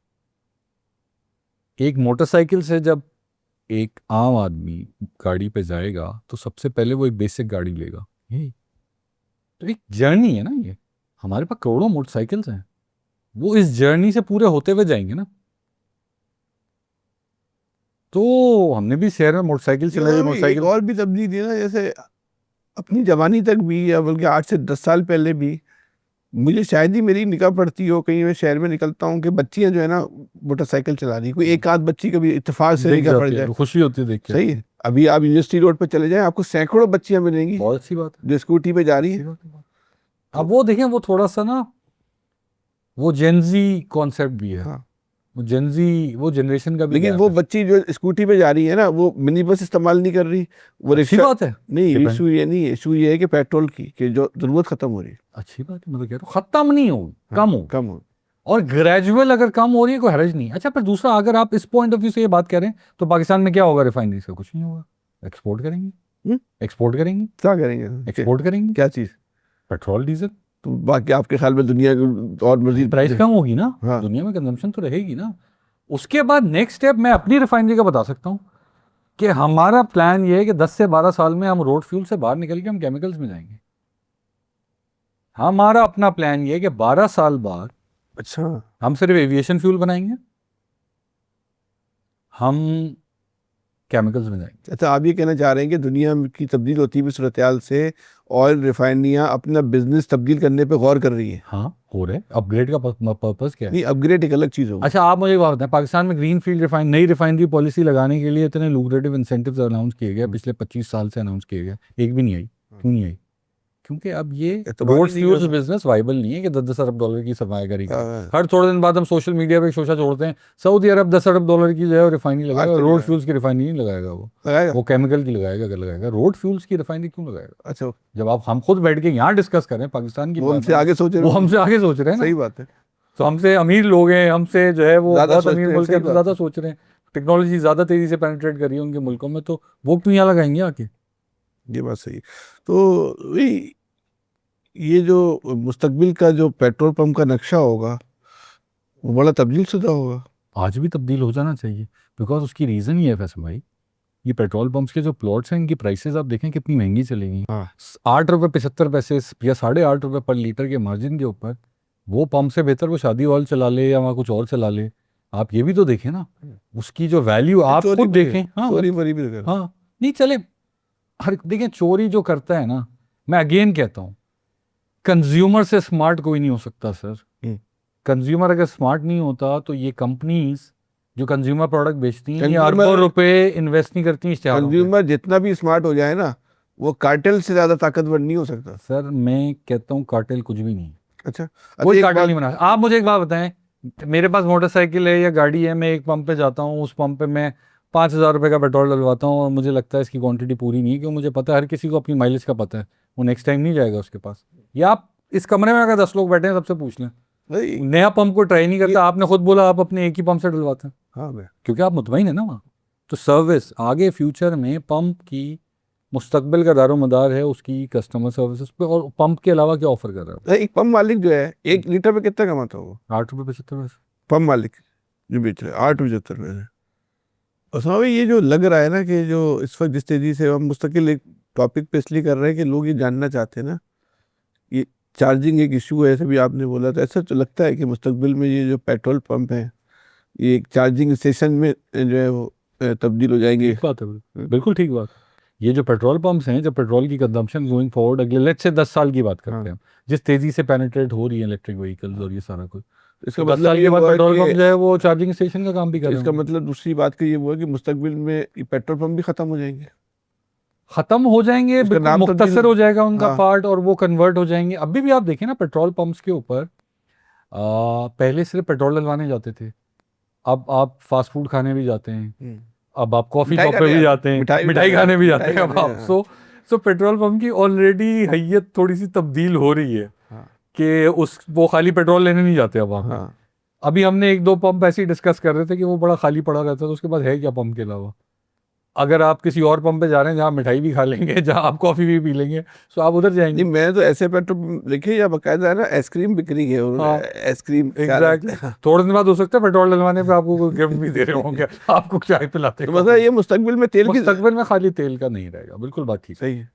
एक मोटरसाइकिल से जब एक आम आदमी गाड़ी पे जाएगा तो सबसे पहले वो एक बेसिक गाड़ी लेगा, यही तो एक जर्नी है ना। ये हमारे पास करोड़ों मोटरसाइकिल्स हैं, वो इस जर्नी से पूरे होते हुए जाएंगे ना। तो हमने भी शहर में मोटरसाइकिल चलाई, मोटरसाइकिल और भी तब्दीली है ना, जैसे अपनी जवानी तक भी, या बल्कि 8 से 10 साल पहले भी, मुझे शायद ही मेरी निगाह पड़ती हो, कहीं मैं शहर में निकलता हूँ कि बच्चियां जो है ना मोटरसाइकिल चला रही, कोई एक आध बच्ची कभी इत्तेफाक से निगाह पड़ जाए, खुशी होती है देख के। सही है। अभी आप यूनिवर्सिटी रोड पर चले जाएं, आपको सैकड़ों बच्चियां मिलेंगी, बहुत अच्छी बात है, जो स्कूटी पे जा रही है। अब वो देखें, वो थोड़ा सा ना वो जेनजी कॉन्सेप्ट भी है। हाँ। वो जेनजी, वो जनरेशन का भी, लेकिन वो बच्ची जो स्कूटी पे जा रही है ना, वो मिनी बस इस्तेमाल नहीं कर रही, वो अच्छी रिक्शा। बात है। नहीं, इशू ये नहीं है, इशू ये है कि पेट्रोल की कि जो जरूरत खत्म हो रही है। अच्छी बात है, मतलब कह रहा हूं खत्म नहीं होगी, कम हो, हो। और ग्रेजुअल अगर कम हो रही है कोई हर्ज नहीं। अच्छा, पर दूसरा अगर आप इस पॉइंट ऑफ व्यू से ये बात करें तो पाकिस्तान में क्या होगा? रिफाइनरी से कुछ नहीं होगा, एक्सपोर्ट करेंगे। एक्सपोर्ट करेंगे, क्या करेंगे? एक्सपोर्ट करेंगे क्या चीज? Petrol diesel. तो बाकी आपके ख्याल में दुनिया की और मजीद प्राइस कम होगी ना, हाँ। दुनिया में कंजम्पशन तो रहेगी ना। उसके बाद नेक्स्ट स्टेप मैं अपनी रिफाइनरी का बता सकता हूँ कि हमारा प्लान ये है कि 10 से 12 साल में हम रोड फ्यूल से बाहर निकल के हम केमिकल्स में जाएंगे। हमारा अपना प्लान ये है कि 12 साल बाद अच्छा हम सिर्फ एविएशन फ्यूल बनाएंगे, हम केमिकल्स में जाएंगे। अच्छा, आप ये कहना चाह रहे हैं कि दुनिया की तब्दील होती हुई सूरत हाल से ऑयल रिफाइनरियाँ अपना बिजनेस तब्दील करने पे गौर कर रही है? हाँ, हो रहे। अपग्रेड का पर्पस क्या है? नहीं, अपग्रेड एक अलग चीज़ होगी। अच्छा, आप मुझे एक बात बताएं, पाकिस्तान में ग्रीन फील्ड नई रिफाइनरी पॉलिसी लगाने के लिए इतने लुक्रेटिव इंसेंटिव्स अनाउंस किए गए, पिछले 25 साल से अनाउंस किए गए, एक भी नहीं आई। क्यों नहीं आई? क्योंकि अब ये एतबार रोड ही नहीं फ्यूल्स करता। बिजनेस वाइबल नहीं है कि 10-10 अरब डॉलर की सरमाया करेगा। हाँ, हर थोड़े दिन बाद हम सोशल मीडिया पे शोशा छोड़ते हैं, सऊदी अरब 10 अरब डॉलर की जो है रिफाइनरी आज लगाएगा, तक रोड लगाया। फ्यूल्स की रिफाइनरी नहीं लगाएगा लगाएगा। वो केमिकल की लगाएगा। अगर लगाएगा रोड फ्यूल्स की रिफाइनरी क्यों लगाएगा? अच्छा, जब आप हम खुद बैठ के यहाँ डिस्कस करें पाकिस्तान की वो बात हमसे है, आगे सोच रहे वो हो। हमसे आगे सोच रहे हैं ना। सही बात है। तो हमसे अमीर लोग हैं, हमसे जो है वो ज्यादा बहुत सोचते अमीर हैं, मुल्क है, सही हमसे बात ज़्यादा है। सोच रहे हैं, टेक्नोलॉजी ज़्यादा तेज़ी से पेनिट्रेट कर रही है उनके मुल्कों में, तो वो क्यों यहाँ लगाएंगे आके? ये बात सही है। तो वही, ये जो मुस्तकबिल का जो पेट्रोल पंप का नक्शा होगा वो बड़ा तब्दील शुदा होगा। आज भी तब्दील हो जाना चाहिए, बिकॉज उसकी रीज़न ही है फैसल भाई, ये पेट्रोल पंप्स के जो प्लॉट्स हैं इनकी प्राइसेस आप देखें कितनी महंगी चलेंगी। हाँ। 8 रुपये 75 पैसे या 8.5 रुपये पर लीटर के मार्जिन के ऊपर वो पंप से बेहतर वो शादी हॉल चला ले या वहाँ कुछ और चला ले। आप ये भी तो देखें ना, उसकी जो वैल्यू आप चोरी खुद भी देखें। हाँ चोरी वरी भी कर। हाँ, नहीं चले, हर देखें चोरी जो करता है ना, मैं अगेन कहता हूँ कंज्यूमर से स्मार्ट कोई नहीं हो सकता सर। कंज्यूमर अगर स्मार्ट नहीं होता तो ये कंपनीज जो कंज्यूमर प्रोडक्ट बेचती हैं ये अरबों रुपए इन्वेस्ट नहीं करती इश्तिहारों पे। कंज्यूमर जितना भी स्मार्ट हो जाए ना, वो कार्टेल से ज्यादा ताकतवर नहीं हो सकता। सर मैं कहता हूँ कार्टेल कुछ भी नहीं, अच्छा, कोई एक कार्टेल बात- नहीं बना। आप मुझे एक बात बताएं, मेरे पास मोटरसाइकिल है या गाड़ी है, मैं एक पंप पे जाता हूँ, उस पंप पे मैं 5,000 रुपये का पेट्रोल डलवाता हूँ और मुझे लगता है इसकी क्वांटिटी पूरी नहीं है, क्योंकि मुझे पता है हर किसी को अपनी माइलेज का पता है, वो नेक्स्ट टाइम नहीं जाएगा उसके पास। या आप इस कमरे में अगर 10 लोग बैठे हैं सबसे पूछ लें, भाई, नया पंप को ट्राई नहीं करता। आपने खुद बोला आप अपने एक ही पंप से डलवाते हैं हाँ भाई, क्योंकि आप मुतमईन है ना वहाँ। तो सर्विस आगे फ्यूचर में पंप की मुस्तकबिल का दारोमदार है उसकी कस्टमर सर्विसेज पे, और पंप के अलावा क्या ऑफर कर रहा है? एक पंप मालिक जो है 1 लीटर पे कितना कमाता होगा? 8 रुपये 75 पैसे। पंप मालिक जो बेच रहे हैं 8 75 पैसे। और साहब भाई, ये जो लग रहा है ना कि जो इस वक्त जिस तेजी से हम मुस्तकिल एक टॉपिक पे इसलिए कर रहे हैं कि लोग ये जानना चाहते हैं ना, ये चार्जिंग एक इशू है, ऐसे भी आपने बोला, तो ऐसा तो लगता है कि मुस्तकबिल में ये जो पेट्रोल पंप है ये एक चार्जिंग स्टेशन में जो है वो तब्दील हो जाएंगे। ठीक बात है, बिल्कुल ठीक बात। ये जो पेट्रोल पंप्स हैं, जब पेट्रोल की कंजम्पशन गोइंग फॉरवर्ड अगले लेट्स से 10 साल की बात करते हैं हम, जिस तेजी से पेनिट्रेट हो रही है इलेक्ट्रिक व्हीकल्स और ये सारा कुछ, इसका 10 मतलब साल ये के बाद हुआ पेट्रोल पंप कि जो है वो चार्जिंग स्टेशन का काम भी कर रहे इसका हैं। मतलब दूसरी बात का ये हुआ कि मुस्तकबिल में ये पेट्रोल पंप भी खत्म हो जाएंगे। खत्म हो जाएंगे, उसका बिल्कुल नाम मुख्तसर तब्दील- हो जाएगा उनका हाँ। पार्ट और वो कन्वर्ट हो जाएंगे। अभी भी आप देखें ना पेट्रोल पंप्स के ऊपर पहले सिर्फ पेट्रोल डलवाने जाते थे, अब आप फास्ट फूड खाने भी जाते हैं, अब आप कॉफी मिठाई शॉप पे खाने भी जाते जाते हैं, मिठाई मिठाई खाने भी जाते मिठाई हैं अब खाने, आप। हाँ। सो पेट्रोल पंप की ऑलरेडी हैयत थोड़ी सी तब्दील हो रही है हाँ। कि उस वो खाली पेट्रोल लेने नहीं जाते अब आप। हाँ। अभी हमने 1-2 पंप ऐसे ही डिस्कस कर रहे थे कि वो बड़ा खाली पड़ा रहता है, तो उसके बाद है क्या पंप के अलावा? अगर आप किसी और पंप पे जा रहे हैं जहाँ मिठाई भी खा लेंगे, जहाँ आप कॉफी भी पी लेंगे, तो आप उधर जाएंगे। नहीं, मैं तो ऐसे पेट्रोल पंप देखे या बाकायदा है ना आइसक्रीम बिक रही है, उन्होंने हाँ। आइसक्रीम एग्जैक्टली, थोड़े दिन बाद हो सकता है पेट्रोल डलवाने पे आपको कोई गिफ्ट भी दे रहे होंगे, आपको चाय पिलाते तो मतलब ये मुस्तकबिल में तेल की मुस्तकबिल में खाली तेल का नहीं रहेगा। बिल्कुल बात ठीक है। सही है।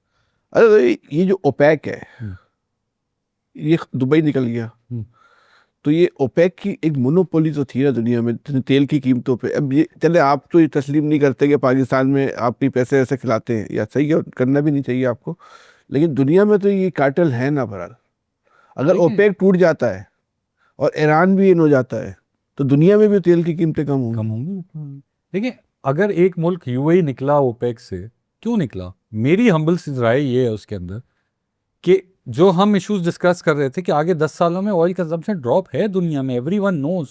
अरे तो ये जो ओपेक है, ये दुबई निकल गया, तो ये ओपेक की एक मोनोपोली तो थी ना दुनिया में तेल की कीमतों पे। अब ये चले, आप तो ये तस्लीम नहीं करते कि पाकिस्तान में आप भी पैसे ऐसे खिलाते हैं, या सही है, करना भी नहीं चाहिए आपको, लेकिन दुनिया में तो ये कार्टेल है ना बहरहाल। अगर ओपेक टूट जाता है और ईरान भी इन हो जाता है तो दुनिया में भी तेल की कीमतें कम होंगी। देखिए, अगर एक मुल्क यूएई निकला ओपेक से, क्यों निकला? मेरी हम्बल सी राय ये है उसके अंदर कि जो हम इश्यूज डिस्कस कर रहे थे कि आगे 10 सालों में ऑयल कंजम्पशन ड्रॉप है दुनिया में, एवरीवन नोज।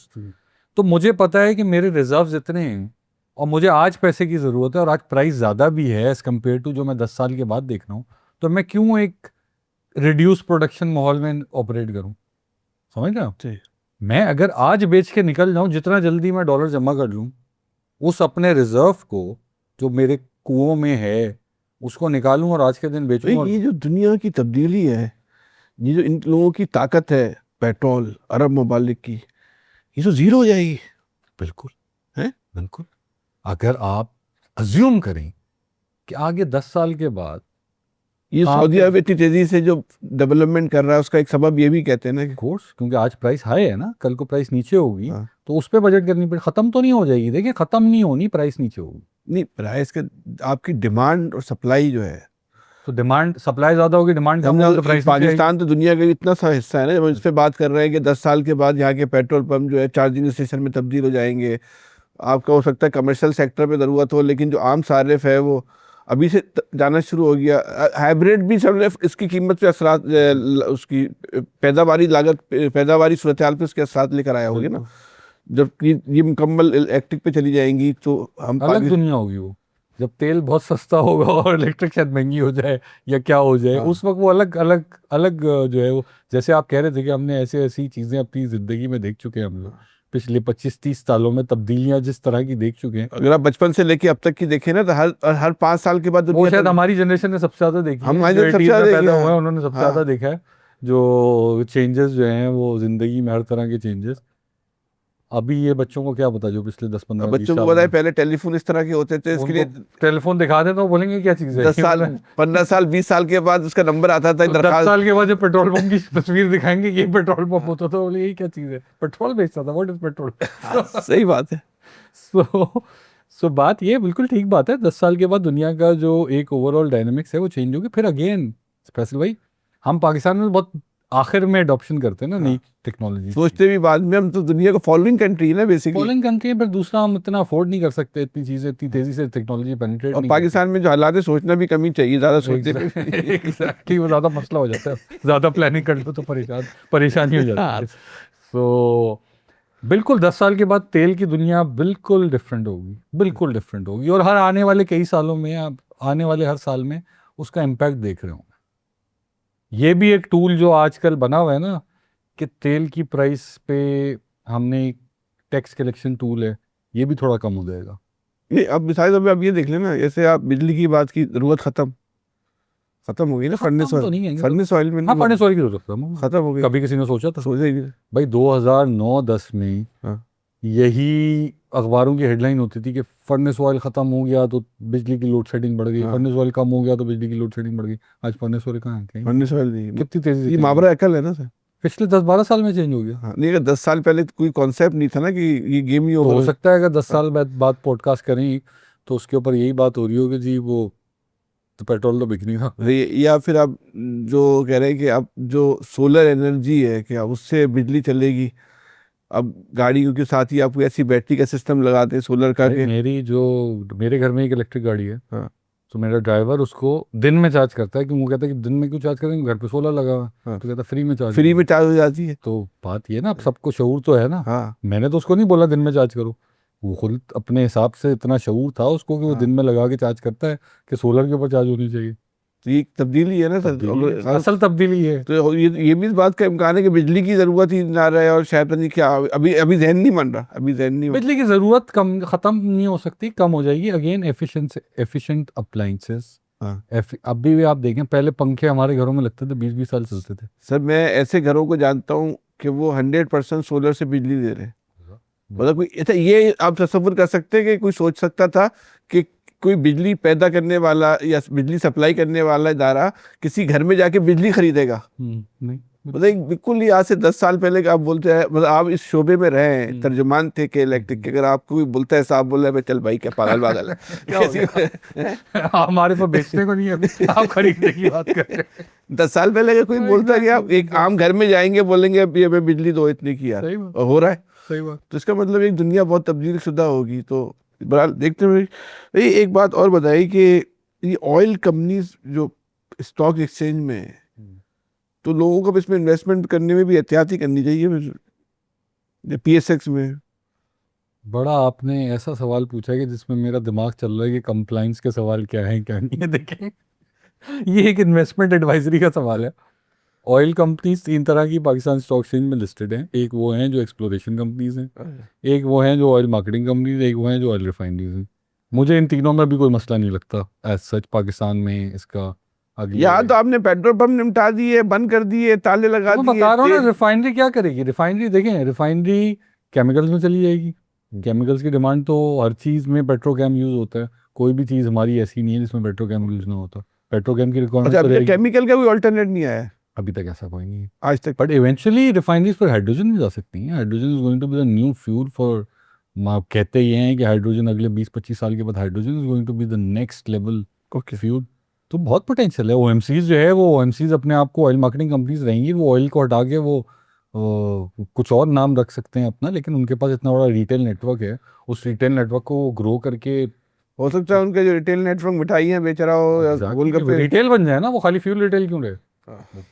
तो मुझे पता है कि मेरे रिजर्व्स इतने हैं और मुझे आज पैसे की ज़रूरत है और आज प्राइस ज़्यादा भी है एज़ कम्पेयर टू जो मैं 10 साल के बाद देख रहा हूँ, तो मैं क्यों एक रिड्यूस प्रोडक्शन माहौल में ऑपरेट करूँ? समझ रहे हो? मैं अगर आज बेच के निकल जाऊँ, जितना जल्दी मैं डॉलर जमा कर लूँ, उस अपने रिजर्व को जो मेरे कुओं में है उसको निकालूं और आज के दिन बेचूं। और ये जो दुनिया की तब्दीली है, ये जो इन लोगों की ताकत है पेट्रोल अरब ममालिक की, ये तो जीरो हो जाएगी। बिल्कुल है, बिल्कुल। अगर आप अज्यूम करें कि आगे 10 साल के बाद ये सऊदी अरब इतनी तेजी से जो डेवलपमेंट कर रहा है उसका एक सबब ये भी कहते हैं ना कि कोर्स, क्योंकि आज प्राइस हाई है ना, कल को प्राइस नीचे होगी तो उस पर बजट करनी पड़ेगी। खत्म तो नहीं हो जाएगी, देखिए खत्म नहीं होनी, प्राइस नीचे होगी। नहीं, प्राइस के आपकी डिमांड और सप्लाई जो है, तो डिमांड सप्लाई ज्यादा होगी, डिमांड कम होगी तो प्राइस पाकिस्तान तो दुनिया का इतना सा हिस्सा है ना, जब इस पे बात कर रहे हैं कि 10 साल के बाद यहाँ के पेट्रोल पंप जो है चार्जिंग स्टेशन में तब्दील हो जाएंगे। आपका हो सकता है कमर्शियल सेक्टर पे ज़रूरत हो, लेकिन जो आम सारिफ है वो अभी से जाना शुरू हो गया। हाइब्रिड भी सबने इसकी कीमत पे असरात उसकी पैदावारी लागत पैदावारी सूरत हाल पे उसके असरात लेकर आया होगी ना। जब ये मुकम्मल इलेक्ट्रिक पे चली जाएंगी तो हम अलग दुनिया होगी वो, जब तेल बहुत सस्ता होगा और इलेक्ट्रिक शायद महंगी हो जाए या क्या हो जाए, उस वक्त वो अलग अलग अलग जो है वो, जैसे आप कह रहे थे कि हमने ऐसे ऐसी चीज़ें अपनी ज़िंदगी में देख चुके हैं हम लोग पिछले 25-30 सालों में, तब्दीलियां जिस तरह की देख चुके हैं। अगर आप बचपन से लेके अब तक की देखें ना तो हर 5 साल के बाद वो शायद हमारी जनरेशन ने सबसे ज़्यादा देखी है, हमारी जो सबसे 80s ज्यादा में देखी पैदा है। हुए हैं उन्होंने सबसे ज़्यादा देखा है जो चेंजेस जो हैं वो ज़िंदगी में, हर तरह के चेंजेस। अभी ये बच्चों को क्या पता जो पिछले 10-15-20 बच्चों को साल पता है में, पहले टेलीफोन इस तरह के होते थे, इसके लिए टेलीफोन दिखा दे तो बोलेंगे क्या चीज़ है 10 साल 15 साल 20 साल के बाद उसका नंबर आता था 10 साल के बाद जब पेट्रोल पंप की तस्वीर दिखाएंगे ये पेट्रोल पंप होता था, बोले ये क्या चीज़ है, पेट्रोल बेचता था, व्हाट इज पेट्रोल। सही बात है। सो बात ये बिल्कुल ठीक बात है, 10 साल के बाद दुनिया का जो एक ओवरऑल डायनेमिक्स है वो चेंज होगी। फिर अगेन फैसल भाई, हम पाकिस्तान में बहुत आखिर में अडॉप्शन करते हैं ना नई टेक्नोलॉजी, सोचते भी बाद में, हम तो दुनिया का फॉलोइंग कंट्री है ना बेसिकली। फॉलोइंग कंट्री है, पर दूसरा हम इतना अफोर्ड नहीं कर सकते इतनी चीज़ें, इतनी तेज़ी से टेक्नोलॉजी पेनिट्रेट और नहीं पाकिस्तान में जो हालात है सोचना भी कमी चाहिए, ज्यादा सोचते भी एग्जैक्टली, वो ज़्यादा मसला हो जाता है, ज़्यादा प्लानिंग कर लो तो परेशानी हो जाती है। सो बिल्कुल 10 साल के बाद तेल की दुनिया बिल्कुल डिफरेंट होगी, बिल्कुल डिफरेंट होगी, और हर आने वाले कई सालों में, आप आने वाले हर साल में उसका इम्पैक्ट देख रहे होंगे। ये भी एक टूल जो आजकल बना हुआ है ना कि तेल की प्राइस पे हमने टैक्स कलेक्शन टूल है, ये भी थोड़ा कम हो जाएगा। नहीं, अब मिसाल अब ये देख लेना, जैसे आप बिजली की बात की, जरूरत खत्म हो गई ना। फर्नेस तो नहीं है, फर्नेस ऑयल में हाँ फर्नेस ऑयल की जरूरत है, खत्म हो गई। कभी किसी ने सोचा था? सोचा ही नहीं। भाई 2009-10 में हाँ। यही अखबारों की हेडलाइन होती थी कि फर्नेस ऑयल खत्म हो गया तो बिजली की लोड शेडिंग बढ़ गई, हाँ। फर्नेस ऑयल कम हो गया तो बिजली की लोड शेडिंग बढ़ गई। आज फर्नेस ऑयल कहाँ है? कहीं फर्नेस ऑयल नहीं, कितनी तेजी से ये change मावरा अकल है ना सर। हुआ। पिछले 10-12 साल में चेंज हो गया। हाँ, नहीं, अगर 10 साल पहले तो कोई कॉन्सेप्ट नहीं था ना कि ये गेम ही तो हो ओवर। सकता है अगर 10 साल बाद पॉडकास्ट करें तो उसके ऊपर यही बात हो रही हो कि जी वो तो पेट्रोल तो बिक नहीं था। या फिर आप जो कह रहे हैं कि अब जो सोलर एनर्जी है क्या उससे बिजली चलेगी। अब गाड़ियों के साथ ही आप ऐसी बैटरी का सिस्टम लगाते हैं सोलर का भाई के। मेरे घर में एक इलेक्ट्रिक गाड़ी है, हाँ। तो मेरा ड्राइवर उसको दिन में चार्ज करता है, क्योंकि वो कहता है कि दिन में क्यों चार्ज करेंगे, घर पे सोलर लगा हुआ है। हाँ। तो कहता है फ्री में चार्ज हो जाती है। तो बात ये ना, अब सबको शऊर तो है ना। हाँ। मैंने तो उसको नहीं बोला दिन में चार्ज करो, वो खुद अपने हिसाब से इतना शऊर था उसको कि वो हाँ। दिन में लगा के चार्ज करता है कि सोलर के ऊपर चार्ज होनी चाहिए। तो ये तब्दीली है ना सर। असल तब्दीली है। तो ये भी इस बात का इम्कान है कि बिजली की जरूरत ही ना रहे, और शायद पता नहीं क्या, अभी जहन नहीं बन रहा, अभी जहन नहीं बिजली की जरूरत कम खत्म नहीं हो सकती, कम हो जाएगी। Again efficient appliances. हाँ। अभी भी आप देखें, पहले पंखे हमारे घरों में लगते थे 20-20 साल चलते थे। सर मैं ऐसे घरों को जानता हूँ कि वो 100% सोलर से बिजली दे रहे हैं। मतलब कोई ऐसा, ये आप तसव्वुर कर सकते हैं कि कोई सोच सकता था कि कोई बिजली पैदा करने वाला या बिजली सप्लाई करने वाला इदारा किसी घर में जाके बिजली खरीदेगा? नहीं, मतलब बिल्कुल ही आज से 10 साल पहले का आप बोलते हैं, मतलब आप इस शोबे में रहे हैं, तर्जुमान थे के इलेक्ट्रिक के, अगर आपको कोई बोलता है, साहब बोल रहे हैं, चल भाई क्या पागल है क्या हो गया? हमारे पास बेचने को नहीं है, आप खरीदने की बात कर रहे हैं। 10 साल पहले अगर कोई बोलता है कि आप एक आम घर में जाएंगे, बोलेंगे अभी हमें बिजली दो इतने की यार, सही बात। और हो रहा है। सही बात। तो इसका मतलब एक दुनिया बहुत तब्दील शुदा होगी। तो बहरहाल देखते हुए भाई एक बात और बताइए कि ये ऑयल कंपनीज जो स्टॉक एक्सचेंज में है, तो लोगों को इसमें इन्वेस्टमेंट करने में भी एहतियाती करनी चाहिए, PSX में। बड़ा आपने ऐसा सवाल पूछा है कि जिसमें मेरा दिमाग चल रहा है कि कंप्लाइंस के सवाल क्या है क्या नहीं है। देखें, ये एक इन्वेस्टमेंट एडवाइजरी का सवाल है। ऑयल कंपनीज 3 तरह की पाकिस्तान स्टॉक एक्सचेंज में लिस्टेड हैं। एक वो हैं जो एक्सप्लोरेशन कंपनीज हैं, एक वो हैं जो ऑयल मार्केटिंग कंपनीज, एक वो हैं जो ऑयल रिफाइनरीज हैं। मुझे इन तीनों में भी कोई मसला नहीं लगता एज सच पाकिस्तान में इसका। यहाँ तो आपने पेट्रोल पंप निपटा दिए, बंद कर दिए, ताले लगा मैं दिए। बता रहा हूँ ना, रिफाइनरी क्या करेगी? रिफाइनरी देखें, रिफाइनरी केमिकल्स में चली जाएगी। केमिकल्स की डिमांड तो हर चीज़ में पेट्रोकेम यूज़ होता है, कोई भी चीज़ हमारी ऐसी नहीं है जिसमें पेट्रोकेम यूज़ ना होता। पेट्रोकेम की रिक्वायरमेंट तो रहेगी। केमिकल का कोई ऑल्टरनेट नहीं आया अभी तक, ऐसा कोई नहीं है आज तक। बट इवेंचुअली रिफाइनरीज पर हाइड्रोजन भी जा सकती हैं। Hydrogen is going to be the new fuel for, कहते ये हैं कि हाइड्रोजन अगले 20-25 साल के बाद hydrogen is going to be the next level fuel. तो बहुत पोटेंशियल है। OMCs जो है वो OMCs अपने आप को ऑयल मार्केटिंग कंपनीज रहेंगी, वो ऑयल को हटा के वो कुछ और नाम रख सकते हैं अपना, लेकिन उनके पास इतना बड़ा रिटेल नेटवर्क है, उस रिटेल नेटवर्क को ग्रो करके हो सकता है उनके जो रिटेल नेटवर्क मिठाइयाँ बेच रहा हो या गोलगप्पे। रिटेल बन जाए ना, वो खाली फ्यूल रिटेल क्यों रहे, हाँ।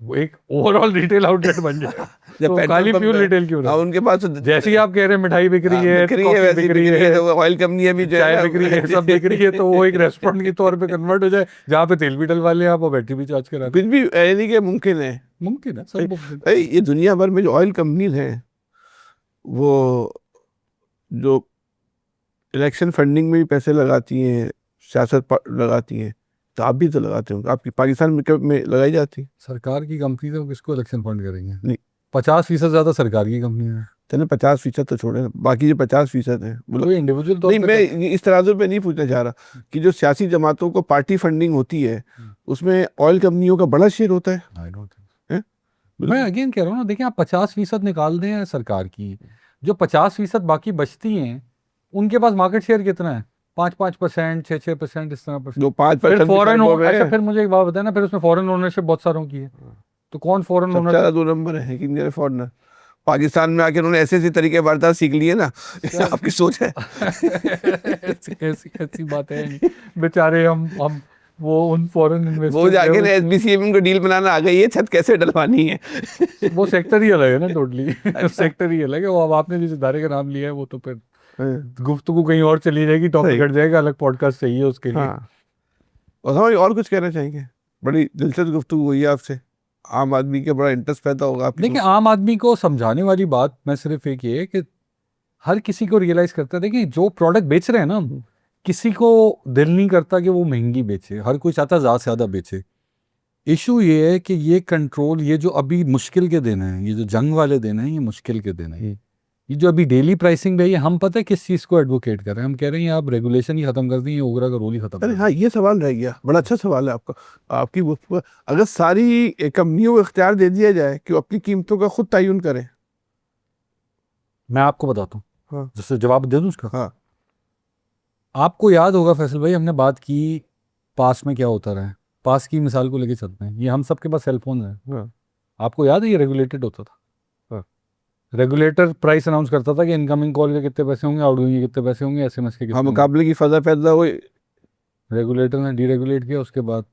वो एक ओवरऑल रिटेल आउटलेट बन जाए। जब तो पेट्रोल खाली पंप फ्यूल है, रिटेल क्यों हाँ, रहे? उनके पास तो जैसे ही आप कह रहे हैं मिठाई बिक रही है, बिक रही है, कॉफी वैसे ही बिक बिक रही रही है, है, तो वो ऑयल कंपनियां भी जो है चाय ना बिक रही है, सब बिक रही है, तो वो एक रेस्टोरेंट के तौर पे कन्वर्ट हो जाए, जहाँ पे तेल भी डलवा ले आप और बैटरी भी चार्ज करा लें। फिर भी यानी कि मुमकिन है। मुमकिन है, सब मुमकिन। भाई ये दुनिया भर में जो ऑयल कंपनीज हैं, वो जो इलेक्शन फंडिंग में भी पैसे लगाती हैं, लगाती हैं, तो आप भी तो लगाते हो, आपकी पाकिस्तान में लगाई जाती सरकार की कंपनी तो किसको इलेक्शन फंड करेंगे? नहीं? 50% ज्यादा सरकार की कंपनी है, चले 50% तो छोड़े, बाकी जो 50% है बोलो। कोई इंडिविजुअल तौर नहीं, पे मैं इस तराजू पे नहीं पूछना चाह रहा कि जो सियासी जमातों को पार्टी फंडिंग होती है, उसमें ऑयल कंपनियों का बड़ा शेयर होता है। I don't think. हैं? मैं अगेन कह रहा हूँ ना, देखिए आप 50% निकाल दें सरकार की, जो 50% बाकी बचती हैं, उनके पास मार्केट शेयर कितना है? 5-5%, 6-6%, इस तरह परसेंट। जो 5% फिर भी फॉरेन, शर्मों में अच्छा है, फिर मुझे एक बात बताए ना, फिर उसमें फॉरेन ओनरशिप बहुत सारों की है, तो कौन फॉरेन सबसे ज्यादा ओनरशिप? 2 नंबर है कि मेरे फॉरनर पाकिस्तान में आके उन्होंने ऐसे ऐसे तरीके बर्दाश्त सीख लिए ना। आपकी सोच है। ऐसी ऐसी ऐसी बात है नहीं, बेचारे हम वो उन फॉरेन वो इन्वेस्टर्स है, जाके ना SBCM को डील बनाना आ गई है, छत कैसे डलवानी है। वो सेक्टर ही अलग है ना, टोटली सेक्टर ही अलग है वो। अब आपने जिस इदारे का नाम लिया है वो तो फिर गुफ्तगू कहीं और चली जाएगी, टॉपिक सही। हट जाएगा, अलग पॉडकास्ट चाहिए उसके लिए। हाँ, और हमारी और कुछ कहना चाहेंगे? बड़ी दिलचस्प गुफ्तगू हुई है आपसे, आम आदमी के बड़ा इंटरेस्ट पैदा होगा आपकी देखिए आम आदमी को समझाने वाली बात मैं सिर्फ एक ये है कि हर किसी को रियलाइज करता है, देखिए जो प्रोडक्ट बेच रहे हैं ना हम, किसी को दिल नहीं करता कि वो महंगी बेचे, हर कोई चाहता है ज़्यादा से ज़्यादा बेचे। इशू ये है कि ये कंट्रोल, ये जो अभी मुश्किल के दिन हैं, ये जो जंग वाले दिन हैं, ये मुश्किल के दिन हैं। ये जो अभी डेली प्राइसिंग पे है, ये हम पता है किस चीज़ को एडवोकेट कर रहे हैं? हम कह रहे हैं आप रेगुलेशन ही खत्म कर दी, ये ओगरा का रोल ही खत्म कर अरे दें। हाँ, ये सवाल रह गया, बड़ा अच्छा सवाल है आपका। आपकी वो अगर सारी कंपनियों को इख्तियार दे दिया जाए कि वो अपनी कीमतों का खुद तयन करें। मैं आपको बताता हूँ, हाँ जिससे जवाब दे दूँ उसका। हाँ आपको याद होगा फैसल भाई, हमने बात की पास में क्या होता रहा है, पास की मिसाल को लेके चलते हैं, ये हम सबके पास सेलफोन है। हाँ आपको याद है ये रेगुलेटेड होता था? हाँ रेगुलेटर प्राइस अनाउंस करता था कि इनकमिंग कॉल के कितने पैसे होंगे, आउटगोइंग के कितने पैसे होंगे, SMS के हाँ, कितने होंगे। मुकाबले की फजा पैदा हुई, रेगुलेटर ने डीरेगुलेट किया, उसके बाद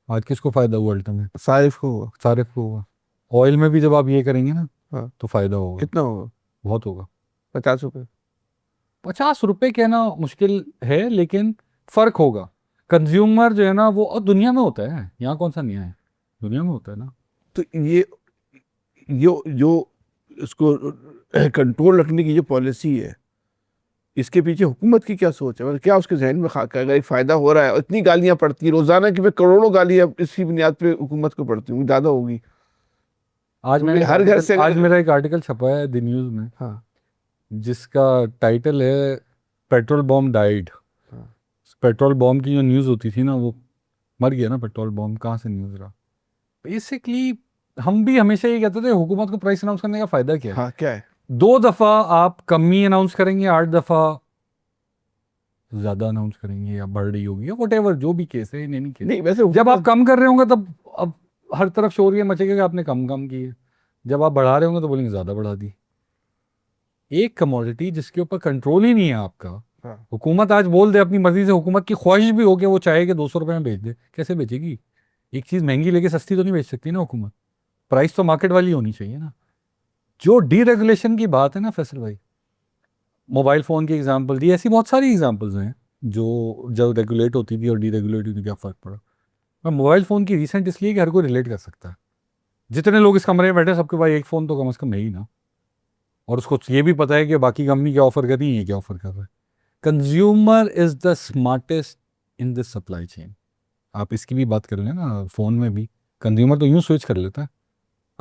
आज किसको फायदा हुआ अल्टीमेट? सारिफ को हुआ। सारिफ को हुआ। ऑयल में भी जब आप ये करेंगे ना, हाँ, तो फायदा होगा, कितना होगा? बहुत होगा। 50 रुपये। 50 रुपये कहना मुश्किल है, लेकिन फर्क होगा। कंज्यूमर जो है ना वो, और दुनिया में होता है, यहाँ कौन सा नहीं है, दुनिया में होता है ना। तो ये जो इसको कंट्रोल रखने की जो पॉलिसी है, इसके पीछे हुकूमत की क्या सोच है? मतलब क्या उसके जहन में अगर एक फ़ायदा हो रहा है, इतनी गालियाँ पड़ती हैं रोज़ाना की, मैं करोड़ों गालियाँ इसी बुनियाद पे हुकूमत को पड़ती हूँ, ज़्यादा होगी आज मैंने हर घर से। आज मेरा एक आर्टिकल छपा है द न्यूज़ में, हाँ जिसका टाइटल है पेट्रोल बॉम्ब डाइड। हाँ पेट्रोल बॉम्ब की जो न्यूज़ होती थी ना, वो मर गया ना पेट्रोल बॉम्ब, कहाँ से न्यूज़ रहा। बेसिकली हम भी हमेशा ये कहते थे हुकूमत को प्राइस अनाउंस करने का फ़ायदा क्या है? हाँ, क्या है? 2 दफ़ा आप कमी अनाउंस करेंगे, 8 दफ़ा ज़्यादा अनाउंस करेंगे, या बढ़ रही होगी, या वट जो भी केस है, इन एनी केस। नहीं, वैसे जब आप कम कर रहे होंगे तब अब हर तरफ शोर ये मचेगा कि आपने कम की है। जब आप बढ़ा रहे होंगे तो बोलेंगे ज़्यादा बढ़ा दी। एक कमोडिटी जिसके ऊपर कंट्रोल ही नहीं है आपका, हाँ, हुकूमत आज बोल दे अपनी मर्जी से, हुकूमत की ख्वाहिश भी हो कि वो चाहे कि 200 रुपये में बेच दे, कैसे बेचेगी? एक चीज़ महंगी लेके सस्ती तो नहीं बेच सकती ना हुकूमत। प्राइस तो मार्केट वाली होनी चाहिए ना। जो डीरेगुलेशन की बात है ना फैसल भाई, मोबाइल फ़ोन की एग्जांपल दी, ऐसी बहुत सारी एग्जांपल्स हैं जो जब रेगुलेट होती थी और डीरेगुलेट हुई थी क्या फ़र्क पड़ा। मैं मोबाइल फ़ोन की रिसेंट इसलिए कि हर कोई रिलेट कर सकता है। जितने लोग इस कमरे में बैठे सबके पास एक फ़ोन तो कम से कम है ही ना, और उसको ये भी पता है कि बाकी कंपनी क्या ऑफर कर रही है, ये क्या ऑफर कर रहा है। Consumer is the smartest in this supply chain. आप इसकी भी बात कर लें ना, फ़ोन में भी कंज्यूमर तो यूँ स्विच कर लेता है,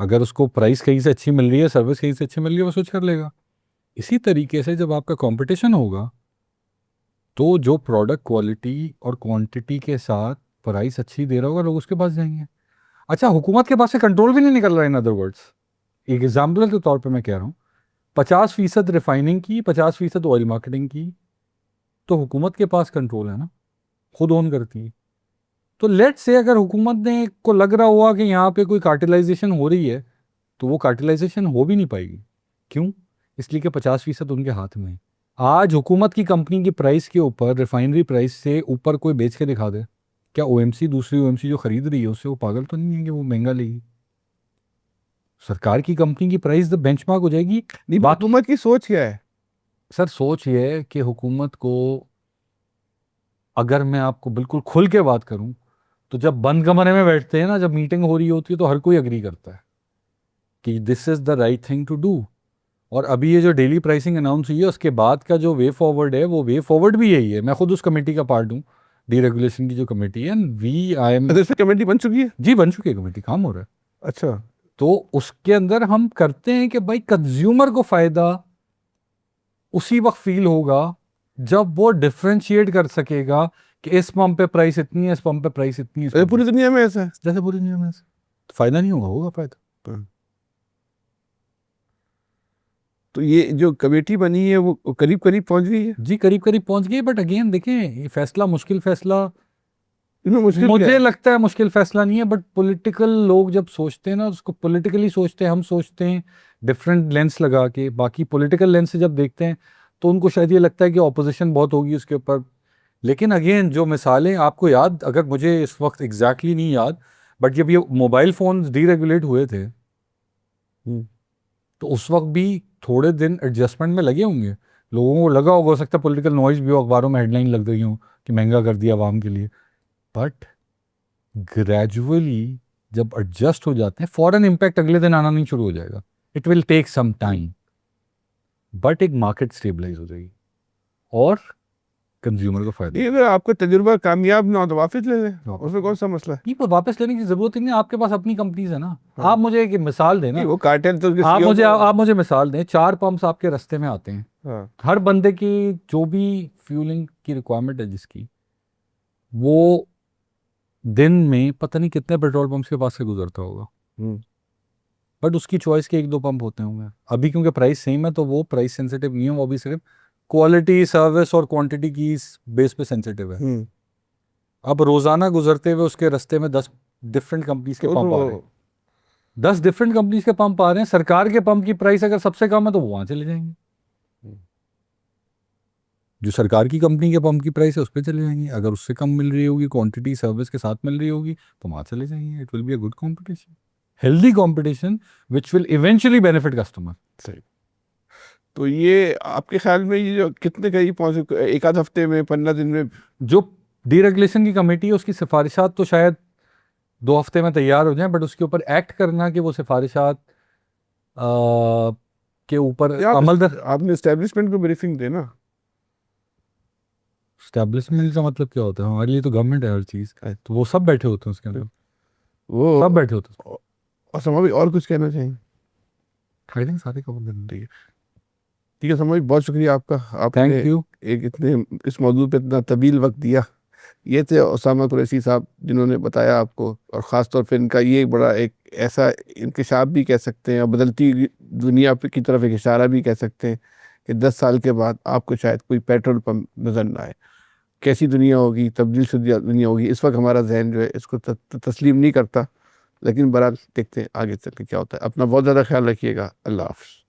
अगर उसको प्राइस कहीं से अच्छी मिल रही है, सर्विस कहीं से अच्छी मिल रही है, वो स्विच कर लेगा। इसी तरीके से जब आपका कंपटीशन होगा, तो जो प्रोडक्ट क्वालिटी और क्वांटिटी के साथ प्राइस अच्छी दे रहा होगा, लोग उसके पास जाएंगे। अच्छा, हुकूमत के पास से कंट्रोल भी नहीं निकल रहा है। इन अदर वर्ड्स, एक एग्जाम्पल के तौर पे मैं कह रहा हूँ, 50% रिफाइनिंग की, 50% ऑयल मार्केटिंग की, तो हुकूमत के पास कंट्रोल है ना, खुद ओन करती है। तो लेट से अगर हुकूमत ने को लग रहा हुआ कि यहाँ पे कोई कार्टिलाइजेशन हो रही है, तो वो कार्टिलाइजेशन हो भी नहीं पाएगी। क्यों? इसलिए कि 50% उनके हाथ में है। आज हुकूमत की कंपनी की प्राइस के ऊपर, रिफाइनरी प्राइस से ऊपर कोई बेच के दिखा दे, क्या ओएमसी, दूसरी ओएमसी जो खरीद रही है उससे वो पागल तो नहीं है कि वो महंगा लेगी? सरकार की कंपनी की प्राइस तो बेंचमार्क हो जाएगी। नहीं, बाकी हुकूमत की सोच क्या है? सर सोच ये है कि हुकूमत को, अगर मैं आपको बिल्कुल खुल के बात करूं, तो जब बंद कमरे में बैठते हैं ना, जब मीटिंग हो रही होती है, तो हर कोई अग्री करता है कि this is the right thing to do. और अभी ये जो डेली प्राइसिंग अनाउंस हुई है, उसके बाद का जो वे फॉरवर्ड है, वो वे फॉरवर्ड भी यही है। मैं खुद उस कमेटी का पार्ट हूँ, डीरेगुलेशन की जो कमेटी है, वी आई एम। अच्छा, इस पे कमेटी बन चुकी है? जी बन चुकी है कमेटी, काम हो रहा है। अच्छा। तो उसके अंदर हम करते हैं कि भाई कंज्यूमर को फायदा उसी वक्त फील होगा जब वो डिफ्रेंशिएट कर सकेगा कि इस पंप पे प्राइस इतनी है, इस पंप पे प्राइस इतनी है, इस अरे pump पूरी दुनिया में ऐसा है? पे- जैसे पूरी दुनिया में से। तो फायदा नहीं होगा, होगा फायदा। तो ये जो कमेटी बनी है वो करीब करीब पहुंच गई है? जी करीब करीब पहुंच गई, बट अगेन देखें, ये फैसला मुश्किल फैसला, इसमें मुश्किल क्या मुझे है? लगता है मुश्किल फैसला नहीं है, बट पॉलिटिकल लोग जब सोचते हैं ना, उसको पॉलिटिकली सोचते हैं, हम सोचते हैं डिफरेंट लेंस लगा के, बाकी पॉलिटिकल लेंस से जब देखते हैं तो उनको शायद ये लगता है कि ऑपोजिशन बहुत होगी उसके ऊपर। लेकिन अगेन जो मिसालें आपको याद, अगर मुझे इस वक्त एग्जैक्टली नहीं याद, बट जब ये मोबाइल फोन डीरेगुलेट हुए थे, तो उस वक्त भी थोड़े दिन एडजस्टमेंट में लगे होंगे। लोगों को लगा होगा, हो सकता है पॉलिटिकल नॉइज भी हो, अखबारों में हेडलाइन लग गई हो कि महंगा कर दिया आवाम के लिए, बट ग्रेजुअली जब एडजस्ट हो जाते हैं, फॉरेन इम्पैक्ट अगले दिन आना नहीं शुरू हो जाएगा। It will take some time, but एक मार्केट स्टेबलाइज हो जाएगी और कंज्यूमर को फायदा। ये अगर आपका तजुर्बा कामयाब ना हो तो वापस ले लें, वापस उसमें कौन सा मसला है? नहीं, पर वापस लेने की जरूरत ही नहीं, आपके पास अपनी कंपनीज है ना। हाँ। आप मुझे एक मिसाल दें नहीं, ना, वो कार्टेल तो उसके आप CEO मुझे को- आप मुझे मिसाल दें, 4 पंप्स आपके रास्ते में आते हैं, हाँ। हर बंदे की जो भी फ्यूलिंग की रिक्वायरमेंट है जिसकी, वो दिन में पता नहीं कितने पेट्रोल पंप्स के पास से गुजरता होगा, बट उसकी चॉइस के 1-2 पंप होते होंगे। अभी क्योंकि प्राइस सेम है तो वो प्राइस सेंसिटिव नहीं है, वो अभी सिर्फ क्वालिटी, सर्विस और क्वांटिटी की बेस पे सेंसिटिव है। अब रोजाना गुजरते हुए उसके रास्ते में 10 डिफरेंट कंपनीज के तो पंप आ रहे हैं, 10 डिफरेंट कंपनीज के पंप आ रहे हैं। सरकार के पंप की प्राइस अगर सबसे कम है तो वो वहां चले जाएंगे, जो सरकार की कंपनी के पंप की प्राइस है उस पर चले जाएंगे। अगर उससे कम मिल रही होगी, क्वांटिटी सर्विस के साथ मिल रही होगी, तो वहां चले जाएंगे। It will be a good competition, healthy competition which will eventually benefit customer. सही। तो ये आपके ख्याल में ये जो कितने करीब पहुंचे, एक आध हफ्ते में, 15 दिन में? जो डीरेगुलेशन की कमेटी है उसकी सिफारिशात तो शायद 2 हफ्ते में तैयार हो जाए, बट उसके ऊपर एक्ट करना कि वो सिफारिशात के ऊपर या अमल आपने एस्टेब्लिशमेंट को ब्रीफिंग देना। स्टैब्लिशमेंट का मतलब क्या होता है? हमारे लिए तो गवर्नमेंट है हर चीज़, तो वो सब बैठे होते हैं उसके अंदर, वो सब बैठे होते हैं। और समझ और कुछ कहना चाहेंगे? आई थिंक सारे कवर कर देंगे। ठीक है समझ, बहुत शुक्रिया आपका। आपने थैंक यू। एक इतने इस मौजूद पे इतना तवील वक्त दिया। ये थे उसामा कुरैशी साहब, जिन्होंने बताया आपको, और ख़ास तौर पे इनका ये बड़ा एक ऐसा इंकशाफ भी कह सकते हैं, और बदलती दुनिया पे की तरफ एक इशारा भी कह सकते हैं कि 10 साल के बाद आपको शायद कोई पेट्रोल पंप नज़र ना आए। कैसी दुनिया होगी, तब्दील शुदा दुनिया होगी, इस वक्त हमारा जहन जो है इसको तस्लीम नहीं करता। लेकिन बहरहाल देखते हैं आगे चल के क्या होता है। अपना बहुत ज़्यादा ख्याल रखिएगा। अल्लाह हाफ़िज़।